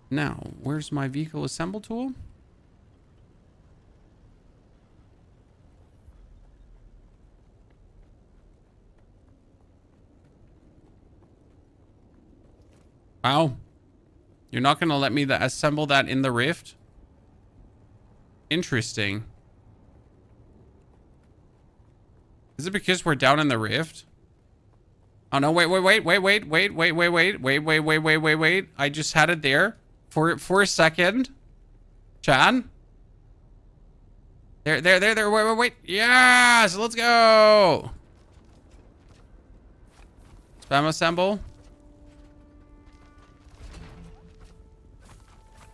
Now, where's my vehicle assemble tool? Wow. You're not going to let me assemble that in the rift? Interesting. Is it because we're down in the rift? Oh no, wait. I just had it there for a second. Chan? There. Wait. Yes, let's go. Spam assemble.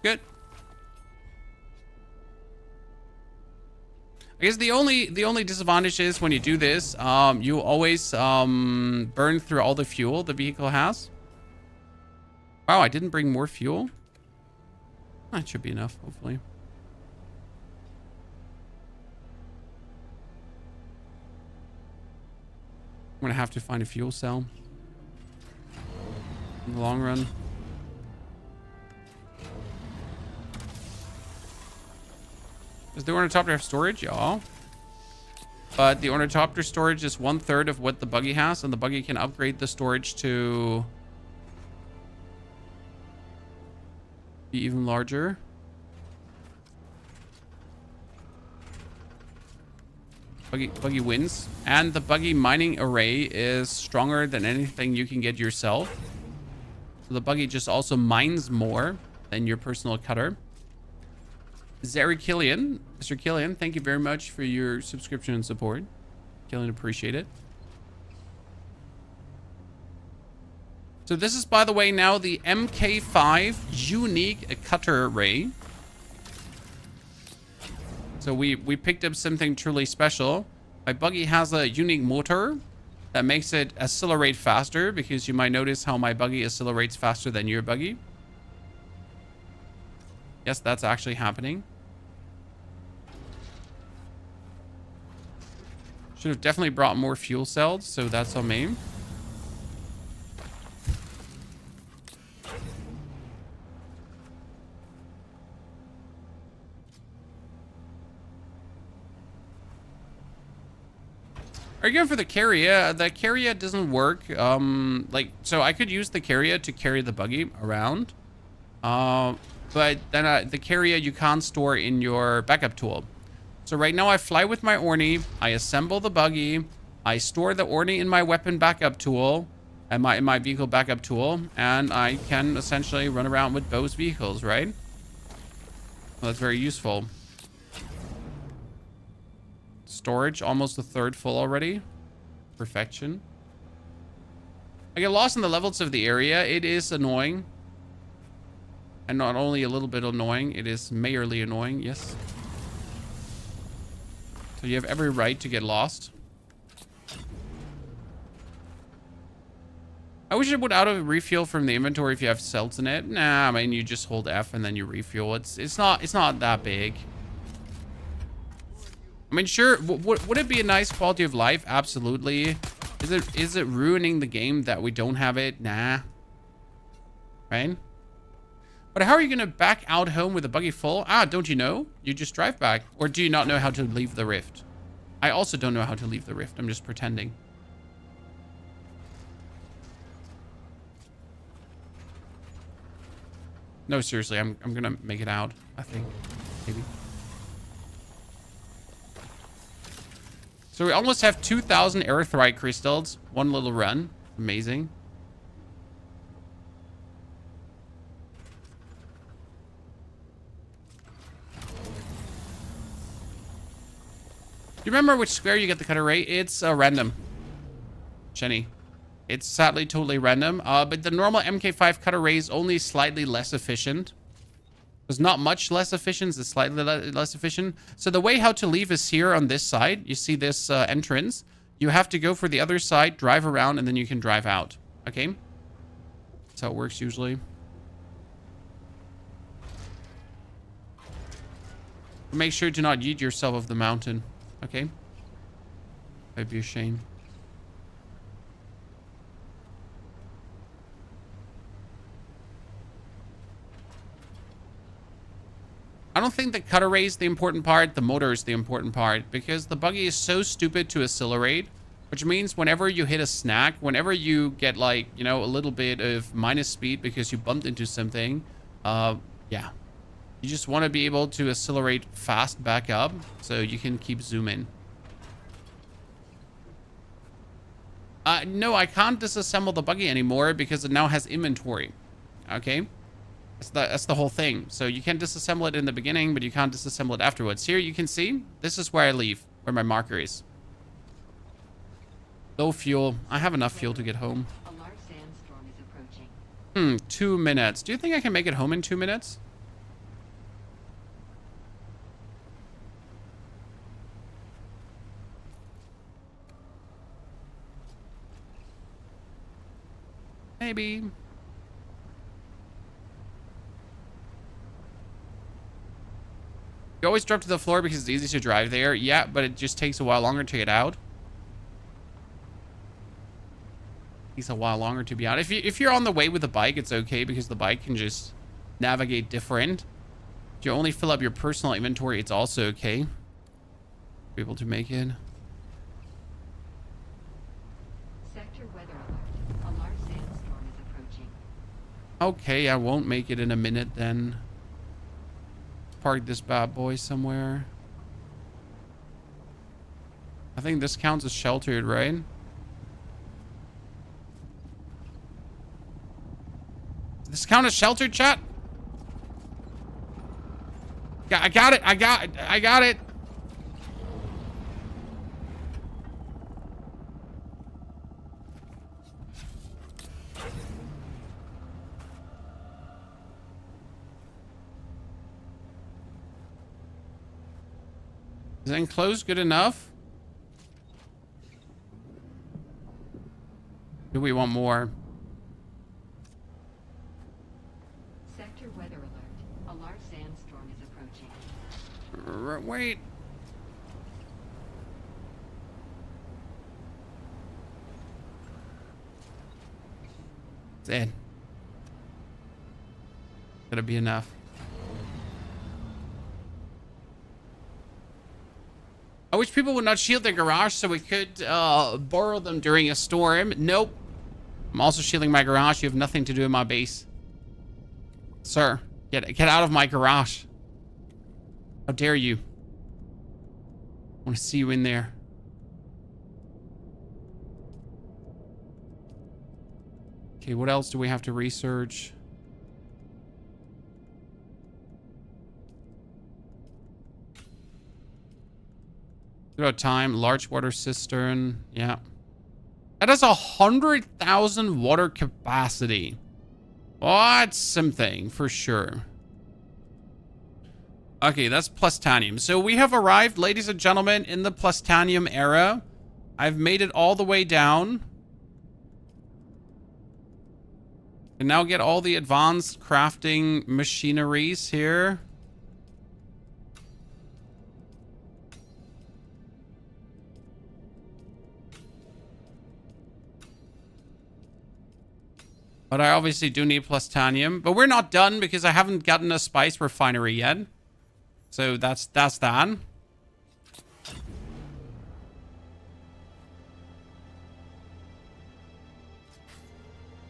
Good. I guess the only disadvantage is when you do this, you always burn through all the fuel the vehicle has. Wow, I didn't bring more fuel. That should be enough, hopefully. I'm gonna have to find a fuel cell in the long run. Does the Ornithopter have storage? Yeah. But the Ornithopter storage is 1/3 of what the Buggy has, and the Buggy can upgrade the storage to be even larger. Buggy wins. And the Buggy mining array is stronger than anything you can get yourself. So the Buggy just also mines more than your personal cutter. Zeri Killian, Mr. Killian, thank you very much for your subscription and support. Killian, appreciate it. So this is, by the way, now the MK5 unique cutter array. So we picked up something truly special. My Buggy has a unique motor that makes it accelerate faster, because you might notice how my Buggy accelerates faster than your Buggy. Yes, that's actually happening. Should have definitely brought more fuel cells, so that's on me. Are you going for the carrier? The carrier doesn't work. So I could use the carrier to carry the Buggy around. But then the carrier you can't store in your backup tool. So right now I fly with my Orny, I assemble the Buggy, I store the Orny in my weapon backup tool, and my vehicle backup tool, and I can essentially run around with both vehicles, right? Well, that's very useful. Storage, almost a third full already. Perfection. I get lost in the levels of the area. It is annoying. And not only a little bit annoying, it is majorly annoying, yes. So you have every right to get lost. I wish it would auto refuel from the inventory if you have cells in it. Nah, I mean, you just hold F and then you refuel. It's not that big. I mean, sure, would it be a nice quality of life? Absolutely. Is it ruining the game that we don't have it? Nah. Right? But how are you gonna back out home with a Buggy full? Ah, don't you know? You just drive back. Or do you not know how to leave the rift? I also don't know how to leave the rift. I'm just pretending. No, seriously, I'm gonna make it out, I think. Maybe. So we almost have 2,000 erythrite crystals. One little run. Amazing. Do you remember which square you get the cutter rate? It's random. Jenny. It's sadly totally random. But the normal MK5 cutter ray is only slightly less efficient. It's not much less efficient, it's slightly less efficient. So the way how to leave is here on this side. You see this entrance. You have to go for the other side, drive around, and then you can drive out. Okay? That's how it works usually. Make sure to not yeet yourself off the mountain. Okay? That'd be a shame. I don't think the cutter ray is the important part. The motor is the important part, because the Buggy is so stupid to accelerate, which means whenever you hit a snack, whenever you get, like, you know, a little bit of minus speed because you bumped into something, yeah, you just want to be able to accelerate fast back up so you can keep zooming. No, I can't disassemble the Buggy anymore because it now has inventory. Okay? That's the whole thing. So you can disassemble it in the beginning, but you can't disassemble it afterwards. Here you can see, this is where I leave, where my marker is. Low fuel. I have enough fuel to get home. A large sandstorm is approaching. 2 minutes. Do you think I can make it home in 2 minutes? Maybe. You always drop to the floor because it's easy to drive there. Yeah, but it just takes a while longer to get out. Takes a while longer to be out. If you're on the way with the bike, it's okay because the bike can just navigate different. If you only fill up your personal inventory, it's also okay. Be able to make it. Sector weather alert. A large sandstorm is approaching. Okay, I won't make it in a minute then. Park this bad boy somewhere. I think this counts as sheltered, right? Does this count as sheltered, chat? Yeah, I got it. I got it. Is enclosed good enough? Do we want more? Sector weather alert. A large sandstorm is approaching. Wait. It's in. Gotta be enough. I wish people would not shield their garage so we could borrow them during a storm. Nope. I'm also shielding my garage. You have nothing to do in my base. Sir, get out of my garage. How dare you? I want to see you in there. Okay, what else do we have to research? About time. Large water cistern. Yeah. That has 100,000 water capacity. Well, that's something for sure. Okay, that's plutonium. So we have arrived, ladies and gentlemen, in the plutonium era. I've made it all the way down. And now get all the advanced crafting machineries here. But I obviously do need plutonium. But we're not done because I haven't gotten a spice refinery yet. So that's that.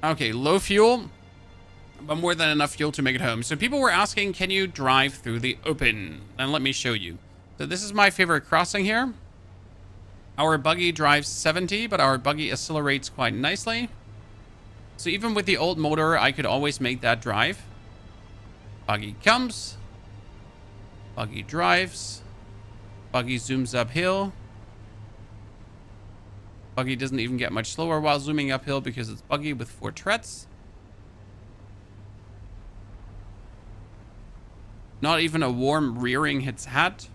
Okay, low fuel. But more than enough fuel to make it home. So people were asking, can you drive through the open? And let me show you. So this is my favorite crossing here. Our buggy drives 70, but our buggy accelerates quite nicely. So even with the old motor, I could always make that drive. Buggy comes. Buggy drives. Buggy zooms uphill. Buggy doesn't even get much slower while zooming uphill because it's buggy with 4 treads. Not even a warm rearing hits hat.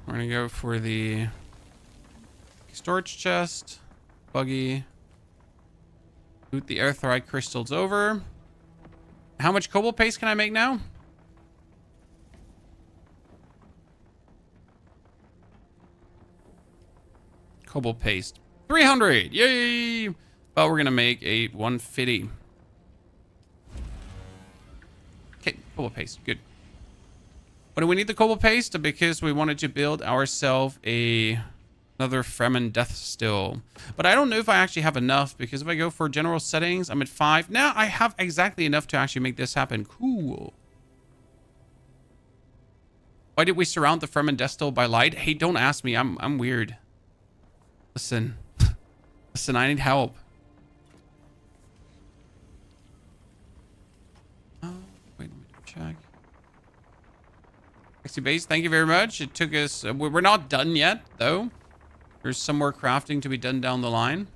We're gonna go for the storage chest, buggy, boot the airthrite crystals over. How much cobalt paste can I make now? Cobalt paste, 300, yay! But we're gonna make a 150. Okay, cobalt paste, good. What do we need the cobalt paste? Because we wanted to build ourselves another Fremen death still. But I don't know if I actually have enough, because if I go for general settings, I'm at 5. Now I have exactly enough to actually make this happen. Cool. Why did we surround the Fremen death still by light? Hey, don't ask me. I'm weird. Listen. Listen, I need help. Oh, wait, let me check. Base, thank you very much. It took us... we're not done yet, though. There's some more crafting to be done down the line.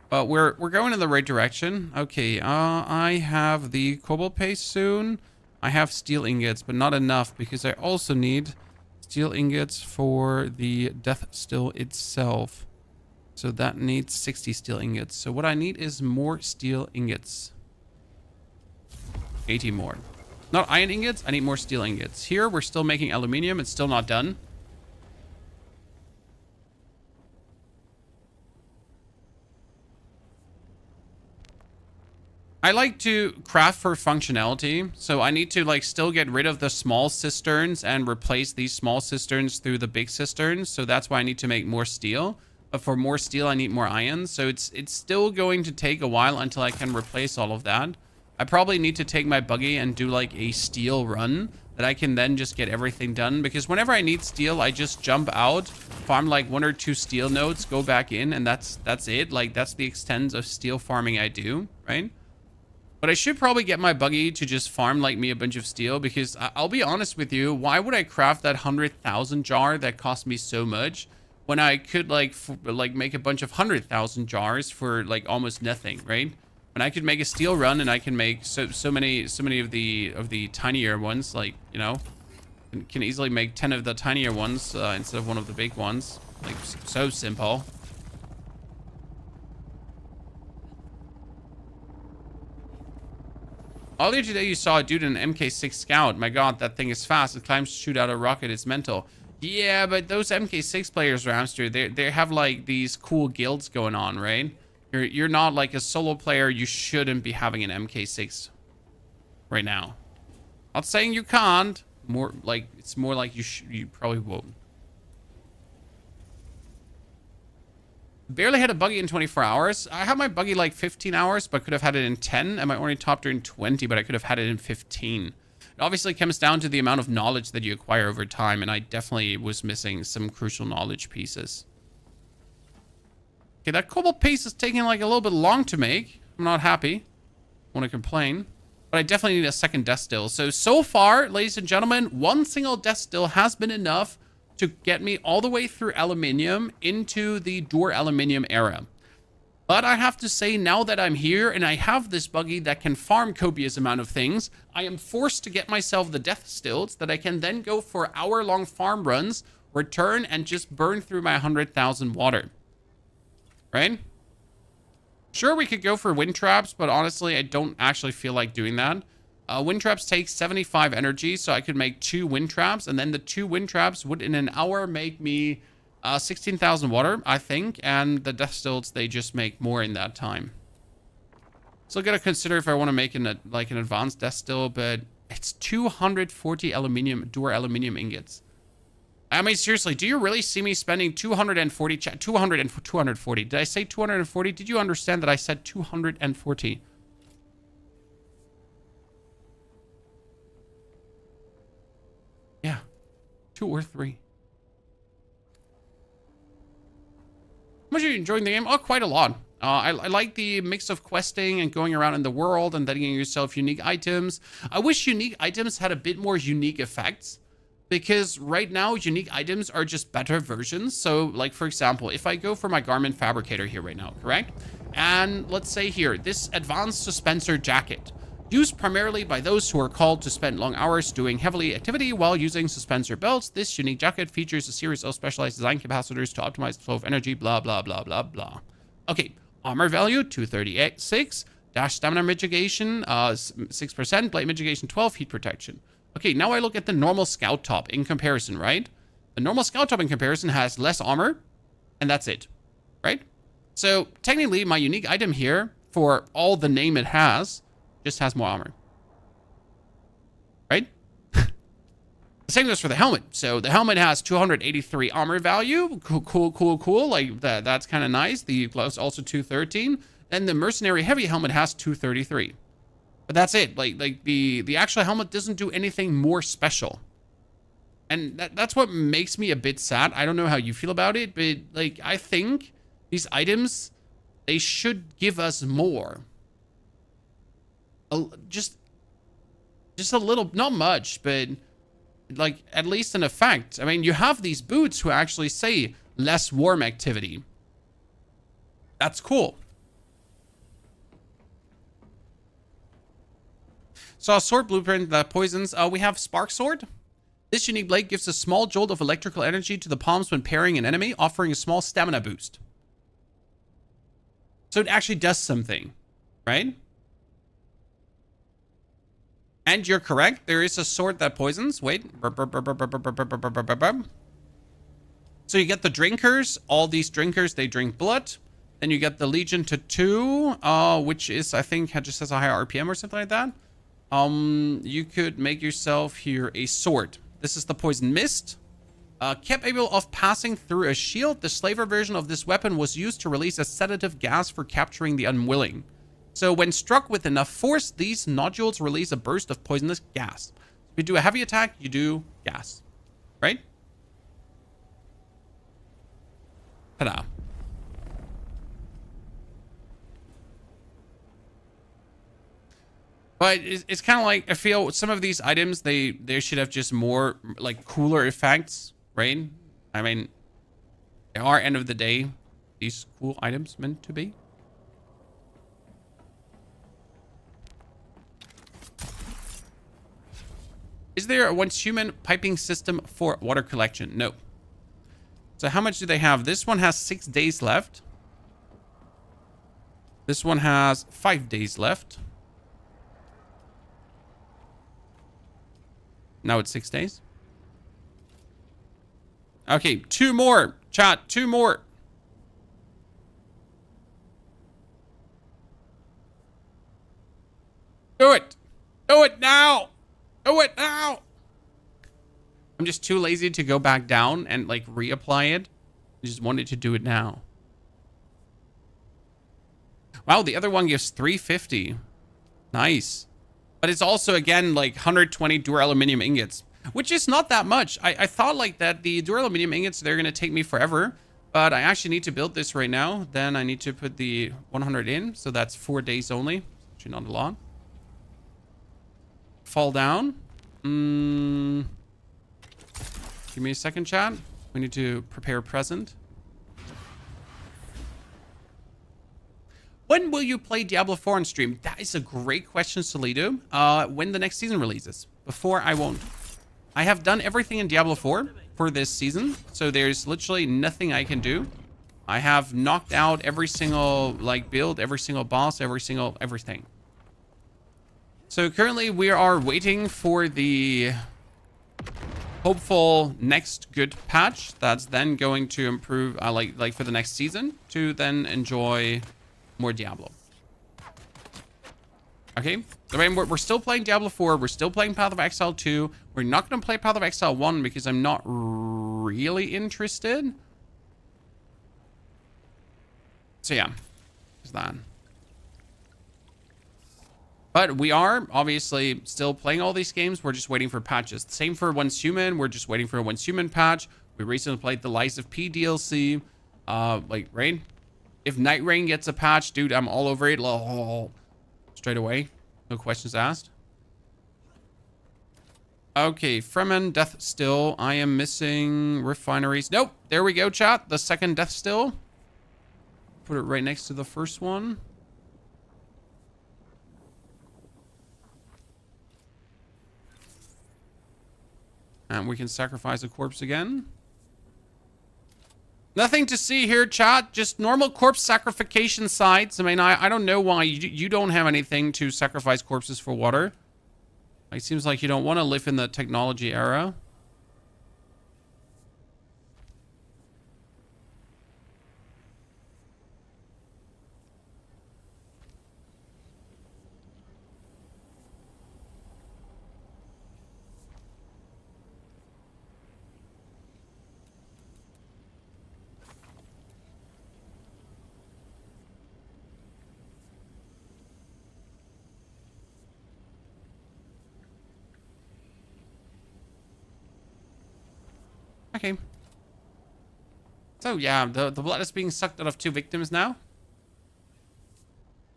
But we're going in the right direction. Okay, I have the cobalt paste soon. I have steel ingots, but not enough, because I also need steel ingots for the death still itself. So that needs 60 steel ingots. So what I need is more steel ingots. 80 more. Not iron ingots, I need more steel ingots. Here, we're still making aluminium. It's still not done. I like to craft for functionality, so I need to like still get rid of the small cisterns and replace these small cisterns through the big cisterns. So that's why I need to make more steel. But for more steel, I need more iron. So it's still going to take a while until I can replace all of that. I probably need to take my buggy and do like a steel run that I can then just get everything done. Because whenever I need steel, I just jump out, farm like 1 or 2 steel nodes, go back in, and that's it. Like that's the extent of steel farming I do, right? But I should probably get my buggy to just farm like me a bunch of steel, because I'll be honest with you, why would I craft that 100,000 jar that cost me so much when I could like make a bunch of 100,000 jars for like almost nothing, right? When I could make a steel run and I can make so many of the tinier ones, like, you know, can easily make 10 of the tinier ones instead of one of the big ones. Like so simple. Earlier today, you saw a dude in an MK6 Scout. My god, that thing is fast. It climbs to shoot out a rocket. It's mental. Yeah, but those MK6 players, Ramster, they have like these cool guilds going on, right? You're not like a solo player. You shouldn't be having an MK6 right now. Not saying you can't. More like it's more like you probably won't. Barely had a buggy in 24 hours. I had my buggy like 15 hours, but could have had it in 10, and my Ornithopter in 20, but I could have had it in 15. It obviously comes down to the amount of knowledge that you acquire over time, and I definitely was missing some crucial knowledge pieces. Okay, that cobalt piece is taking like a little bit long to make. I'm not happy. Want to complain. But I definitely need a second death still. So far, ladies and gentlemen, 1 single death still has been enough to get me all the way through Aluminium into the Dune Aluminium era. But I have to say, now that I'm here and I have this buggy that can farm copious amount of things, I am forced to get myself the death stilts that I can then go for hour-long farm runs, return, and just burn through my 100,000 water. Right? Sure, we could go for wind traps, but honestly, I don't actually feel like doing that. Wind traps take 75 energy, so I could make 2 wind traps, and then the 2 wind traps would in an hour make me 16,000 water, I think, and the death stilts, they just make more in that time. Still gotta consider if I want to make an advanced death still, but it's 240 Dune aluminium ingots. I mean, seriously, do you really see me spending 240? 240. Did I say 240? Did you understand that I said 240? Yeah, 2 or 3. How much are you enjoying the game? Oh, quite a lot. I like the mix of questing and going around in the world and getting yourself unique items. I wish unique items had a bit more unique effects, because right now unique items are just better versions. So like, for example, if I go for my garment fabricator here right now, correct? And let's say here, this advanced suspensor jacket. Used primarily by those who are called to spend long hours doing heavily activity while using suspensor belts, this unique jacket features a series of specialized design capacitors to optimize the flow of energy, blah, blah, blah, blah, blah. Okay, armor value, 236, dash stamina mitigation, 6%, blade mitigation, 12, heat protection. Okay, now I look at the normal scout top in comparison, right? The normal scout top in comparison has less armor, and that's it, right? So technically, my unique item here, for all the name it has, just has more armor, right? The same goes for the helmet. So the helmet has 283 armor value. Cool. Like that's kind of nice. The gloves also 213. Then the mercenary heavy helmet has 233. But that's it. Like the actual helmet doesn't do anything more special. And that's what makes me a bit sad. I don't know how you feel about it, but like I think these items, they should give us more. Just a little, not much, but like at least an effect. I mean, you have these boots who actually say less warm activity. That's cool. So a sword blueprint that poisons. We have Spark Sword. This unique blade gives a small jolt of electrical energy to the palms when parrying an enemy, offering a small stamina boost. So it actually does something, right? And you're correct. There is a sword that poisons. Wait. So you get the drinkers. All these drinkers, they drink blood. Then you get the Legion to 2, which is, I think, just has a higher RPM or something like that. You could make yourself here a sword. This is the Poison Mist. Capable of passing through a shield, the slaver version of this weapon was used to release a sedative gas for capturing the unwilling. So when struck with enough force, these nodules release a burst of poisonous gas. If you do a heavy attack, you do gas. Right? Ta-da. But it's kind of like, I feel some of these items, they should have just more, like, cooler effects, right? I mean, they are, end of the day, these cool items meant to be. Is there a once human piping system for water collection? No. So how much do they have? This one has 6 days left. This one has 5 days left. Now it's 6 days. Okay, 2 more. Chat, 2 more. Do it. Do it now. Do it now. I'm just too lazy to go back down and like reapply it. I just wanted to do it now. Wow, the other one gives 350. Nice. But it's also, again, like 120 Aluminium ingots, which is not that much. I thought like that the Aluminium ingots, they're going to take me forever, but I actually need to build this right now. Then I need to put the 100 in. So that's 4 days only. Actually not a lot. Fall down. Give me a second, chat. We need to prepare a present. When will you play Diablo 4 on stream? That is a great question, Solido. When the next season releases. Before, I won't. I have done everything in Diablo 4 for this season, so there's literally nothing I can do. I have knocked out every single, like, build, every single boss, everything. So currently, we are waiting for the hopeful next good patch that's then going to improve, like for the next season, to then enjoy more Diablo. Okay, I mean, we're still playing Diablo 4. We're still playing Path of Exile 2. We're not going to play Path of Exile 1 because I'm not really interested. So yeah, there's that. But we are obviously still playing all these games. We're just waiting for patches. Same for Once Human. We're just waiting for a Once Human patch. We recently played the Lies of P DLC. Like, right? If Night Rain gets a patch, dude, I'm all over it. Straight away. No questions asked. Okay, Fremen, Death Still. I am missing refineries. Nope. There we go, chat. The second Death Still. Put it right next to the first one. And we can sacrifice a corpse again. Nothing to see here, chat. Just normal corpse sacrification sites. I mean, I don't know why you don't have anything to sacrifice corpses for water. It seems like you don't want to live in the technology era. Okay. So yeah, the blood is being sucked out of 2 victims now.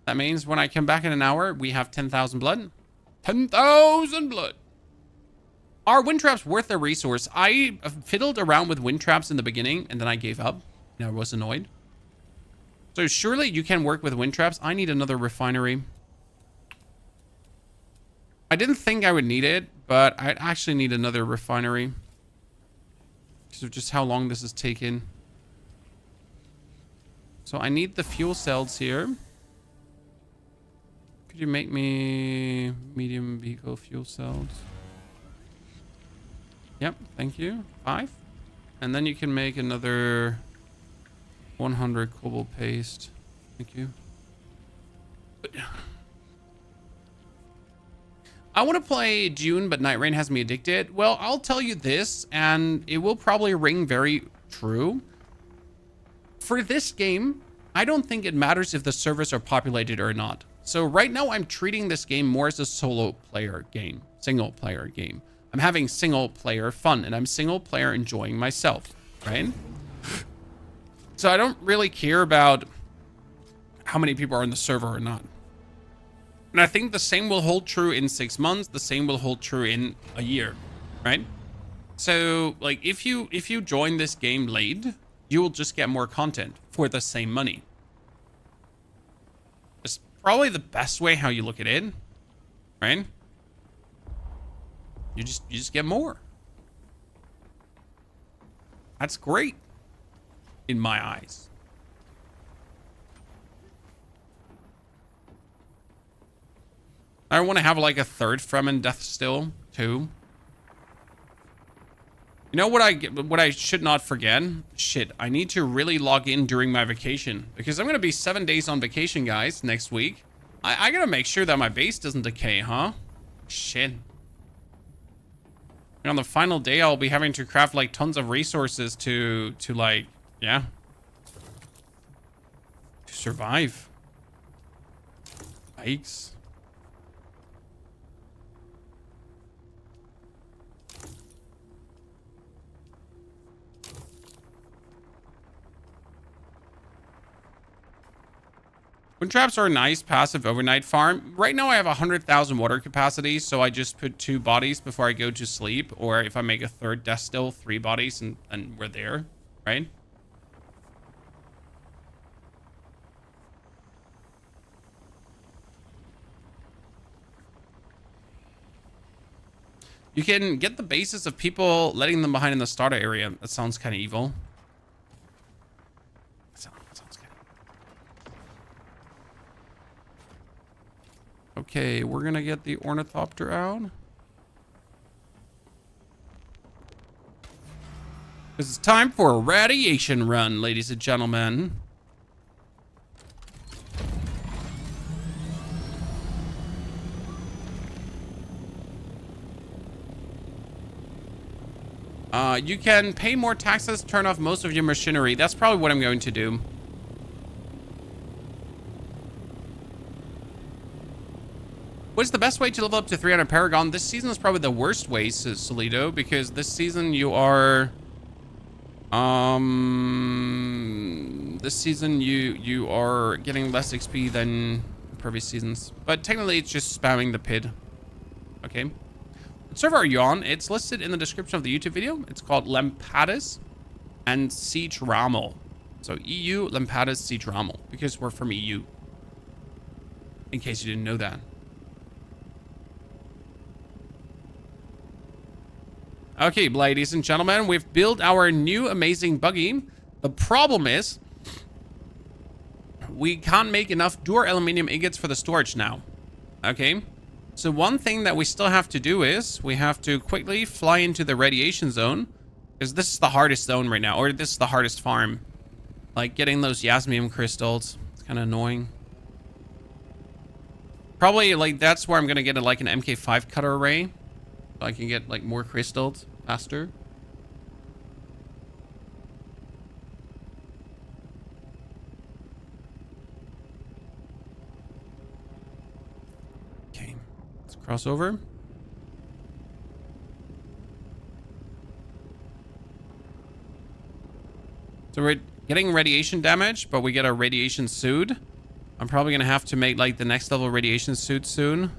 That means when I come back in an hour, we have 10,000 blood. 10,000 blood. Are wind traps worth a resource? I fiddled around with wind traps in the beginning, and then I gave up. And I was annoyed. So surely you can work with wind traps. I need another refinery. I didn't think I would need it, but I actually need another refinery. Because of just how long this has taken. So I need the fuel cells here. Could you make me medium vehicle fuel cells? Yep, thank you. 5. And then you can make another 100 cobalt paste. Thank you. I want to play Dune, but Night Rain has me addicted. Well, I'll tell you this, and it will probably ring very true. For this game, I don't think it matters if the servers are populated or not. So right now, I'm treating this game more as a solo player game, single player game. I'm having single player fun, and I'm single player enjoying myself, right? So I don't really care about how many people are in the server or not. And I think the same will hold true in 6 months. The same will hold true in a year, right? So like if you join this game late, you will just get more content for the same money. It's probably the best way how you look at it, right? You just get more. That's great in my eyes. I want to have like a third Fremen death still too. You know what I should not forget? Shit, I need to really log in during my vacation because I'm going to be 7 days on vacation, guys, next week. I got to make sure that my base doesn't decay, huh? Shit. And on the final day, I'll be having to craft like tons of resources to like, yeah, to survive. Yikes. Wind traps are a nice passive overnight farm. Right now I have 100,000 water capacity, so I just put 2 bodies before I go to sleep. Or if I make a third death still, 3 bodies and we're there, right? You can get the basis of people letting them behind in the starter area. That sounds kind of evil. Okay, we're gonna get the Ornithopter out. This is time for a radiation run, ladies and gentlemen. You can pay more taxes, turn off most of your machinery. That's probably what I'm going to do. What's the best way to level up to 300 Paragon? This season is probably the worst way, Solido, because this season you are you are getting less XP than previous seasons. But technically it's just spamming the PID. Okay. What server are you on? It's listed in the description of the YouTube video. It's called Lampadas and Sietch Ramal. So EU, Lampadas, Sietch Ramal, because we're from EU. In case you didn't know that. Okay, ladies and gentlemen, we've built our new amazing buggy. The problem is we can't make enough Dure Aluminium ingots for the storage now. Okay, so one thing that we still have to do is we have to quickly fly into the radiation zone, because this is the hardest zone right now, or this is the hardest farm. Like getting those Yasmium crystals, it's kind of annoying. Probably like that's where I'm gonna get like an MK5 cutter array. So I can get like more crystals faster. Okay, let's cross over. So we're getting radiation damage, but we get a radiation suit. I'm probably gonna have to make like the next level radiation suit soon.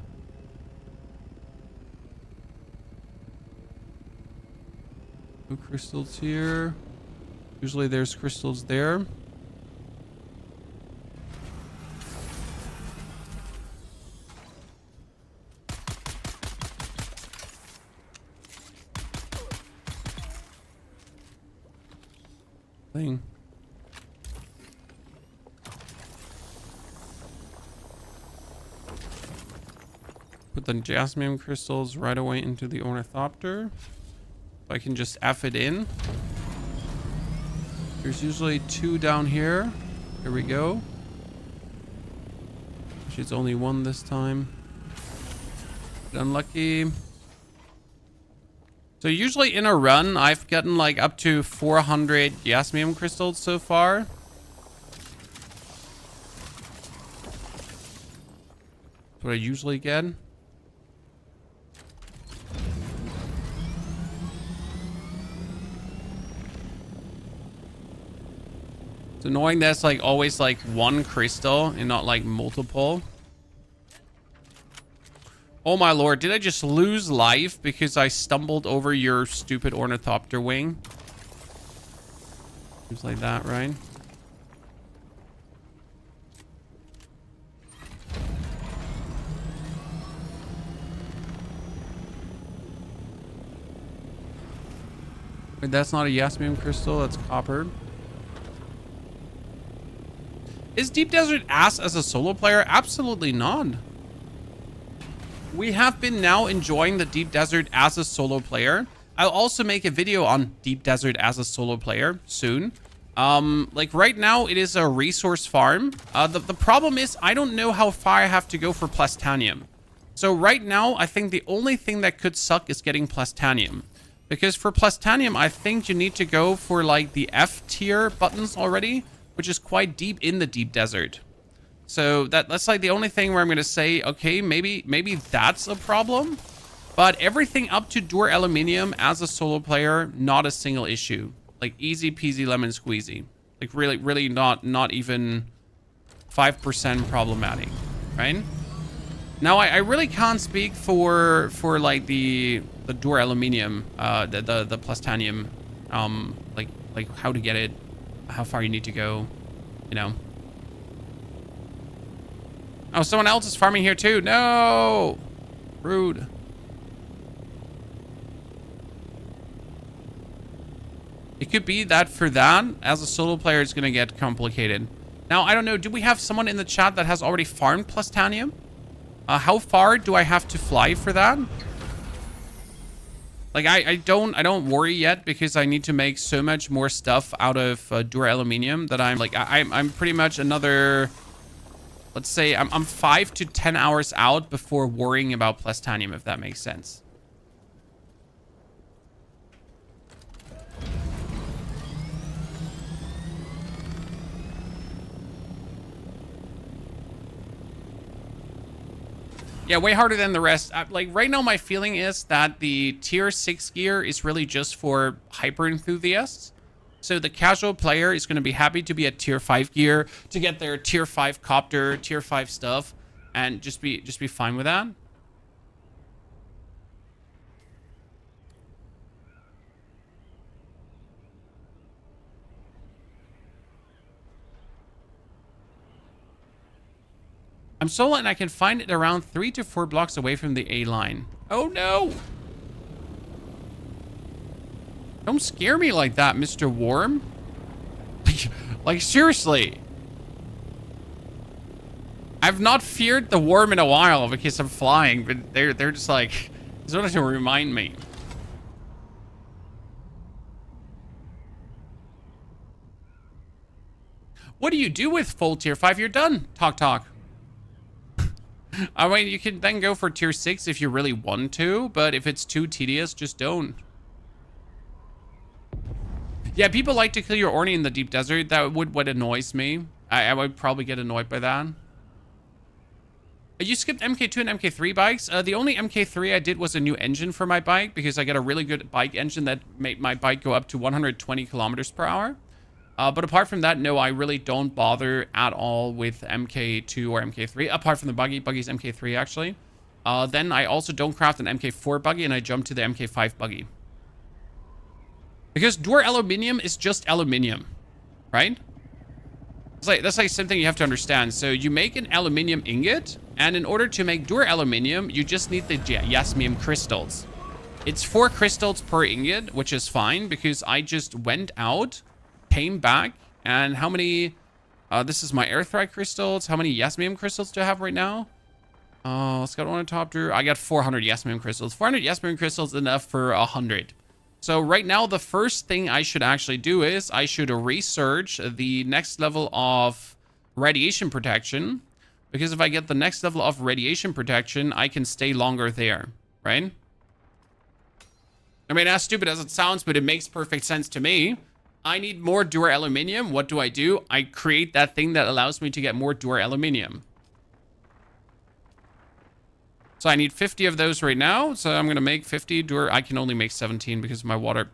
No crystals here. Usually there's crystals there. Thing. Put the jasmine crystals right away into the Ornithopter. I can just F it in. There's usually 2 down here. Here we go. Actually, it's only 1 this time. Unlucky. So usually in a run, I've gotten like up to 400 Yasmium crystals so far. That's what I usually get. It's annoying that it's like always like 1 crystal and not like multiple. Oh my lord, did I just lose life because I stumbled over your stupid Ornithopter wing? Seems like that, right? Wait, that's not a Yasmium crystal, that's copper. Is Deep Desert ass as a solo player? Absolutely not. We have been now enjoying the Deep Desert as a solo player. I'll also make a video on Deep Desert as a solo player soon. Like right now, it is a resource farm. The problem is I don't know how far I have to go for plastanium. So right now, I think the only thing that could suck is getting plastanium. Because for plastanium, I think you need to go for like the F tier buttons already, which is quite deep in the Deep Desert. So that's like the only thing where I'm going to say, okay, maybe that's a problem. But everything up to Dure Aluminium as a solo player, not a single issue. Like easy peasy lemon squeezy. Like really not even 5% problematic, right? Now I really can't speak for like the Dure Aluminium, the plastanium, like how to get it, how far you need to go, you know. Oh, someone else is farming here too. No! Rude. It could be that for that, as a solo player, it's going to get complicated. Now, I don't know. Do we have someone in the chat that has already farmed plastanium? How far do I have to fly for that? Like, I don't worry yet because I need to make so much more stuff out of Dure Aluminium that I'm like, I'm pretty much another... Let's say I'm 5 to 10 hours out before worrying about plastanium, if that makes sense. Yeah, way harder than the rest. Like right now, my feeling is that the tier 6 gear is really just for hyper enthusiasts. So the casual player is going to be happy to be at tier 5 gear to get their tier 5 copter, tier 5 stuff, and just be fine with that. I'm solo and I can find it around 3 to 4 blocks away from the A line. Oh no! Don't scare me like that, Mr. Worm. Like, seriously. I've not feared the worm in a while because I'm flying, but they're just like, just wanted to remind me. What do you do with full tier 5? You're done. Talk. I mean, you can then go for tier 6 if you really want to, but if it's too tedious, just don't. Yeah, people like to kill your Orny in the Deep Desert. That would what annoys me. I would probably get annoyed by that. You skipped MK2 and MK3 bikes. The only MK3 I did was a new engine for my bike because I got a really good bike engine that made my bike go up to 120 kilometers per hour. But apart from that, no, I really don't bother at all with MK2 or MK3. Apart from the Buggy. Buggy's MK3, actually. Then I also don't craft an MK4 Buggy, and I jump to the MK5 Buggy. Because Dure Aluminium is just aluminium, right? That's like the same thing you have to understand. So you make an aluminium ingot, and in order to make Dure Aluminium, you just need the Yasmium crystals. It's 4 crystals per ingot, which is fine, because I just went out, came back, and how many... this is my Airthrite crystals. How many Yasmium crystals do I have right now? Let's go to Ornithopter. I got 400 Yasmium crystals. 400 Yasmium crystals is enough for 100. So right now, the first thing I should actually do is I should research the next level of radiation protection. Because if I get the next level of radiation protection, I can stay longer there, right? I mean, as stupid as it sounds, but it makes perfect sense to me. I need more Dure Aluminium. What do? I create that thing that allows me to get more Dure Aluminium. So I need 50 of those right now. So I'm going to make 50 Dure. I can only make 17 because of my water.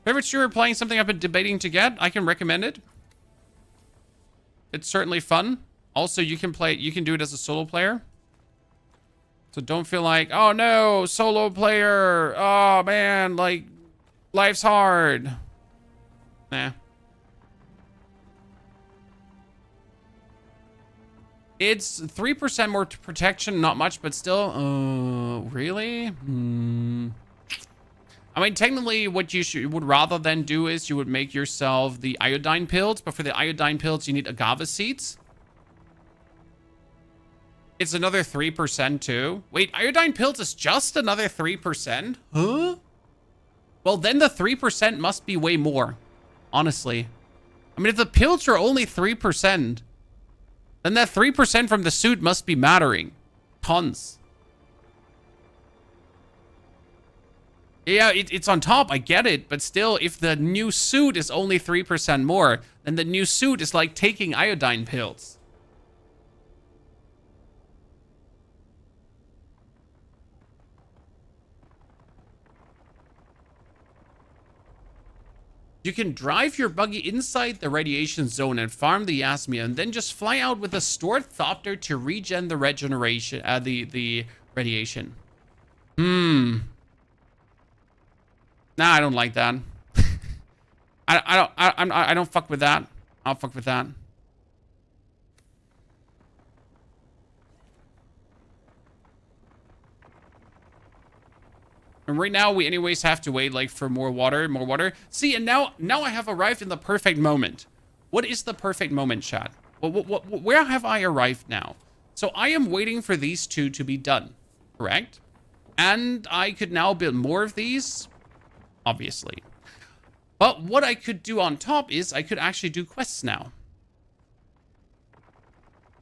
Favorite streamer playing something I've been debating to get? I can recommend it. It's certainly fun. Also, you can do it as a solo player. So don't feel like, oh no, solo player. Oh man, like, life's hard. Nah. It's 3% more protection, not much, but still, really? I mean, technically, what you would rather than do is you would make yourself the iodine pills, but for the iodine pills, you need agave seeds. It's another 3% too. Wait, iodine pills is just another 3%? Huh? Well, then the 3% must be way more, honestly. I mean, if the pills are only 3%, then that 3% from the suit must be mattering. Tons. Yeah, it's on top, I get it, but still, if the new suit is only 3% more, then the new suit is like taking iodine pills. You can drive your buggy inside the radiation zone and farm the Yasmia, and then just fly out with a Ornithopter to regen the regeneration, the radiation. Nah, I don't like that. I don't fuck with that. I'll fuck with that. And right now, we anyways have to wait, like, for more water. See, and now I have arrived in the perfect moment. What is the perfect moment, chat? Where have I arrived now? So I am waiting for these two to be done, correct? And I could now build more of these, obviously. But what I could do on top is I could actually do quests now.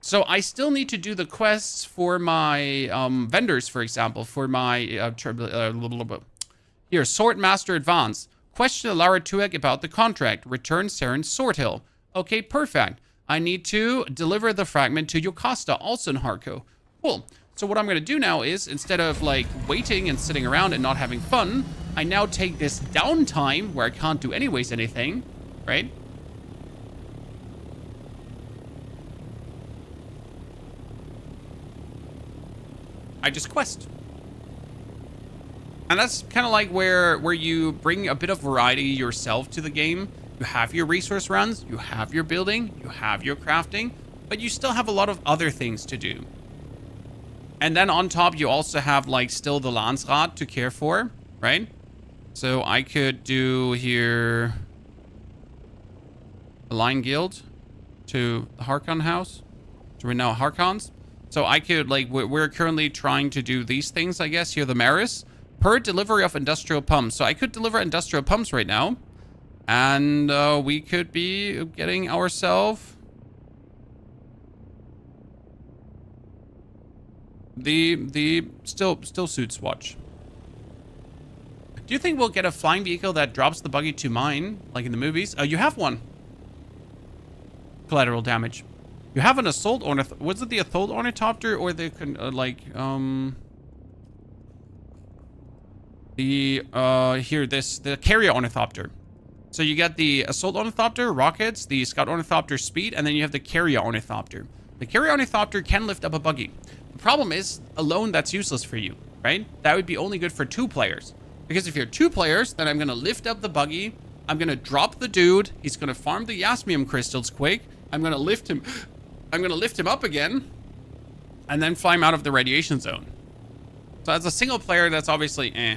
So I still need to do the quests for my vendors, for example, for my here, Sword Master Advance. Question Alara Tuek about the contract. Return Saren's Sword Hill. Okay, perfect. I need to deliver the fragment to Yokasta, also in Harko. Cool. So what I'm going to do now is, instead of like waiting and sitting around and not having fun, I now take this downtime where I can't do anything, right? I just quest. And that's kind of like where you bring a bit of variety yourself to the game. You have your resource runs, you have your building, you have your crafting, but you still have a lot of other things to do. And then on top, you also have like still the Landsrat to care for, right? So I could do here a line guild to the Harkon house. So we're now Harkons. So I could, like, we're currently trying to do these things, I guess. Here, the Maris. Per delivery of industrial pumps. So I could deliver industrial pumps right now. And we could be getting ourselves the still suit swatch. Do you think we'll get a flying vehicle that drops the buggy to mine, like in the movies? Oh, you have one. Collateral damage. You have an assault ornithopter. Was it the assault ornithopter or the the carrier ornithopter? So you get the assault ornithopter, rockets, the scout ornithopter, speed, and then you have the carrier ornithopter. The carrier ornithopter can lift up a buggy. The problem is, alone, that's useless for you, right? That would be only good for 2 players. Because if you're 2 players, then I'm gonna lift up the buggy. I'm gonna drop the dude. He's gonna farm the Yasmium crystals quick. I'm gonna lift him up again, and then fly him out of the radiation zone. So as a single player, that's obviously eh.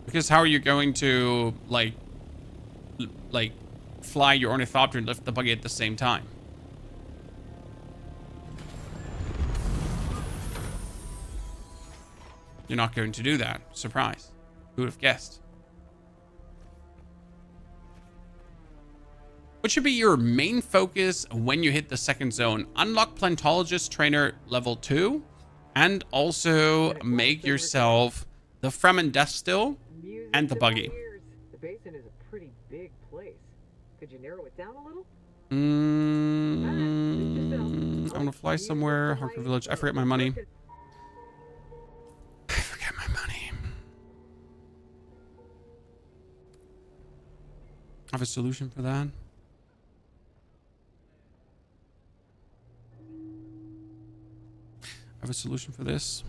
Because how are you going to like fly your ornithopter and lift the buggy at the same time? You're not going to do that. Surprise. Who would have guessed? What should be your main focus when you hit the second zone? Unlock Plantologist Trainer level 2. And also make yourself the Fremen Death Still and the Buggy. The basin is a pretty big place. Could you narrow it down a little? I'm gonna fly somewhere. Harker Village. I forget my money. I forget my money. I have a solution for that. I have a solution for this.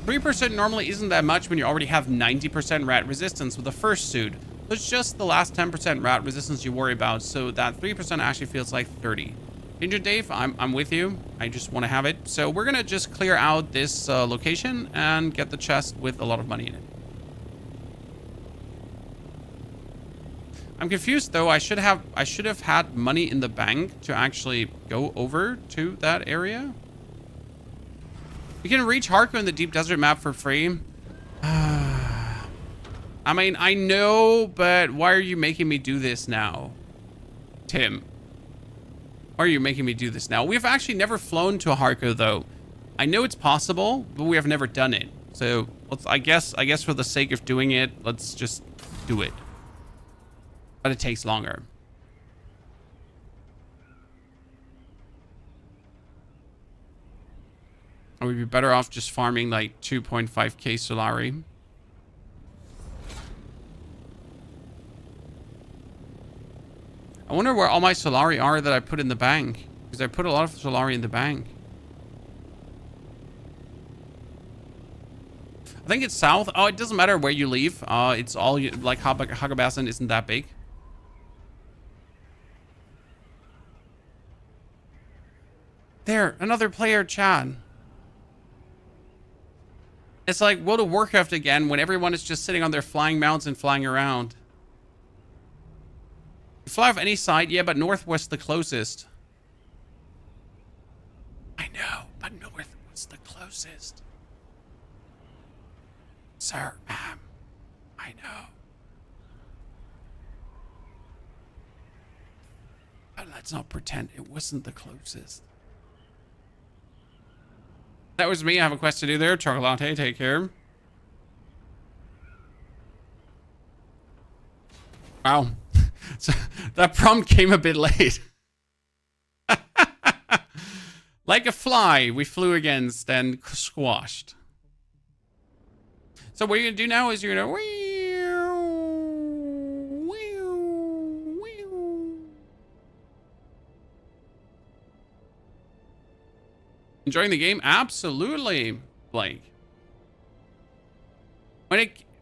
3% normally isn't that much when you already have 90% rat resistance with the first suit. It's just the last 10% rat resistance you worry about, so that 3% actually feels like 30. Ninja Dave, I'm with you. I just want to have it. So we're gonna just clear out this location and get the chest with a lot of money in it. I'm confused though. I should have had money in the bank to actually go over to that area. You can reach Harko in the Deep Desert map for free. I mean, I know, but why are you making me do this now? Tim. Why are you making me do this now? We've actually never flown to Harko though. I know it's possible, but we have never done it. So I guess for the sake of doing it, let's just do it. But it takes longer. I would be better off just farming like 2.5k Solari. I wonder where all my Solari are that I put in the bank. Because I put a lot of Solari in the bank. I think it's south. Oh, it doesn't matter where you leave. It's all like Hagabasan isn't that big. There, another player, Chad. It's like World of Warcraft again when everyone is just sitting on their flying mounts and flying around. You fly off any side, yeah, but northwest the closest. I know, but north was the closest. Sir, ma'am, I know. But let's not pretend it wasn't the closest. That was me. I have a quest to do there. Chocolate, take care. Wow. So that prompt came a bit late. Like a fly, we flew against and squashed. So what you're going to do now is you're going to... Enjoying the game? Absolutely, Blake.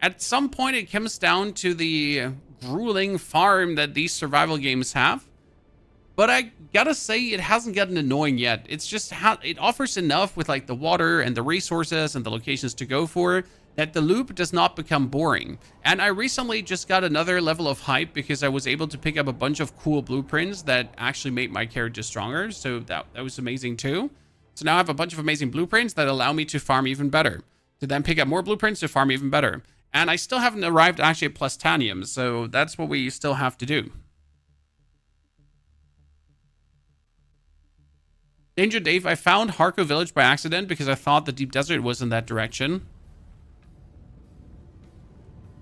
At some point it comes down to the grueling farm that these survival games have. But I gotta say, it hasn't gotten annoying yet. It's just it offers enough with like the water and the resources and the locations to go for that the loop does not become boring. And I recently just got another level of hype because I was able to pick up a bunch of cool blueprints that actually made my character stronger. So that was amazing too. So now I have a bunch of amazing blueprints that allow me to farm even better. To then pick up more blueprints to farm even better. And I still haven't arrived actually at Plastanium, so that's what we still have to do. Danger Dave, I found Harko Village by accident because I thought the Deep Desert was in that direction.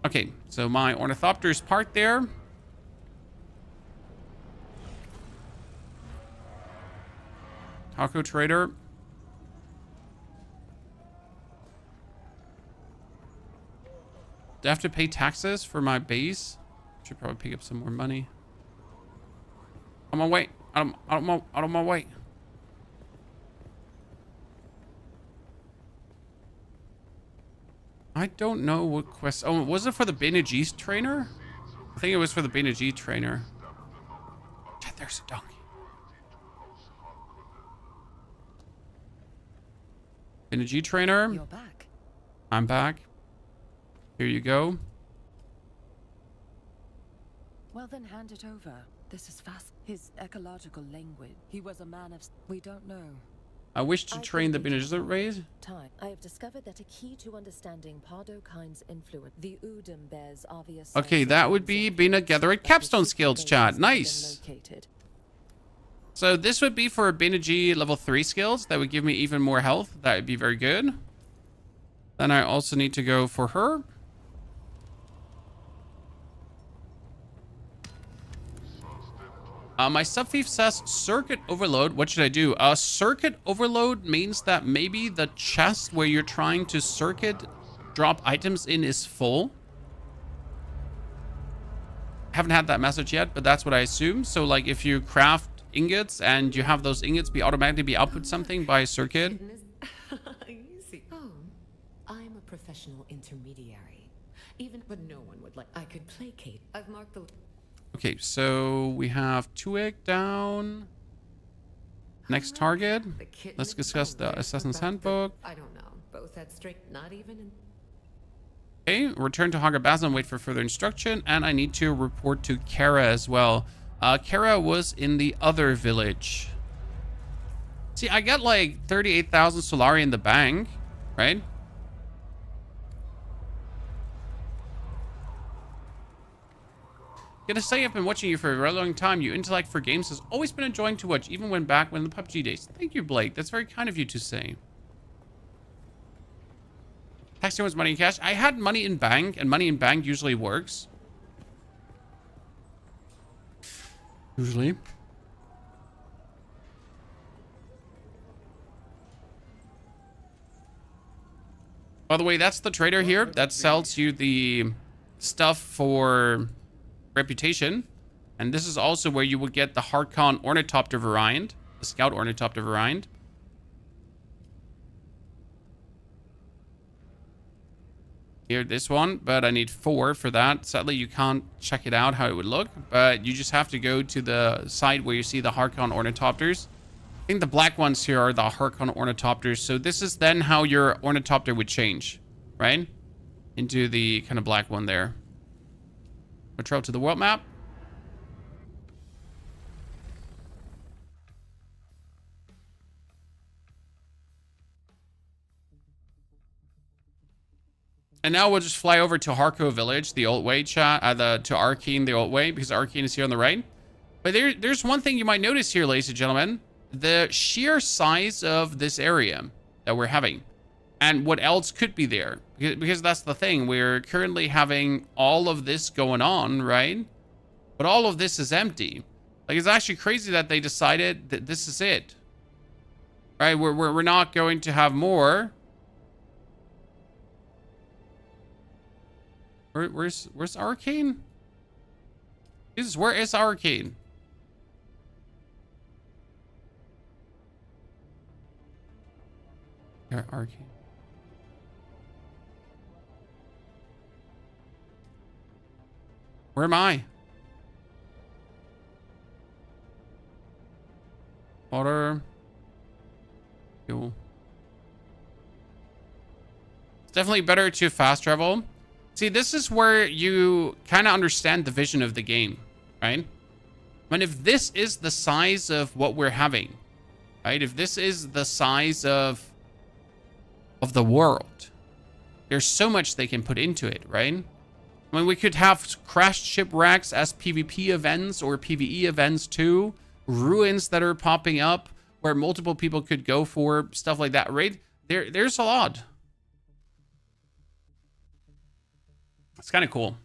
Okay, so my Ornithopter is parked there. Harko Trader. Do I have to pay taxes for my base? Should probably pick up some more money. On my way. Out of my way. I don't know what quest. Oh, was it for the Bene Gesserit trainer? I think it was for the Bene Gesserit trainer. There's a donkey. Energy trainer. You're back. I'm back. Here you go. Well, then hand it over. This is fast. His ecological language. He was a man of... We don't know. I wish to train the Bene Gesserit race. Time. I have discovered that a key to understanding Pardokind's influence. The Udum bears obvious. Okay, that would be Bene Gesserit capstone skills, chat. Nice. So this would be for Bene G level 3 skills. That would give me even more health. That would be very good. Then I also need to go for her. My sub-thief says circuit overload. What should I do? Circuit overload means that maybe the chest where you're trying to circuit drop items in is full. Haven't had that message yet, but that's what I assume. So like if you craft ingots and you have those ingots automatically be output something by a circuit. Easy. Oh, I'm a professional intermediary. Even but no one would like. I could placate. I've marked the. Okay, so we have Tuig down. Next target. Let's discuss the Assassin's Handbook. I don't know. Both had straight. Not even. Okay, return to Hagabaz and wait for further instruction. And I need to report to Kara as well. Kara was in the other village. See, I got like 38,000 Solari in the bank, right? Gonna say I've been watching you for a very long time. Your intellect for games has always been enjoying to watch, even when back when the PUBG days. Thank you, Blake. That's very kind of you to say. Texting was money in cash. I had money in bank, and money in bank usually works. Usually. By the way, that's the trader here that sells you the stuff for reputation. And this is also where you would get the Harkon Ornithopter variant, the Scout Ornithopter variant. Here, this one, but I need 4 for that. Sadly, you can't check it out how it would look, but you just have to go to the site where you see the Harkon Ornithopters. I think the black ones here are the Harkon Ornithopters. So this is then how your Ornithopter would change, right? Into the kind of black one there. We'll travel to the world map. And now we'll just fly over to Harko Village, the old way, chat, to Arkeen, the old way, because Arkeen is here on the right. But there's one thing you might notice here, ladies and gentlemen. The sheer size of this area that we're having. And what else could be there. Because that's the thing. We're currently having all of this going on, right? But all of this is empty. Like, it's actually crazy that they decided that this is it. Right? We're not going to have more. Where's Arcane? Jesus, where is Arcane? There, Arcane. Where am I? Water. Fuel. It's definitely better to fast travel. See, this is where you kind of understand the vision of the game, right? I mean, if this is the size of what we're having, right? If this is the size of the world, there's so much they can put into it, right? I mean, we could have crashed shipwrecks as PvP events or PvE events too. Ruins that are popping up where multiple people could go for stuff like that, right? There's a lot. It's kind of cool.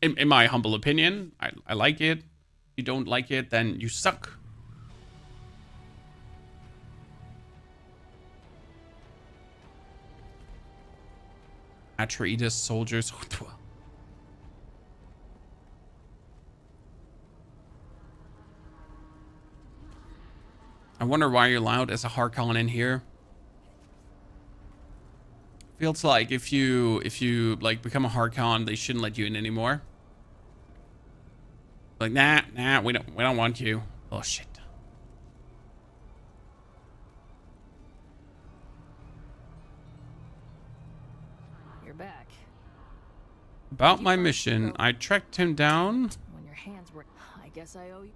In my humble opinion, I like it. If you don't like it, then you suck. Atreides soldiers. I wonder why you're allowed as a Harkon in here. Feels like if you like become a Harkon, they shouldn't let you in anymore. Like, nah, we don't want you. Oh shit. You're back. About my mission, I tracked him down. When your hands were... I guess I owe you...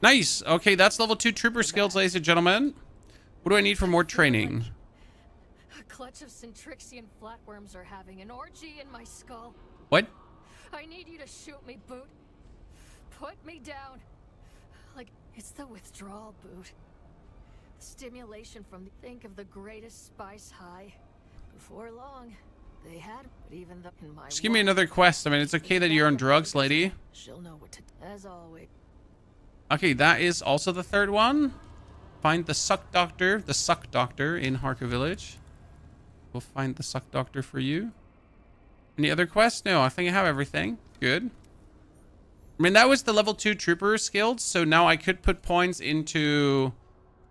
Nice. Okay, that's level 2 trooper skills, ladies and gentlemen. What do I need for more training? A clutch of Centrixian flatworms are having an orgy in my skull. What? I need you to shoot me, Boot. Put me down. Like, it's the withdrawal, Boot. The stimulation from the... Think of the greatest spice high. Before long, they had... But even the... In my Just give me another quest. I mean, it's okay that you're on drugs, lady. She'll know what to... As always. Okay, that is also the third one. Find the suck doctor in Harka Village. We'll find the suck doctor for you. Any other quests? No, I think I have everything. Good. I mean, that was the level 2 trooper skills, so now I could put points into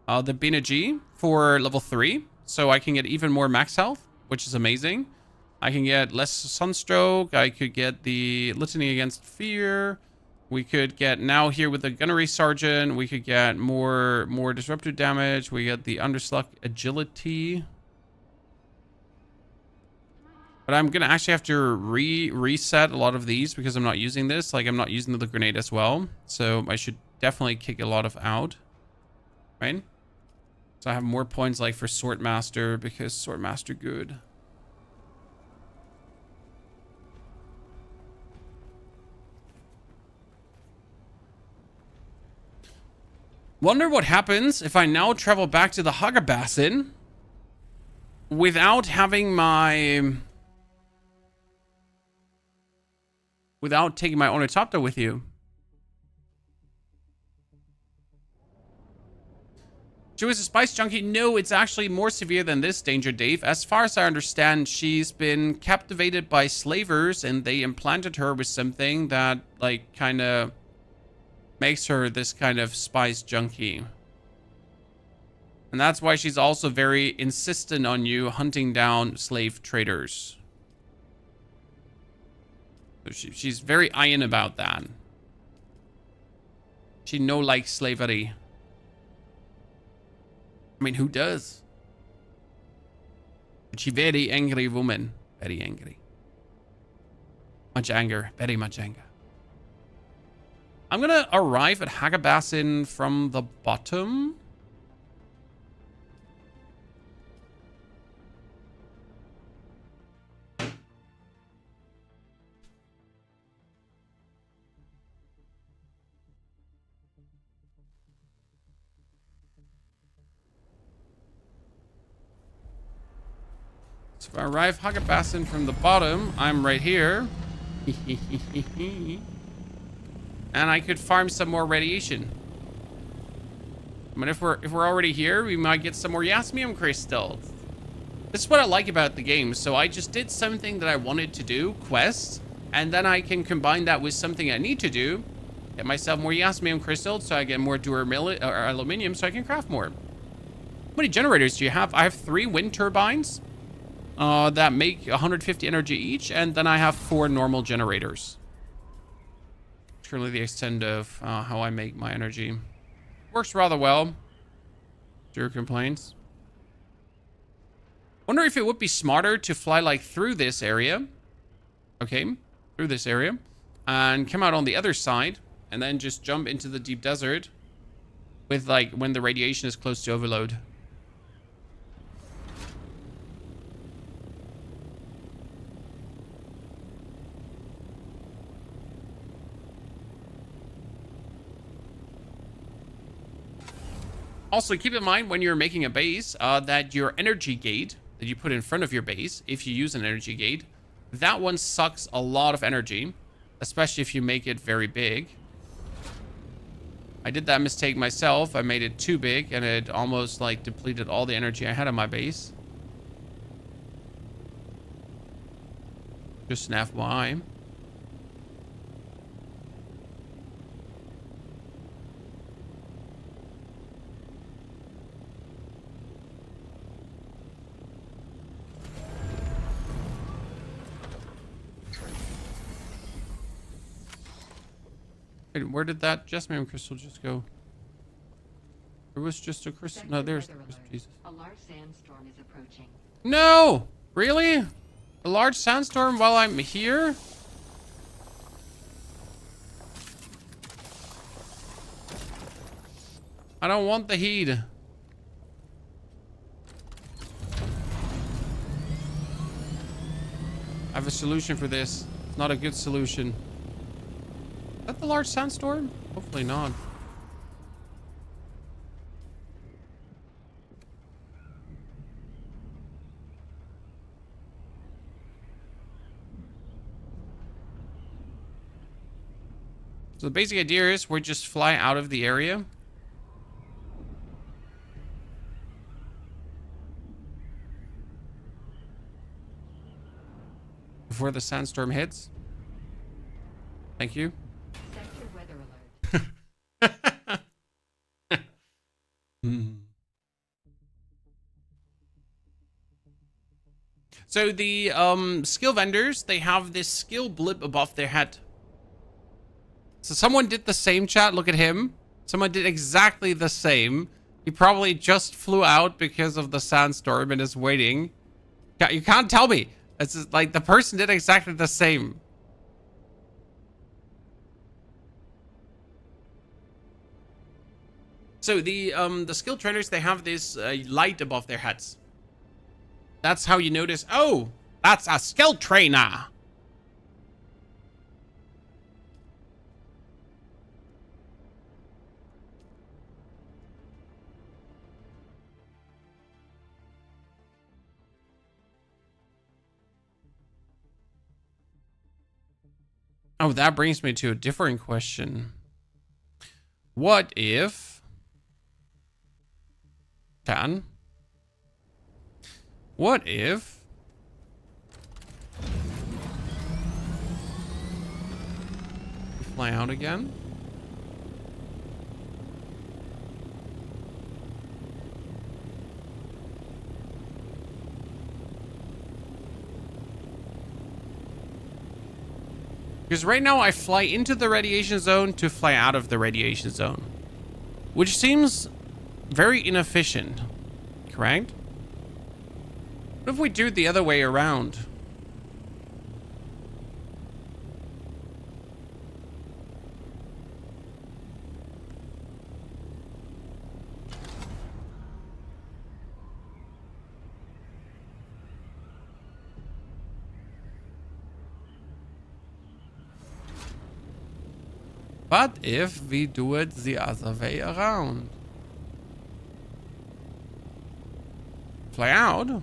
the Bina G for level 3, so I can get even more max health, which is amazing. I can get less sunstroke. I could get the litany against fear. We could get now here with the gunnery sergeant. We could get more disruptive damage. We get the undersluck agility. But I'm gonna actually have to reset a lot of these because I'm not using this. Like I'm not using the grenade as well. So I should definitely kick a lot of out. Right? So I have more points like for Swordmaster because Swordmaster good. Wonder what happens if I now travel back to the Haga Basin without having my... Without taking my Ornithopter with you. She was a spice junkie. No, it's actually more severe than this, Danger Dave. As far as I understand, she's been captivated by slavers and they implanted her with something that, like, kind of makes her this kind of spice junkie. And that's why she's also very insistent on you hunting down slave traders. So she's very iron about that. She no likes slavery. I mean, who does? But she very angry woman. Very angry. Much anger. Very much anger. I'm gonna arrive at Hagabasin from the bottom. So if I arrive Hagabasin from the bottom, I'm right here. And I could farm some more radiation. I mean, if we're already here, we might get some more Yasmium crystals. This is what I like about the game. So I just did something that I wanted to do, quest, and then I can combine that with something I need to do, get myself more Yasmium crystals, so I get more aluminium, so I can craft more. How many generators do you have? I have 3 wind turbines that make 150 energy each, and then I have 4 normal generators. Currently the extent of how I make my energy. Works rather well. Zero complaints. Wonder if it would be smarter to fly like through this area. Okay, through this area. And come out on the other side. And then just jump into the deep desert. With like when the radiation is close to overload. Also, keep in mind when you're making a base that your energy gate that you put in front of your base, if you use an energy gate, that one sucks a lot of energy, especially if you make it very big. I did that mistake myself. I made it too big and it almost like depleted all the energy I had on my base. Just an FYI. Wait, where did that Jasmine crystal just go? There was just a crystal. No, there's the crystal. Jesus. A large sandstorm is approaching. No! Really? A large sandstorm while I'm here? I don't want the heat. I have a solution for this. It's not a good solution. Is that the large sandstorm? Hopefully not. So the basic idea is we just fly out of the area. Before the sandstorm hits. Thank you. Sector weather alert. So the skill vendors, they have this skill blip above their head. So someone did the same, chat. Look at him. Someone did exactly the same. He probably just flew out because of the sandstorm and is waiting. You can't tell me. It's just like the person did exactly the same. So the skill trainers, they have this light above their heads. That's how you notice, oh, that's a skill trainer. Oh, that brings me to a different question. What if... What if... we fly out again? Because right now I fly into the radiation zone to fly out of the radiation zone. Which seems very inefficient. Correct? What if we do it the other way around? But if we do it the other way around? Fly out.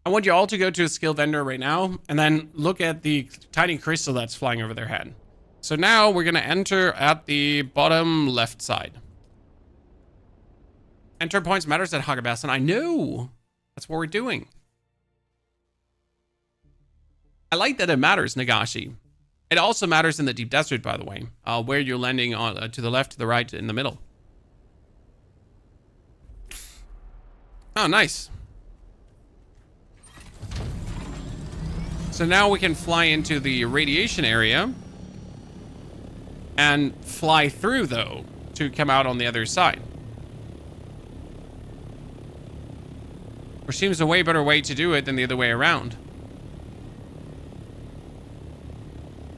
I want you all to go to a skill vendor right now and then look at the tiny crystal that's flying over their head. So now we're going to enter at the bottom left side. Enter points matters at Hagabass, I know. That's what we're doing. I like that it matters, Nagashi. It also matters in the deep desert, by the way, where you're landing on to the left, to the right, in the middle. Oh, nice. So now we can fly into the radiation area and fly through, though, to come out on the other side. Which seems a way better way to do it than the other way around.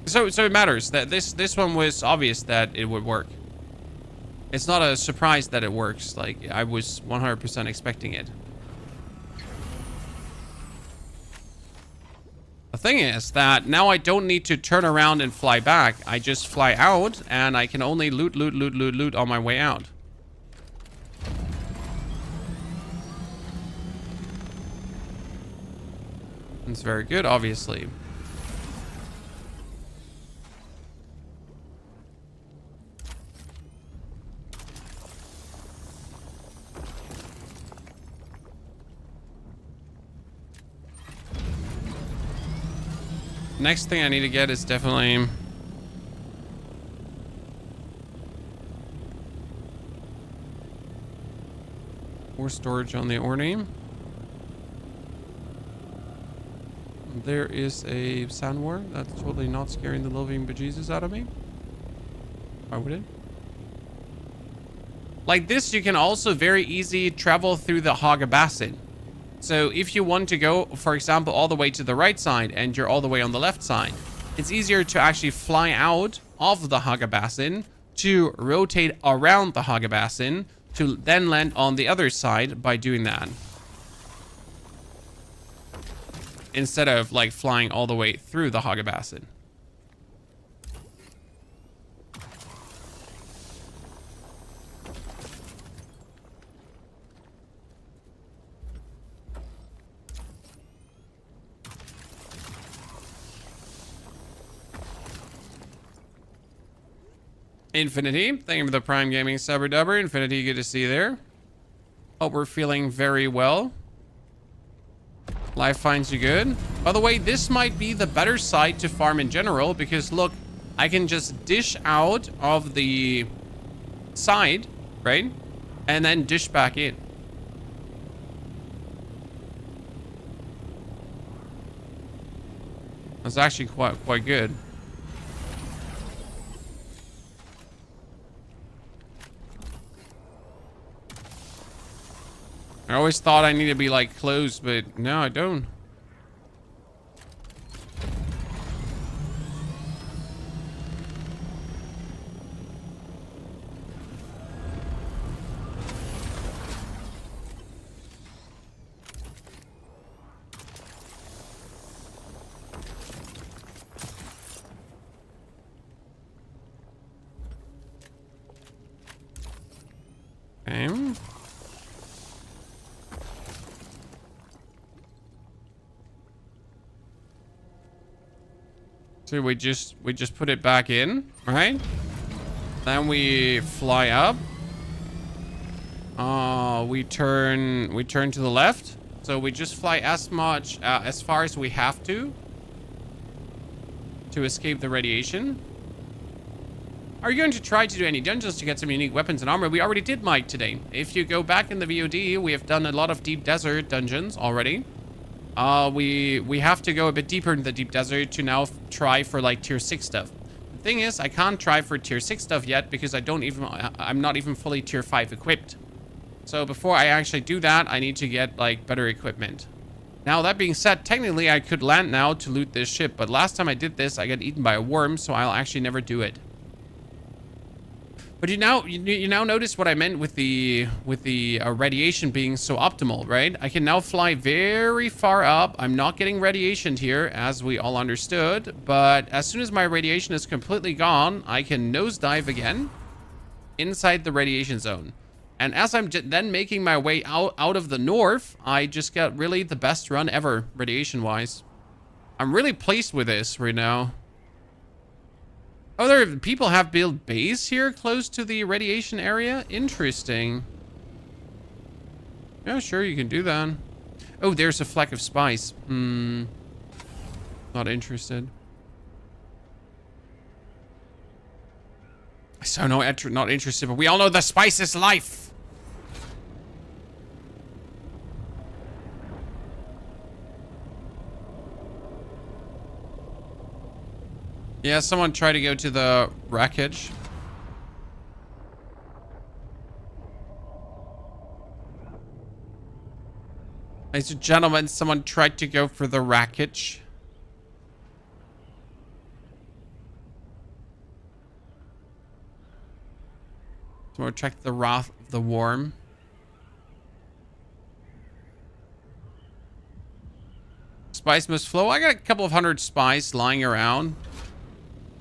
So it matters that this one was obvious that it would work. It's not a surprise that it works. Like, I was 100% expecting it. The thing is that now I don't need to turn around and fly back. I just fly out and I can only loot on my way out. It's very good, obviously. Next thing I need to get is definitely more storage on the Orny. There is a sand war that's totally not scaring the living bejesus out of me. Why would it? Like this, you can also very easy travel through the Haga Basin. So if you want to go, for example, all the way to the right side and you're all the way on the left side, it's easier to actually fly out of the Haga Basin to rotate around the Haga Basin to then land on the other side by doing that. Instead of like flying all the way through the Haga Basin. Infinity, thank you for the Prime Gaming Subber Dubber. Infinity, good to see you there. Hope we're feeling very well. Life finds you good. By the way, this might be the better site to farm in general because look, I can just dish out of the side, right? And then dish back in. That's actually quite good. I always thought I need to be like close, but no, I don't. Okay. So we just put it back in, right? Then we fly up. We turn to the left. So we just fly as far as we have to escape the radiation. Are you going to try to do any dungeons to get some unique weapons and armor? We already did, Mike, today. If you go back in the VOD, we have done a lot of deep desert dungeons already. We have to go a bit deeper in the deep desert to now try for like tier 6 stuff. The thing is, I can't try for tier 6 stuff yet because I'm not even fully tier 5 equipped. So before I actually do that, I need to get like better equipment. Now that being said, technically I could land now to loot this ship, but last time I did this, I got eaten by a worm, so I'll actually never do it. But you now notice what I meant with the radiation being so optimal, right? I can now fly very far up. I'm not getting radiation here, as we all understood. But as soon as my radiation is completely gone, I can nosedive again inside the radiation zone. And as I'm then making my way out of the north, I just got really the best run ever, radiation-wise. I'm really pleased with this right now. Other people have built base here close to the radiation area. Interesting. Yeah, sure, you can do that. Oh, there's a fleck of spice. Not interested. So no, not interested, but we all know the spice is life. Yeah, someone tried to go to the wreckage. Ladies and gentlemen, someone tried to go for the wreckage. Someone check the wrath of the worm. Spice must flow. I got a couple of 100 spice lying around.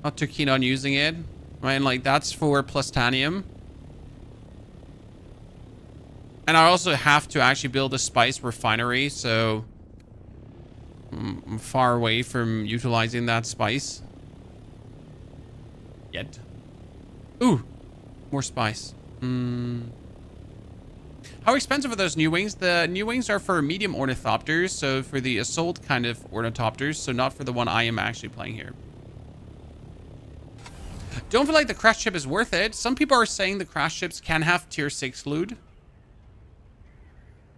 Not too keen on using it. I mean, like, that's for plutonium. And I also have to actually build a spice refinery, so I'm far away from utilizing that spice. Yet. Ooh, more spice. How expensive are those new wings? The new wings are for medium ornithopters, so for the assault kind of ornithopters, so not for the one I am actually playing here. Don't feel like the crash ship is worth it. Some people are saying the crash ships can have tier 6 loot.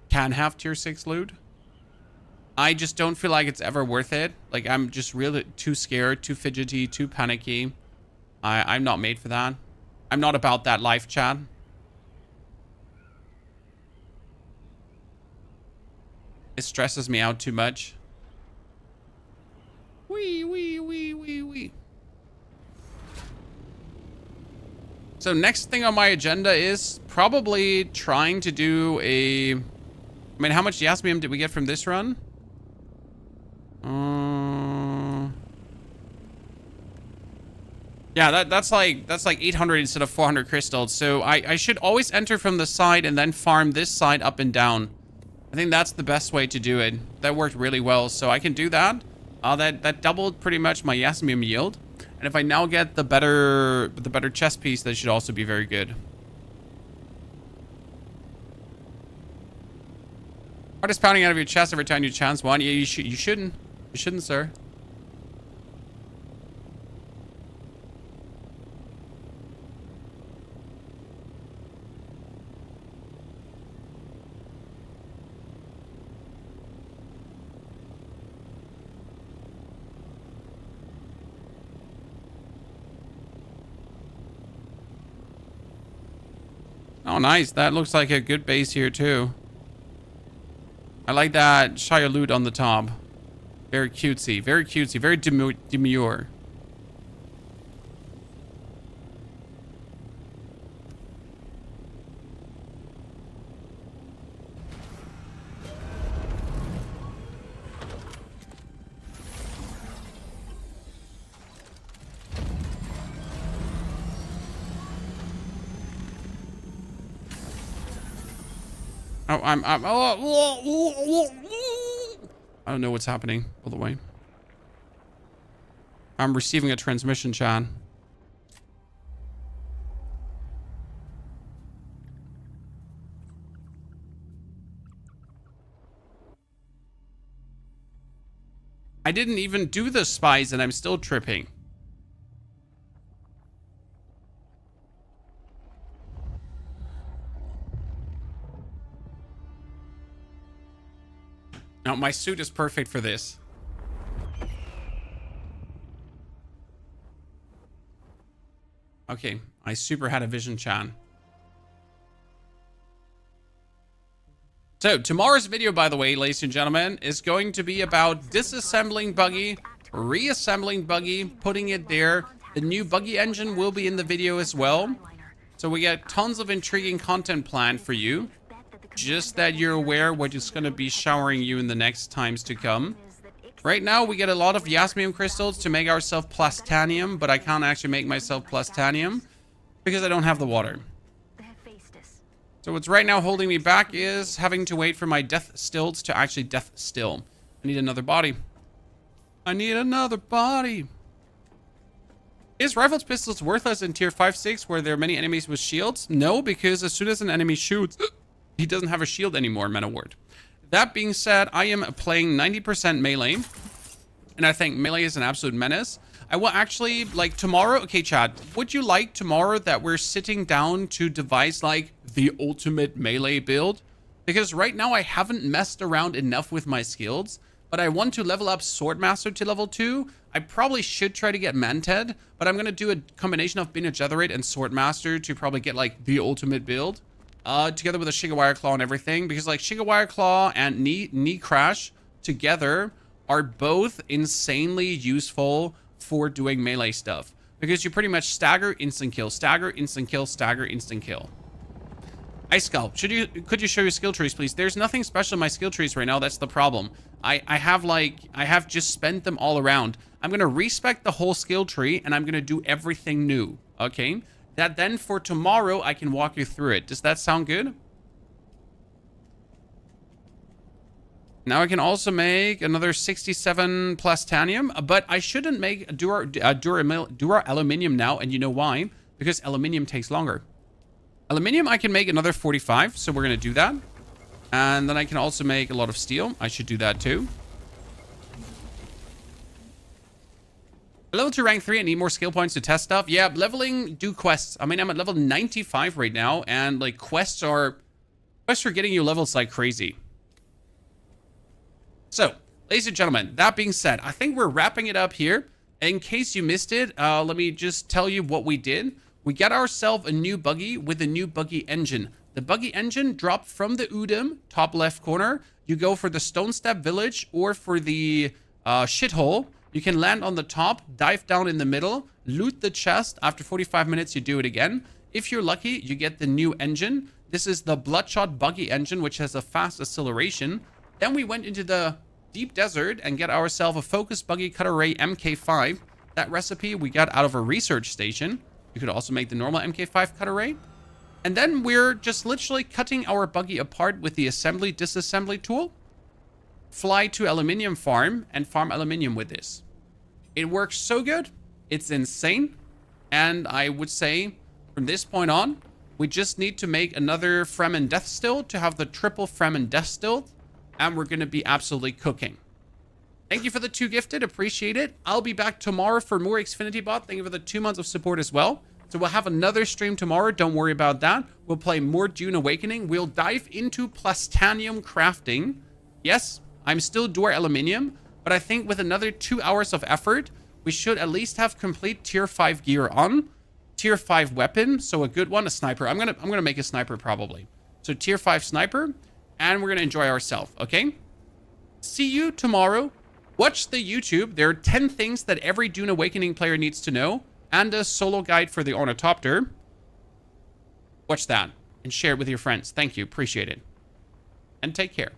Can have tier 6 loot. I just don't feel like it's ever worth it. Like, I'm just really too scared, too fidgety, too panicky. I'm not made for that. I'm not about that life, chat. It stresses me out too much. Wee, wee, wee, wee, wee. So next thing on my agenda is probably trying to do a... I mean, how much Yasmium did we get from this run? Yeah, that's like 800 instead of 400 crystals. So I should always enter from the side and then farm this side up and down. I think that's the best way to do it. That worked really well, so I can do that. That doubled pretty much my Yasmium yield. And if I now get the better chest piece, that should also be very good. Heart is pounding out of your chest every time you chance one. Yeah, you shouldn't. You shouldn't, sir. Oh, nice. That looks like a good base here, too. I like that Shia loot on the top. Very cutesy. Very cutesy. Very demure. Oh, I don't know what's happening, by the way. I'm receiving a transmission, Chan. I didn't even do the spies and I'm still tripping. No, my suit is perfect for this. Okay, I super had a vision, Chan. So, tomorrow's video, by the way, ladies and gentlemen, is going to be about disassembling Buggy, reassembling Buggy, putting it there. The new Buggy engine will be in the video as well. So we got tons of intriguing content planned for you. Just that you're aware what is going to be showering you in the next times to come. Right now, we get a lot of Yasmium crystals to make ourselves plastanium, but I can't actually make myself plastanium because I don't have the water. So what's right now holding me back is having to wait for my death stills to actually death still. I need another body. I need another body. Is rifles pistols worthless in tier 5-6 where there are many enemies with shields? No, because as soon as an enemy shoots... he doesn't have a shield anymore, Man of Word. That being said, I am playing 90% melee. And I think melee is an absolute menace. I will actually, like, tomorrow... Okay, Chad, would you like tomorrow that we're sitting down to devise, like, the ultimate melee build? Because right now I haven't messed around enough with my skills. But I want to level up Swordmaster to level 2. I probably should try to get Manted. But I'm going to do a combination of Bene Gesserit and Swordmaster to probably get, like, the ultimate build. Together with a Shigawire Claw and everything, because like Shigawire Claw and Knee Crash together are both insanely useful for doing melee stuff, because you pretty much stagger, instant kill, stagger, instant kill, stagger, instant kill. Ice Skull, could you show your skill trees, please? There's nothing special in my skill trees right now. That's the problem. I have just spent them all around. I'm gonna respec the whole skill tree and I'm gonna do everything new. Okay. That then for tomorrow, I can walk you through it. Does that sound good? Now I can also make another 67 plastanium, but I shouldn't make Dura Aluminium now, and you know why? Because Aluminium takes longer. Aluminium, I can make another 45, so we're going to do that. And then I can also make a lot of steel. I should do that too. Level 2 rank 3, I need more skill points to test stuff. Yeah, leveling, do quests. I mean, I'm at level 95 right now, and like quests are getting you levels like crazy. So, ladies and gentlemen, that being said, I think we're wrapping it up here. In case you missed it, let me just tell you what we did. We got ourselves a new Buggy with a new Buggy engine. The Buggy engine dropped from the Udym, top left corner. you go for the Stone Step Village or for the shithole. You can land on the top, dive down in the middle, loot the chest. After 45 minutes, you do it again. If you're lucky, you get the new engine. This is the Bloodshot Buggy engine, which has a fast acceleration. Then we went into the deep desert and get ourselves a Focus Buggy Cutter Ray MK5. That recipe we got out of a research station. You could also make the normal MK5 Cutter Ray. And then we're just literally cutting our buggy apart with the assembly disassembly tool. Fly to Aluminium farm and farm aluminium with this. It works so good. It's insane. And I would say from this point on, we just need to make another Fremen Death Still to have the triple Fremen Death Still. And we're going to be absolutely cooking. Thank you for the 2 gifted. Appreciate it. I'll be back tomorrow for more Xfinity Bot. Thank you for the 2 months of support as well. So we'll have another stream tomorrow. Don't worry about that. We'll play more Dune Awakening. We'll dive into plastanium crafting. Yes, I'm still Door Aluminium, but I think with another 2 hours of effort, we should at least have complete tier 5 gear on. Tier 5 weapon, so a good one, a sniper. I'm gonna make a sniper probably. So tier 5 sniper, and we're gonna enjoy ourselves, okay? See you tomorrow. Watch the YouTube. There are 10 things that every Dune Awakening player needs to know, and a solo guide for the Ornithopter. Watch that and share it with your friends. Thank you. Appreciate it. And take care.